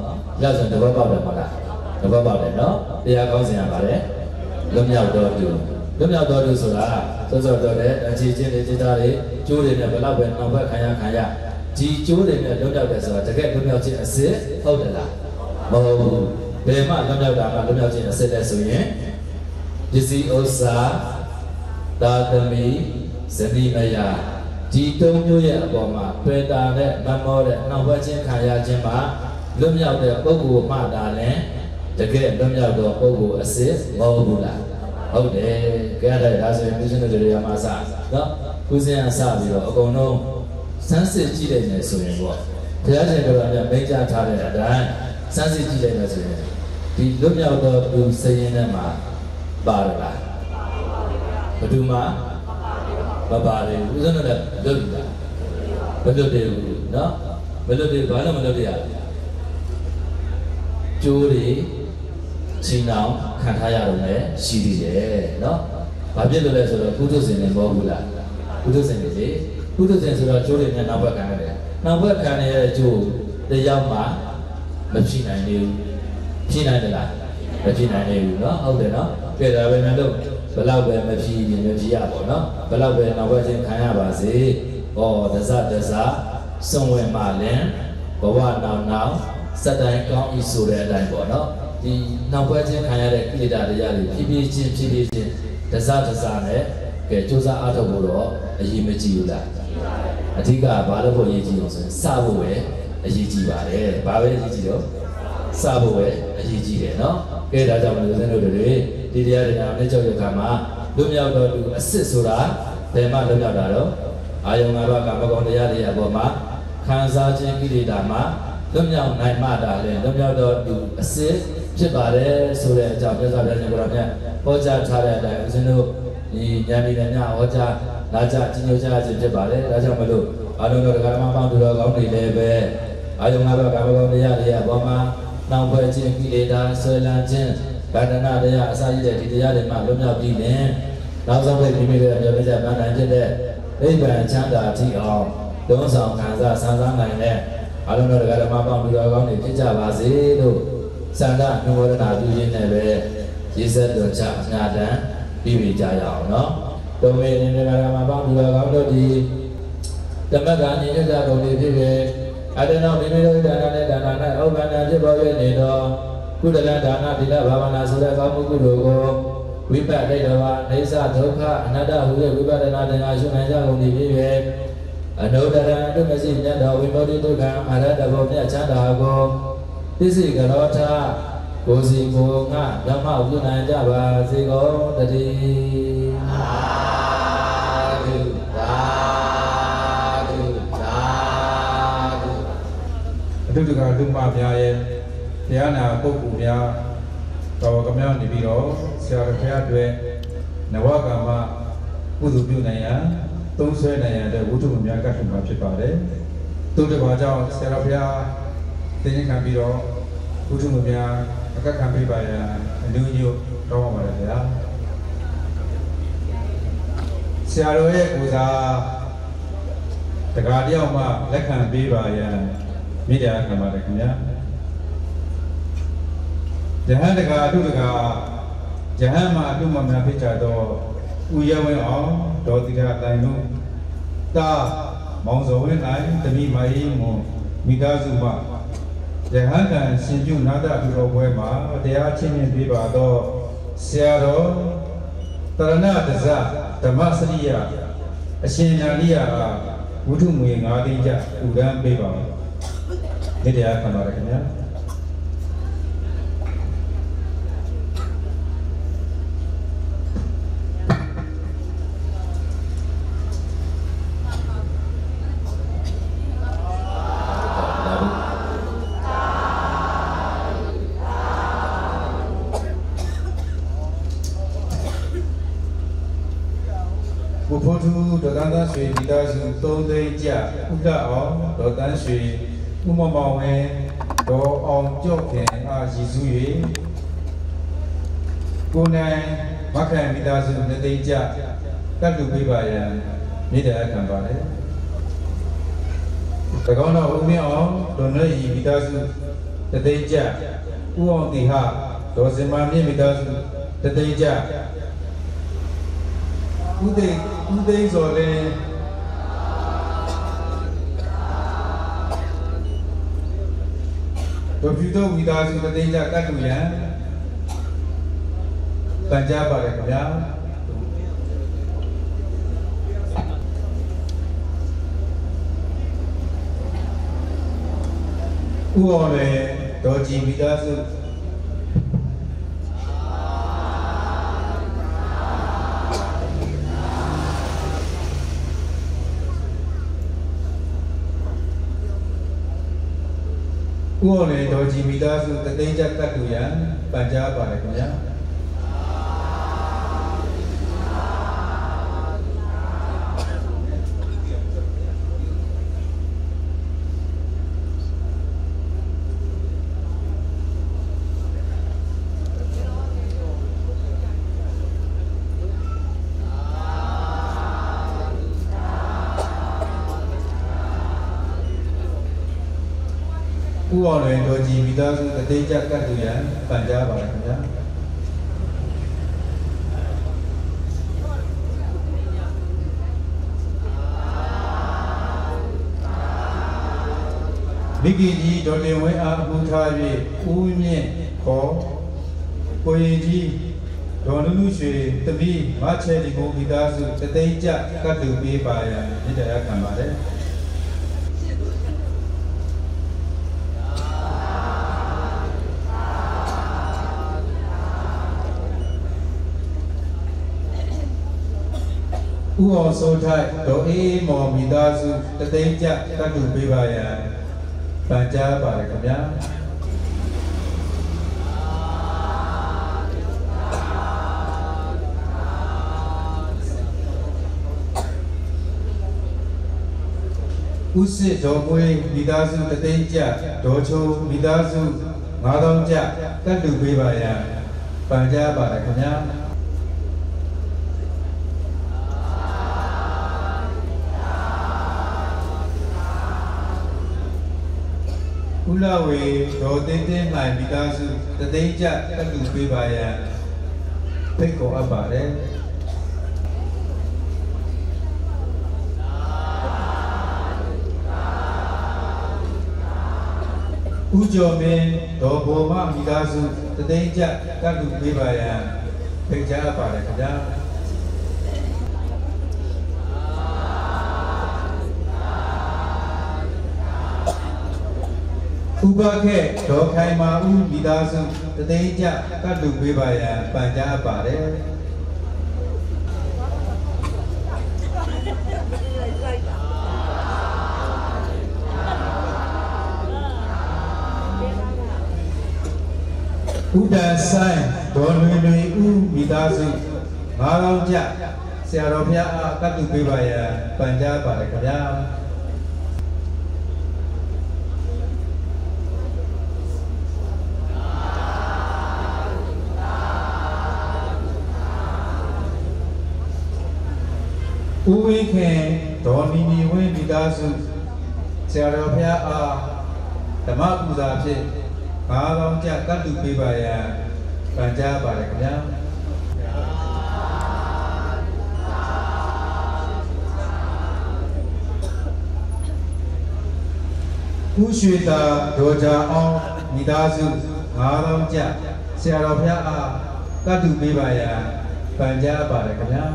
ဒါဆိုတဘောပေါက်တယ်မဟုတ်လားတဘောပေါက်တယ်နော်တရားကောင်းစင်ရပါတယ်လွတ်မြောက်တော်သူလွတ်မြောက်တော်သူဆိုတာစောစောတော်တဲ့အခြေချင်းတွေတရားတွေကျိုးတွေနဲ့ဘယ်တော့ပဲနောက်ဘက်ခံရဒီကျိုးတွေနဲ့လွတ်မြောက်တယ်ဆိုတာတကယ်လွတ်မြောက်ခြင်းအစစ်ဟုတ်တယ်လားမဟုတ်ဘူးဘယ်မှလွတ်မြောက်တာမှလွတ်မြောက်ခြင်းအစစ်လဲဆိုရင်ပစ္စည်းဥစ္စာသာသမီဇနီးမယားဒီသုံးမျိုးရဲ့အပေါ်မှာတွေ့တာနဲ့မမောတဲ့နောက်ဘက်ချင်းခံရခြင်းမှာလွတ်မြောက်တဲ့ပုဂ္ဂိုလ်မှသာလဲတကယ်လွတ်မြောက်သောပုဂ္ဂိုလ်အစစ်မဟုတ်ဘူးလားဟုတ်တယ်ကြရတဲ့ဒါဆိုရင်ပြုစင်းတို့တွေမှာစနော်ပြုစင်းအစပြီးတော့အကုန်လုံးစမ်းစစ်ကြည့်လိုက်မယ်ဆိုရင်ပေါ့ဘုရားရှင်တော်ကမိန့်ကြားထားတဲ့အတိုင်းစမ်းစစ်ကြည့်လိုက်မယ်ဆိုရင်ဒီလွတ်မြောက်သောသူစရင်ထဲမှာပါရလားဘယ်သူမှမပါတယ်ဦးဇင်းတို့လည်းလွတ်ပြီလားမလွတ်သေးဘူးနော်မလွတ်သေးဘာလို့မလွတ်သေးရလဲကျိုးတွေချင်းအောင်ခံထားရတော့လည်းရှိသေးတယ်နော်ဘာဖြစ်လို့လဲဆိုတော့ကုသစဉ်နေမဟုတ်ဘူးလားကုသစဉ်နေလေကုသစဉ်ဆိုတော့ကျိုးတွေနဲ့နောက်ဘက်ခံရတယ်နောက်ဘက်ခံရတဲ့ကျိုးတရားမှမဖြစ်နိုင်ဘူးဖြစ်နိုင်တယ်လားမဖြစ်နိုင်ဘူးနော်ဟုတ်တယ်နော်ကဲဒါပဲနဲ့လို့ဘယ်လောက်ပဲမဖြစ်ရင်မဖြစ်ရပါတော့နော်ဘယ်လောက်ပဲနောက်ဘက်ချင်းခံရပါစေဩတစစွန်ဝင်မှလည်းဘဝနောက်စက်တိုင်းကောင်းဤဆိုတဲ့အတိုင်းပေါ့နော်ဒီနောက်ဘက်ချင်းခံရတဲ့ကိလေသာတရားတွေဖြည်းဖြည်းချင်းတစနဲ့ကဲစူးစမ်းအားထုတ်ဖို့တော့အရေးမကြီးဘူးလားအဓိကဘာလို့ဖို့အရေးကြီးအောင်ဆိုရင်စဖို့ပဲအရေးကြီးပါတယ်ဘာပဲအရေးကြီးတော့စဖို့ပဲအရေးကြီးတယ်နော်ကဲဒါကြောင့်မလို့ဦးဇင်းတို့တွေဒီတရားတွေနဲ့ကြောက်ရခါမှာလွတ်မြောက်တော်သူအစစ်ဆိုတာဘယ်မှလွတ်မြောက်တာတော့အာယုံ၅ပါးကမကောင်တရားတွေအပေါ်မှာခံစားခြင်းကိလေသာမှာလွတ်မြောက်နိုင်မှတာလေလွတ်မြောက်တော်သူအစစ်ဖြစ်ပါတယ်ဆိုတဲ့အကြောင်းပြသပြခြင်းကိုတော့မြတ်ဟောကြားထားတဲ့အတိုင်းဦးဇင်းတို့ဒီဉာဏ်ပညာများဟောကြားလာကြကြီးညိုကြခြင်းဖြစ်ပါတယ်ဒါကြောင့်မလို့အာလုံးတော်ဓမ္မပေါင်းသူတော်ကောင်းတွေလည်းပဲအာယုံ၅ပါးကမကောင်တရားတွေအပေါ်မှာနောက်ဖွဲ့ခြင်းကိလေသာဆွဲလန်းခြင်းကာတနာတရားအစာရတဲ့ဒီတရားတွေမှလွတ်မြောက်ပြီးရင်နောက်ဆုံးပဲမိမိရဲ့ပြောပြချက်မှန်တိုင်းဖြစ်တဲ့နိဗ္ဗာန်ချမ်းသာထိအောင်တုံးဆောင်ခံစားဆန်းစားနိုင်တဲ့အလုံးတော်ဓမ္မပေါင်းသူတော်ကောင်းတွေဖြစ်ကြပါစေလို့စန္ဒနုမောဒနာပြုရင်းနဲ့ပဲရေစက်တော်ချအနာတန်ပြီးပြီကြရအောင်နော်တုံးမေနေဓမ္မပေါင်းသူတော်ကောင်းတို့ဒီဓမ္မကညီညွတ်ကြကုန်ပြီဖြစ်ဖြစ်အတနောမိမိတို့ဒါနနဲ့ဒါနနဲ့ဥပ္ပန္နဖြစ်ပေါ်၍နေတော့ကုသလဒါနသီလဘာဝနာဆိုတဲ့ကောင်းမှုကုသိုလ်ကိုဝိပဿနာတော်ဟာအိသဒုက္ခအနတ္တဟုရဲ့ဝိပဿနာတရားရှုနိုင်ကြကုန်ပြီဖြစ်၍အနုတ္တရအတုမရှိမြတ်တော်ဝိမု ക്തി ဒုက္ခအရဟတဘောမြတ်ချမ်းသာကိုသိစိကရောထကိုစီကိုငါဓမ္မပြုနိုင်ကြပါစေကုန်တည်းသာဓုသာဓုသာဓု
အတုတကလူမများရဲ့တရားနာပုဂ္ဂိုလ်များတော်ကမြောက်နေပြီးတော့ဆရာတော်ဘုရားတွေနဝကမ္မကုသိုလ်ပြုနိုင်ရန်သုံးဆွဲနိုင်ရတဲ့ဝိတုမများကတ်ထမှာဖြစ်ပါတယ်။သူတစ်ပါးကြောင့်ဆရာတော်ဘုရားသင်္ကြန်ခံပြီးတော့ဝိတုမများအကတ်ခံပေးပါရန်အနုညွတ်တောင်းပါပါတယ်ဗျာ။ ဆရာတော်ရဲ့ကိုစားတကားတယောက်မှလက်ခံပေးပါရန်မိတရားခံပါတယ်ခင်ဗျာယဟန်တကာအတုတကာယဟန်မှာအတုမများဖြစ်ကြတော့ဥယဝင်းအောင်ဒေါ်တိရတိုင်တို့တာမောင်စောဝင်းနိုင်တမိမကြီးမွန်မိသားစုမှယဟန်တန်ရှင်ပြုနာတပြုတော်ပွဲမှာတရားချင်းမြင်ပေးပါတော့ဆရာတော်တရဏတဇဓမ္မစရိယအရှင်နာရိယဝုထုငွေ9သိန်းကျဥဒန်းပေးပါမိတရားခံပါတယ်ခင်ဗျာဘုဖို့သူဒေါ်တန်းရွှေမိသားစု3သိန်းကျဥဒအောင်ဒေါ်တန်းရွှေဥမမောင်ဝဲဒေါ်အောင်ကျော့ခင်အားရည်စူး၍ကိုနိုင်မခန့်မိသားစု2သိန်းကျကတ်လူပေးပါရန်မြေတရားခံပါတယ်တကောင်းတော်ဦးမင်းအောင်ဒေါ်နှရီမိသားစု2သိန်းကျဥအောင်တီဟဒေါ်စင်မာမြင့်မိသားစု2သိန်းကျဥသိမ်းစော်လဲဒေါ်ဖြူတော့ဝီသားစုတသိန်းကြကတ်တူရန်တန်ကြားပါတယ်ခင်ဗျာဥအောင်လဲဒေါ်ကြည်ဝီသားစုဥအောင်လေဒေါ်ကြည်မိသားစုတသိန်းကျပ်ကတ်တူရန်ပန်ကြားပါတယ်ခင်ဗျာဥအောင်လေဒေါ်ကြည်မိသားစုတသိန်းကျပ်ကတ်တူရန်ပန်ကြားပါတယ်ခင်ဗျာမိခင်ကြီးဒေါ်တင်ဝင်းအားအမှုထား၍ဦးမြင့်ခေါ်ကိုရင်ကြီးဒေါ်နုနုရွှေတပီးမချဲလီကိုမိသားစုတသိန်းကျပ်ကတ်တူပေးပါရန်မြေတရားခံပါတယ်ဥအောင်စိုးထိုက်ဒေါ်အေးမော်မိသားစုတသိန်းကျပ်ကတ်တူပေးပါရန်ပန်ကြားပါတယ်ခင်ဗျာဥစစ်ဒေါ်ပွေးမိသားစုတသိန်းကျပ်ဒေါ်ချိုမိသားစု9000ကျပ်ကတ်တူပေးပါရန်ပန်ကြားပါတယ်ခင်ဗျာဥလာဝေဒေါ်တင်းတင်းလှိုင်မိသားစုတသိန်းကျပ်ကတ်တူပေးပါရန်ဖိတ်ခေါ်အပ်ပါတယ်ဥကျော်မင်းဒေါ်ဘောမမိသားစုတသိန်းကျပ်ကတ်တူပေးပါရန်ဖိတ်ကြားအပ်ပါတယ်ခင်ဗျာဥပခေဒေါ်ခိုင်မာဦးမိသားစုတသိန်းကျပ်ကတ်တူပေးပါရန်ပန်ကြားပါတယ်ဥဒန်ဆိုင်ဒေါ်လွင်လွင်ဦးမိသားစု9000ကျပ်ဆရာတော်ဘုရားအားကတ်တူပေးပါရန်ပန်ကြားပါတယ်ခင်ဗျာဥ ဦးဝင်းခင်ဒေါ်နီနီဝင်းမိသားစုဆရာတော်ဘုရားအားဓမ္မပူဇာဖြင့်9000ကျပ်ကတ်တူပေးပါရန်ပန်ကြားပါတယ်ခင်ဗျာဦးရွှေသာဒေါ်ကြာအောင်မိသားစု9000ကျပ်ဆရာတော်ဘုရားအားကတ်တူပေးပါရန်ပန်ကြားပါတယ်ခင်ဗျာ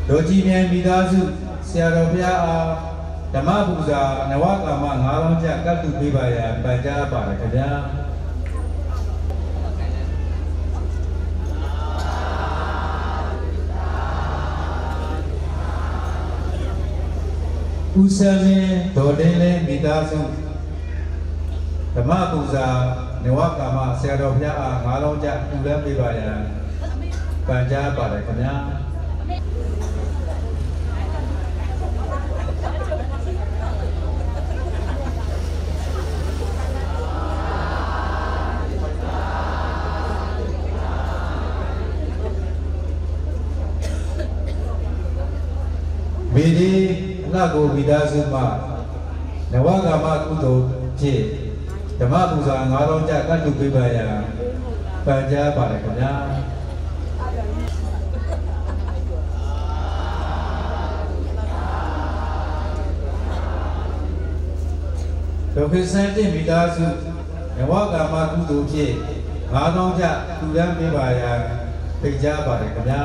ဒေါ်ကြည်မြန်မိသားစုဆရာတော်ဘုရားအားဓမ္မပူဇာနဝကာမ9000ကျပ်ကတ်တူပေးပါရန်ပန်ကြားပါတယ်ခင်ဗျာဦးစမင်းဒေါ်တင်းလေးမိသားစုဓမ္မပူဇာနဝကာမဆရာတော်ဘုရားအား9000ကျပ်တူလန်းပေးပါရန်ပန်ကြားပါတယ်ခင်ဗျာမေဒီအလှကိုမိသားစုမှနဝကာမကုသိုလ်ဖြင့်ဓမ္မပူဇာ9000ကျပ်ကတ်တူပေးပါရန်ပန်ကြားပါတယ်ခင်ဗျာဒေါက်တာစန်းတင်မိသားစုနဝကာမကုသိုလ်ဖြင့်9000ကျပ်တူလန်းပေးပါရန်ဖိတ်ကြားပါတယ်ခင်ဗျာ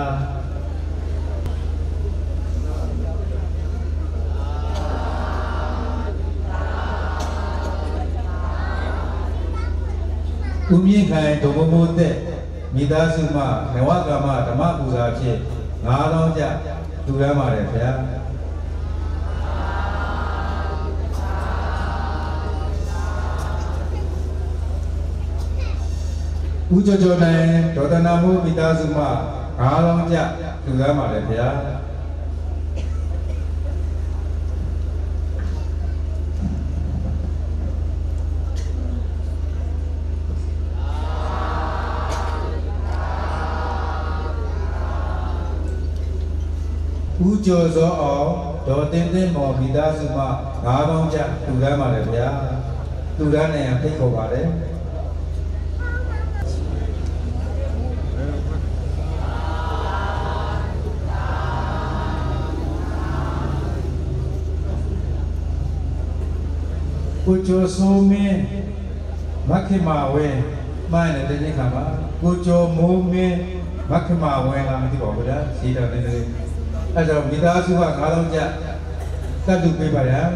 ဦးမြင့်ခိုင်ဒုံမိုးသက်မိသားစုမှနဝကာမဓမ္မပူဇာဖြင့်9000ကျပ်တူရမ်းပါတယ်ဗျာဦးကျော်ကျော်နိုင်ဒေါ်တနာမိုးမိသားစုမှ9000ကျပ်တူရမ်းပါတယ်ဗျာဦးကျော်စောအောင်ဒေါ်တင်တင်မော်မိသားစုမှ9000ကျပ်တူရမ်းပါတယ်ဗျာတူရမ်းနေရဖိတ်ခေါ်ပါတယ်ကိုကျော်စိုးမင်းမက္ခိမာဝဲမိုင်းတဲ့နေ့ခါမှာကိုကျော်မိုးမင်းမက္ခိမာဝဲလာမသိပါဘူးဗျာရှိတယ်နေတယ်အဲ့တော့မိသားစုက9000ကျပ်ကတ်တူပေးပါရန်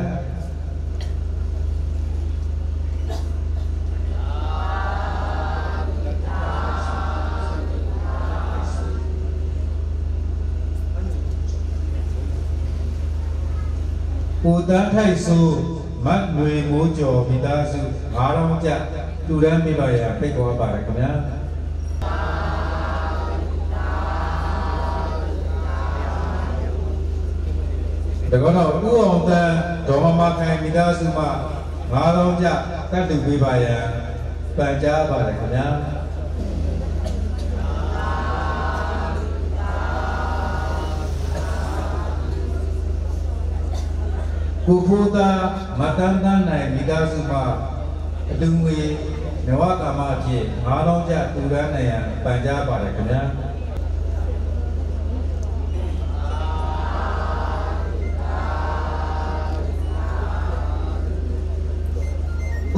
ဦးတန်းထိုက်ဆိုမတ်ငွေမိုးကျော်မိသားစု9000ကျပ်တူရမ်းပေးပါရန်ဖိတ်ခေါ်ပါတယ်ခင်ဗျာတကောတော့ဦးအောင်တန်းဒေါ်မမခိုင်မိသားစုမှ9000ကျပ်ကတ်တူပေးပါရန်ပန်ကြားပါတယ်ခင်ဗျာကိုဖိုးသားမတန်းတန်းနိုင်မိသားစုမှအလူငွေနဝကာမအဖြစ်9000ကျပ်တူရမ်းနိုင်ရန်ပန်ကြားပါတယ်ခင်ဗျာ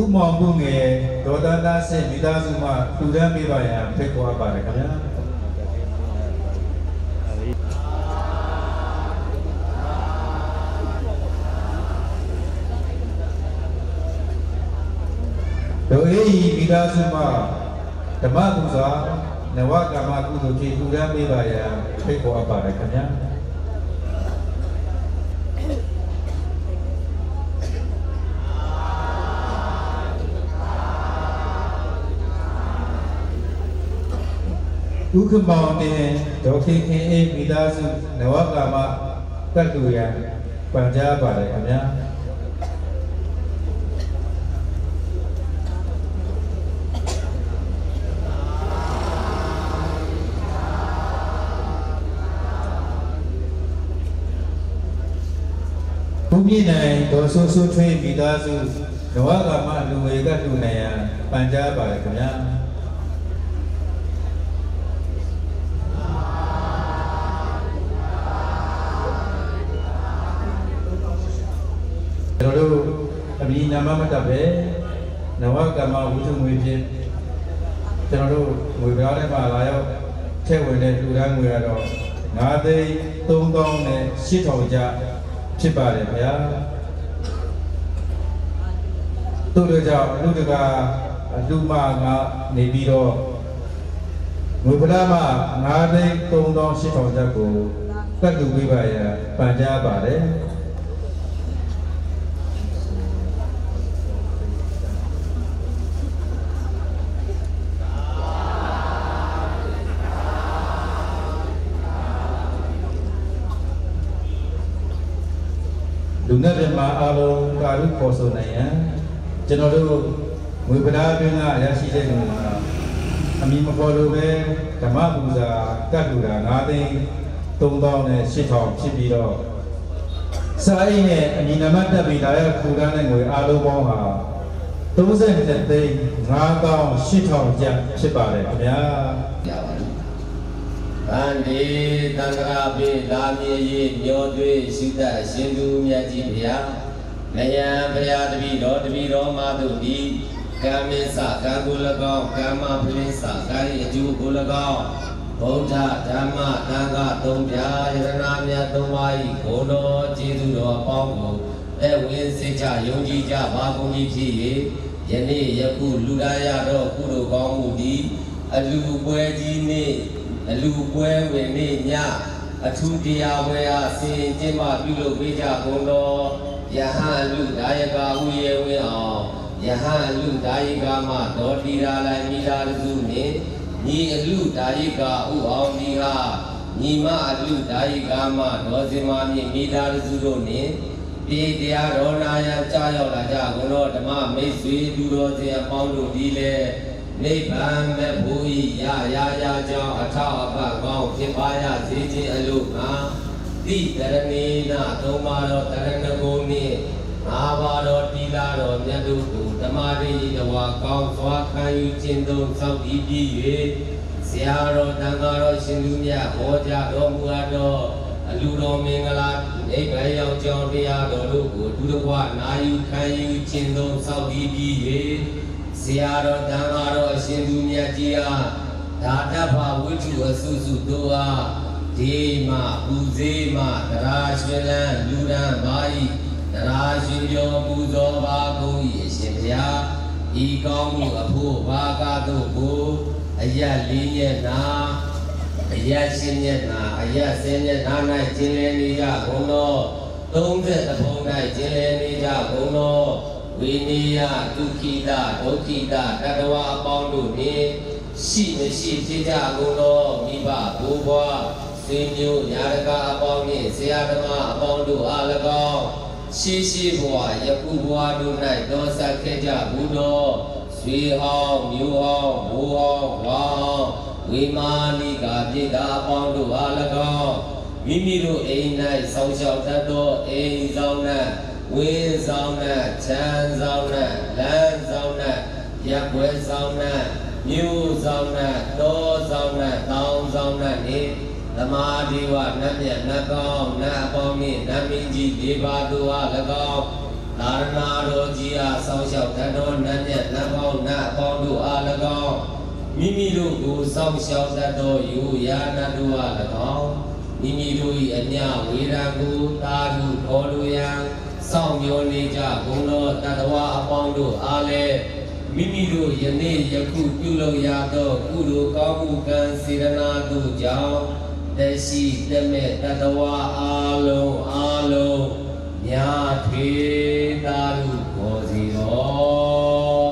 ဥမောင်မှုငယ်ဒေါ်တန်းသားဆင့်မိသားစုမှတူရမ်းပေးပါရန်ဖိတ်ခေါ်ပါတယ်ခင်ဗျာဒေါ်အေးမိသားစုမှဓမ္မပူဇာနဝကာမကုသိုလ်ဖြင့်တူရမ်းပေးပါရန်ဖိတ်ခေါ်ပါတယ်ခင်ဗျာဥက္ကမောင်တင်ဒေါ်ခင်ခင်အေးမိသားစုနဝကာမကတ်တူရန်ပန်ကြားပါတယ်ခင်ဗျာ မြင့်နိုင်ဒေါ်ဆိုးဆိုးထွေးမိသားစုနဝကမလူဝေကလူနိုင်ရန်ပန်ကြားပါတယ်ခင်ဗျာကျွန်တော်တို့အမိနာမမတတ်ပဲနဝကမဝုထုငွေဖြင့်ကျွန်တော်တို့ငွေပြားထဲမှာလာရောက်ထည့်ဝင်တဲ့လူတန်းငွေကတော့9သိန်း3000နဲ့8000ကျဖြစ်ပါတယ်ခင်ဗျာတို့တို့ကြောင့်လူတကာလူမကနေပြီးတော့ငွေပဒမ9သိန်း3000 8000ကျပ်ကိုကတ်လူပေးပါရပန်ကြားပါတယ်လူနဲ့ပြမအားလုံးကာရုခေါ်ဆိုနိုင်ရန်ကျွန်တော်တို့ငွေပဒါအတွင်းကရရှိတဲ့ငွေမှာအမီမပေါ်လို့ပဲဓမ္မပူဇာကတ်လူတာ9သိန်း3000နဲ့8000ဖြစ်ပြီးတော့စာအိမ်နဲ့အမီနမတ်တက်ပြီးလာရခူတန်းတဲ့ငွေအားလုံးပေါင်းဟာ32သိန်း5800ကျပ်ဖြစ်ပါတယ်ခင်ဗျာ
ဗန္ဒီတန္တရာပိလာမြေကြီးညောသွေးရှိတတ်ရှင်သူမြတ်ကြီးဗျာမယံဘုရားတပည့်တော်မတို့ဒီကံမင်းစကံကို၎င်းကမ္မပလင်းစကာယအကျိုးကို၎င်းဗုဒ္ဓဓမ္မသံဃာသုံးပြာယရဏမြတ်သုံးပါးဤဘုံတော်ကျေးဇူးတော်အပေါင်းကိုအဝင်းစိတ်ချယုံကြည်ကြပါကုန်၏ဖြစ်၍ယနေ့ယခုလူသားရသောကုသိုလ်ကောင်းမှုသည်အလူပွဲကြီးနှင့်အလူပွဲဝင်နေ့ညအထူးတရားဝဲအားဆင်ကျင်းပပြုလုပ်ပေးကြကုန်သောယဟန်လူဒါယကဥယေဝင်းအောင်ယဟန်လူဒါယကမှဒေါ်တီရာလိုက်မိသားစုနှင့်ညီအလူဒါယကဥအောင်ဒီဟာညီမအလူဒါယကမှဒေါ်စင်မာမြင့်မိသားစုတို့နှင့်ဒီတရားတော်နာယကြားရောက်လာကြကုန်သောဓမ္မမိတ်ဆွေသူတော်စင်အပေါင်းတို့ဒီလည်းနိဗ္ဗာန်မဲ့ဘုရားရာကြောင့်အထောက်အပံ့ကောင်းဖြစ်ပါရစေခြင်းအလို့ငါတိတရဏီနာသုံးပါတော်တရဏဂုံနှင့်ငါးပါတော်တိလာတော်မြတ်တို့ကိုဓမ္မရိယဝါကောင်းစွာခံယူခြင်းသုံးဆောက်တည်ပြီး၍ဆရာတော်တန်ဃာတော်ရှင်သူမြတ်ဟောကြားတော်မူအပ်သောအလူတော်မင်္ဂလာနိဗ္ဗာန်ရောက်ကြောင်းတရားတော်တို့ကိုဒုတကွနာယူခံယူခြင်းသုံးဆောက်တည်ပြီး၍ဆရာတော်တန်ဃာတော်အရှင်သူမြတ်ကြီးအားဒါတ္ထဝိထုအစုစုတို့အားဒီမှပူဇေးမှတရားရှင်လန်းလူရန်ပါ၏တရားရှင်ကျော်ပူဇော်ပါကုန်၏အရှင်ဘုရားဤကောင်းမှုအဖို့ဘာကတို့ကိုအယက်လေးရက်နာအယက်ရှင်ရက်နာအယက်ဆင်းရက်နာ၌ကျင်းလည်နေကြကုန်သော30ဘုံ၌ကျင်းလည်နေကြကုန်သောဝိနည်းဒုက္ခိတဒုက္ခိတတတဝအပေါင်းတို့နှင့်ရှိမရှိဖြစ်ကြကုန်သောမိဘဘိုးဘွားဆွေမျိုးညာတကာအပေါင်းနှင့်ဆရာဓမ္မအပေါင်းတို့အား၎င်းရှိဘဝယခုဘဝတို့၌တောဆက်ခဲ့ကြဘူးသောဆွေဟောင်းမျိုးဟောင်းဘိုးဟောင်းဝါဟောင်းဝိမာနိကာပြေတာအပေါင်းတို့အား၎င်းမိမိတို့အိမ်၌ဆောင်းလျှောက်တတ်သောအိမ်ဆောင်၌ဝင်းဆောင်နဲ့ချမ်းဆောင်နဲ့လမ်းဆောင်နဲ့ရပ်ွယ်ဆောင်နဲ့မြို့ဆောင်နဲ့တောဆောင်နဲ့တောင်ဆောင်နဲ့နေသမာဓိဝနတ်မြတ်နတ်ကောင်းနတ်အပေါင်းနှင့်နတ်မင်းကြီး၄ပါးတို့အား၎င်းသာရဏတော်ကြီးအားဆောင်းလျှောက်တတ်သောနတ်မြတ်နတ်ကောင်းနတ်အပေါင်းတို့အား၎င်းမိမိတို့ကိုဆောင်းလျှောက်တတ်သောယူရာနတ်တို့အား၎င်းမိမိတို့၏အမြဝေဒကိုသာဓုခေါ်လိုရန်စောင့်မျှော်နေကြဘုံတော်တတဝအပေါင်းတို့အားလည်းမိမိတို့ယနေ့ယခုပြုလုပ်ရသောကုသိုလ်ကောင်းမှုကံစေတနာတို့ကြောင့်တရှိတမဲ့တတဝအားလုံးညာထွေသာဓုခေါ်စီတော်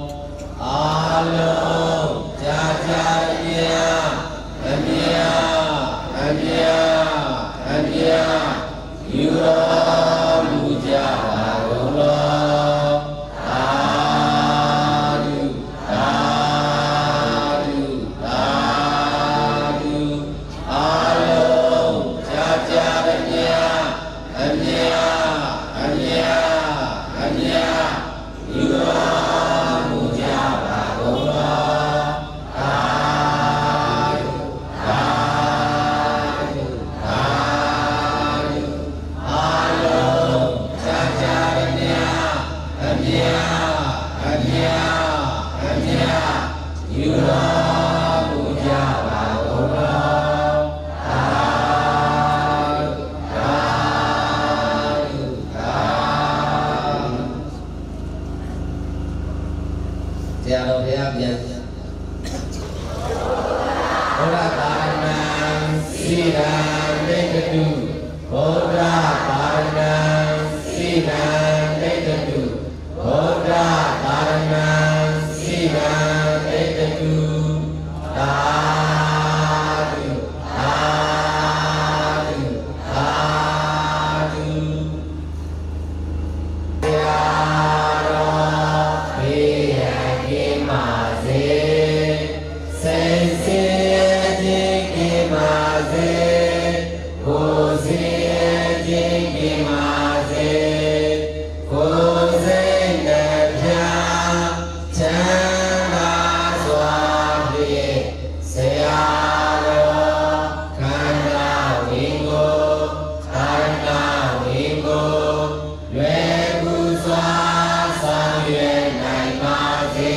အားလုံးကြာမြအမြယူတော်မူကြပါကုန်လောသာဓုအားလုံးကြာမြ ပြန်ဘုရားသာရဏံစိရံတေတတုဘုရားသာရဏံစိရံတေတတုဘုရားသာရဏံစိရံတေတတုသာဓုသာဓုသာဓုတရားတော်ဘေးရန်ကင်းပါစေစိတ်စေခြင်းကင်းပါစေကိုယ်စေခြင်းကင်းပါစေကိုယ်စိတ်နဲ့ဖြာချမ်းသာစွာဖြင့်ဆရာတော်ခန္ဓာဝိကိုခန္ဓာဝိကိုရွယ်ကူစွာဆောင်ရွက်နိုင်ပါစေ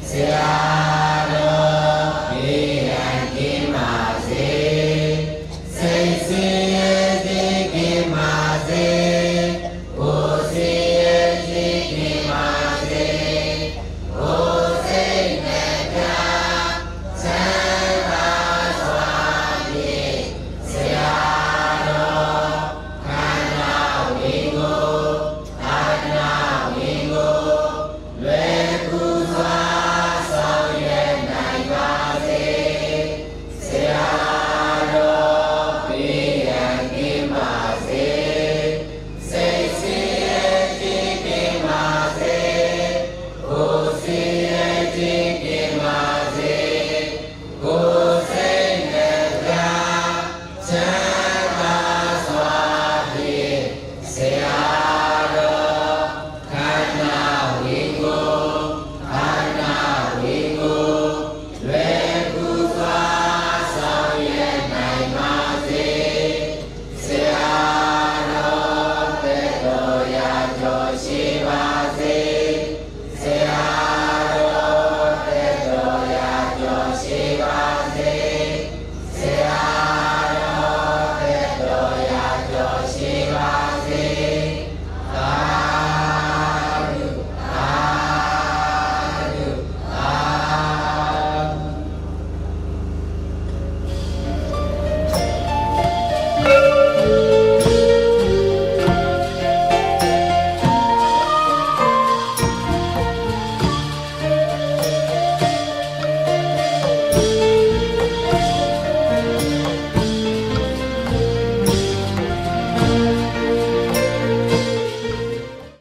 ဆရာတော်ဘေးရန်ကင်းပါစေစိတ်စေတည်ကင်းပါစေ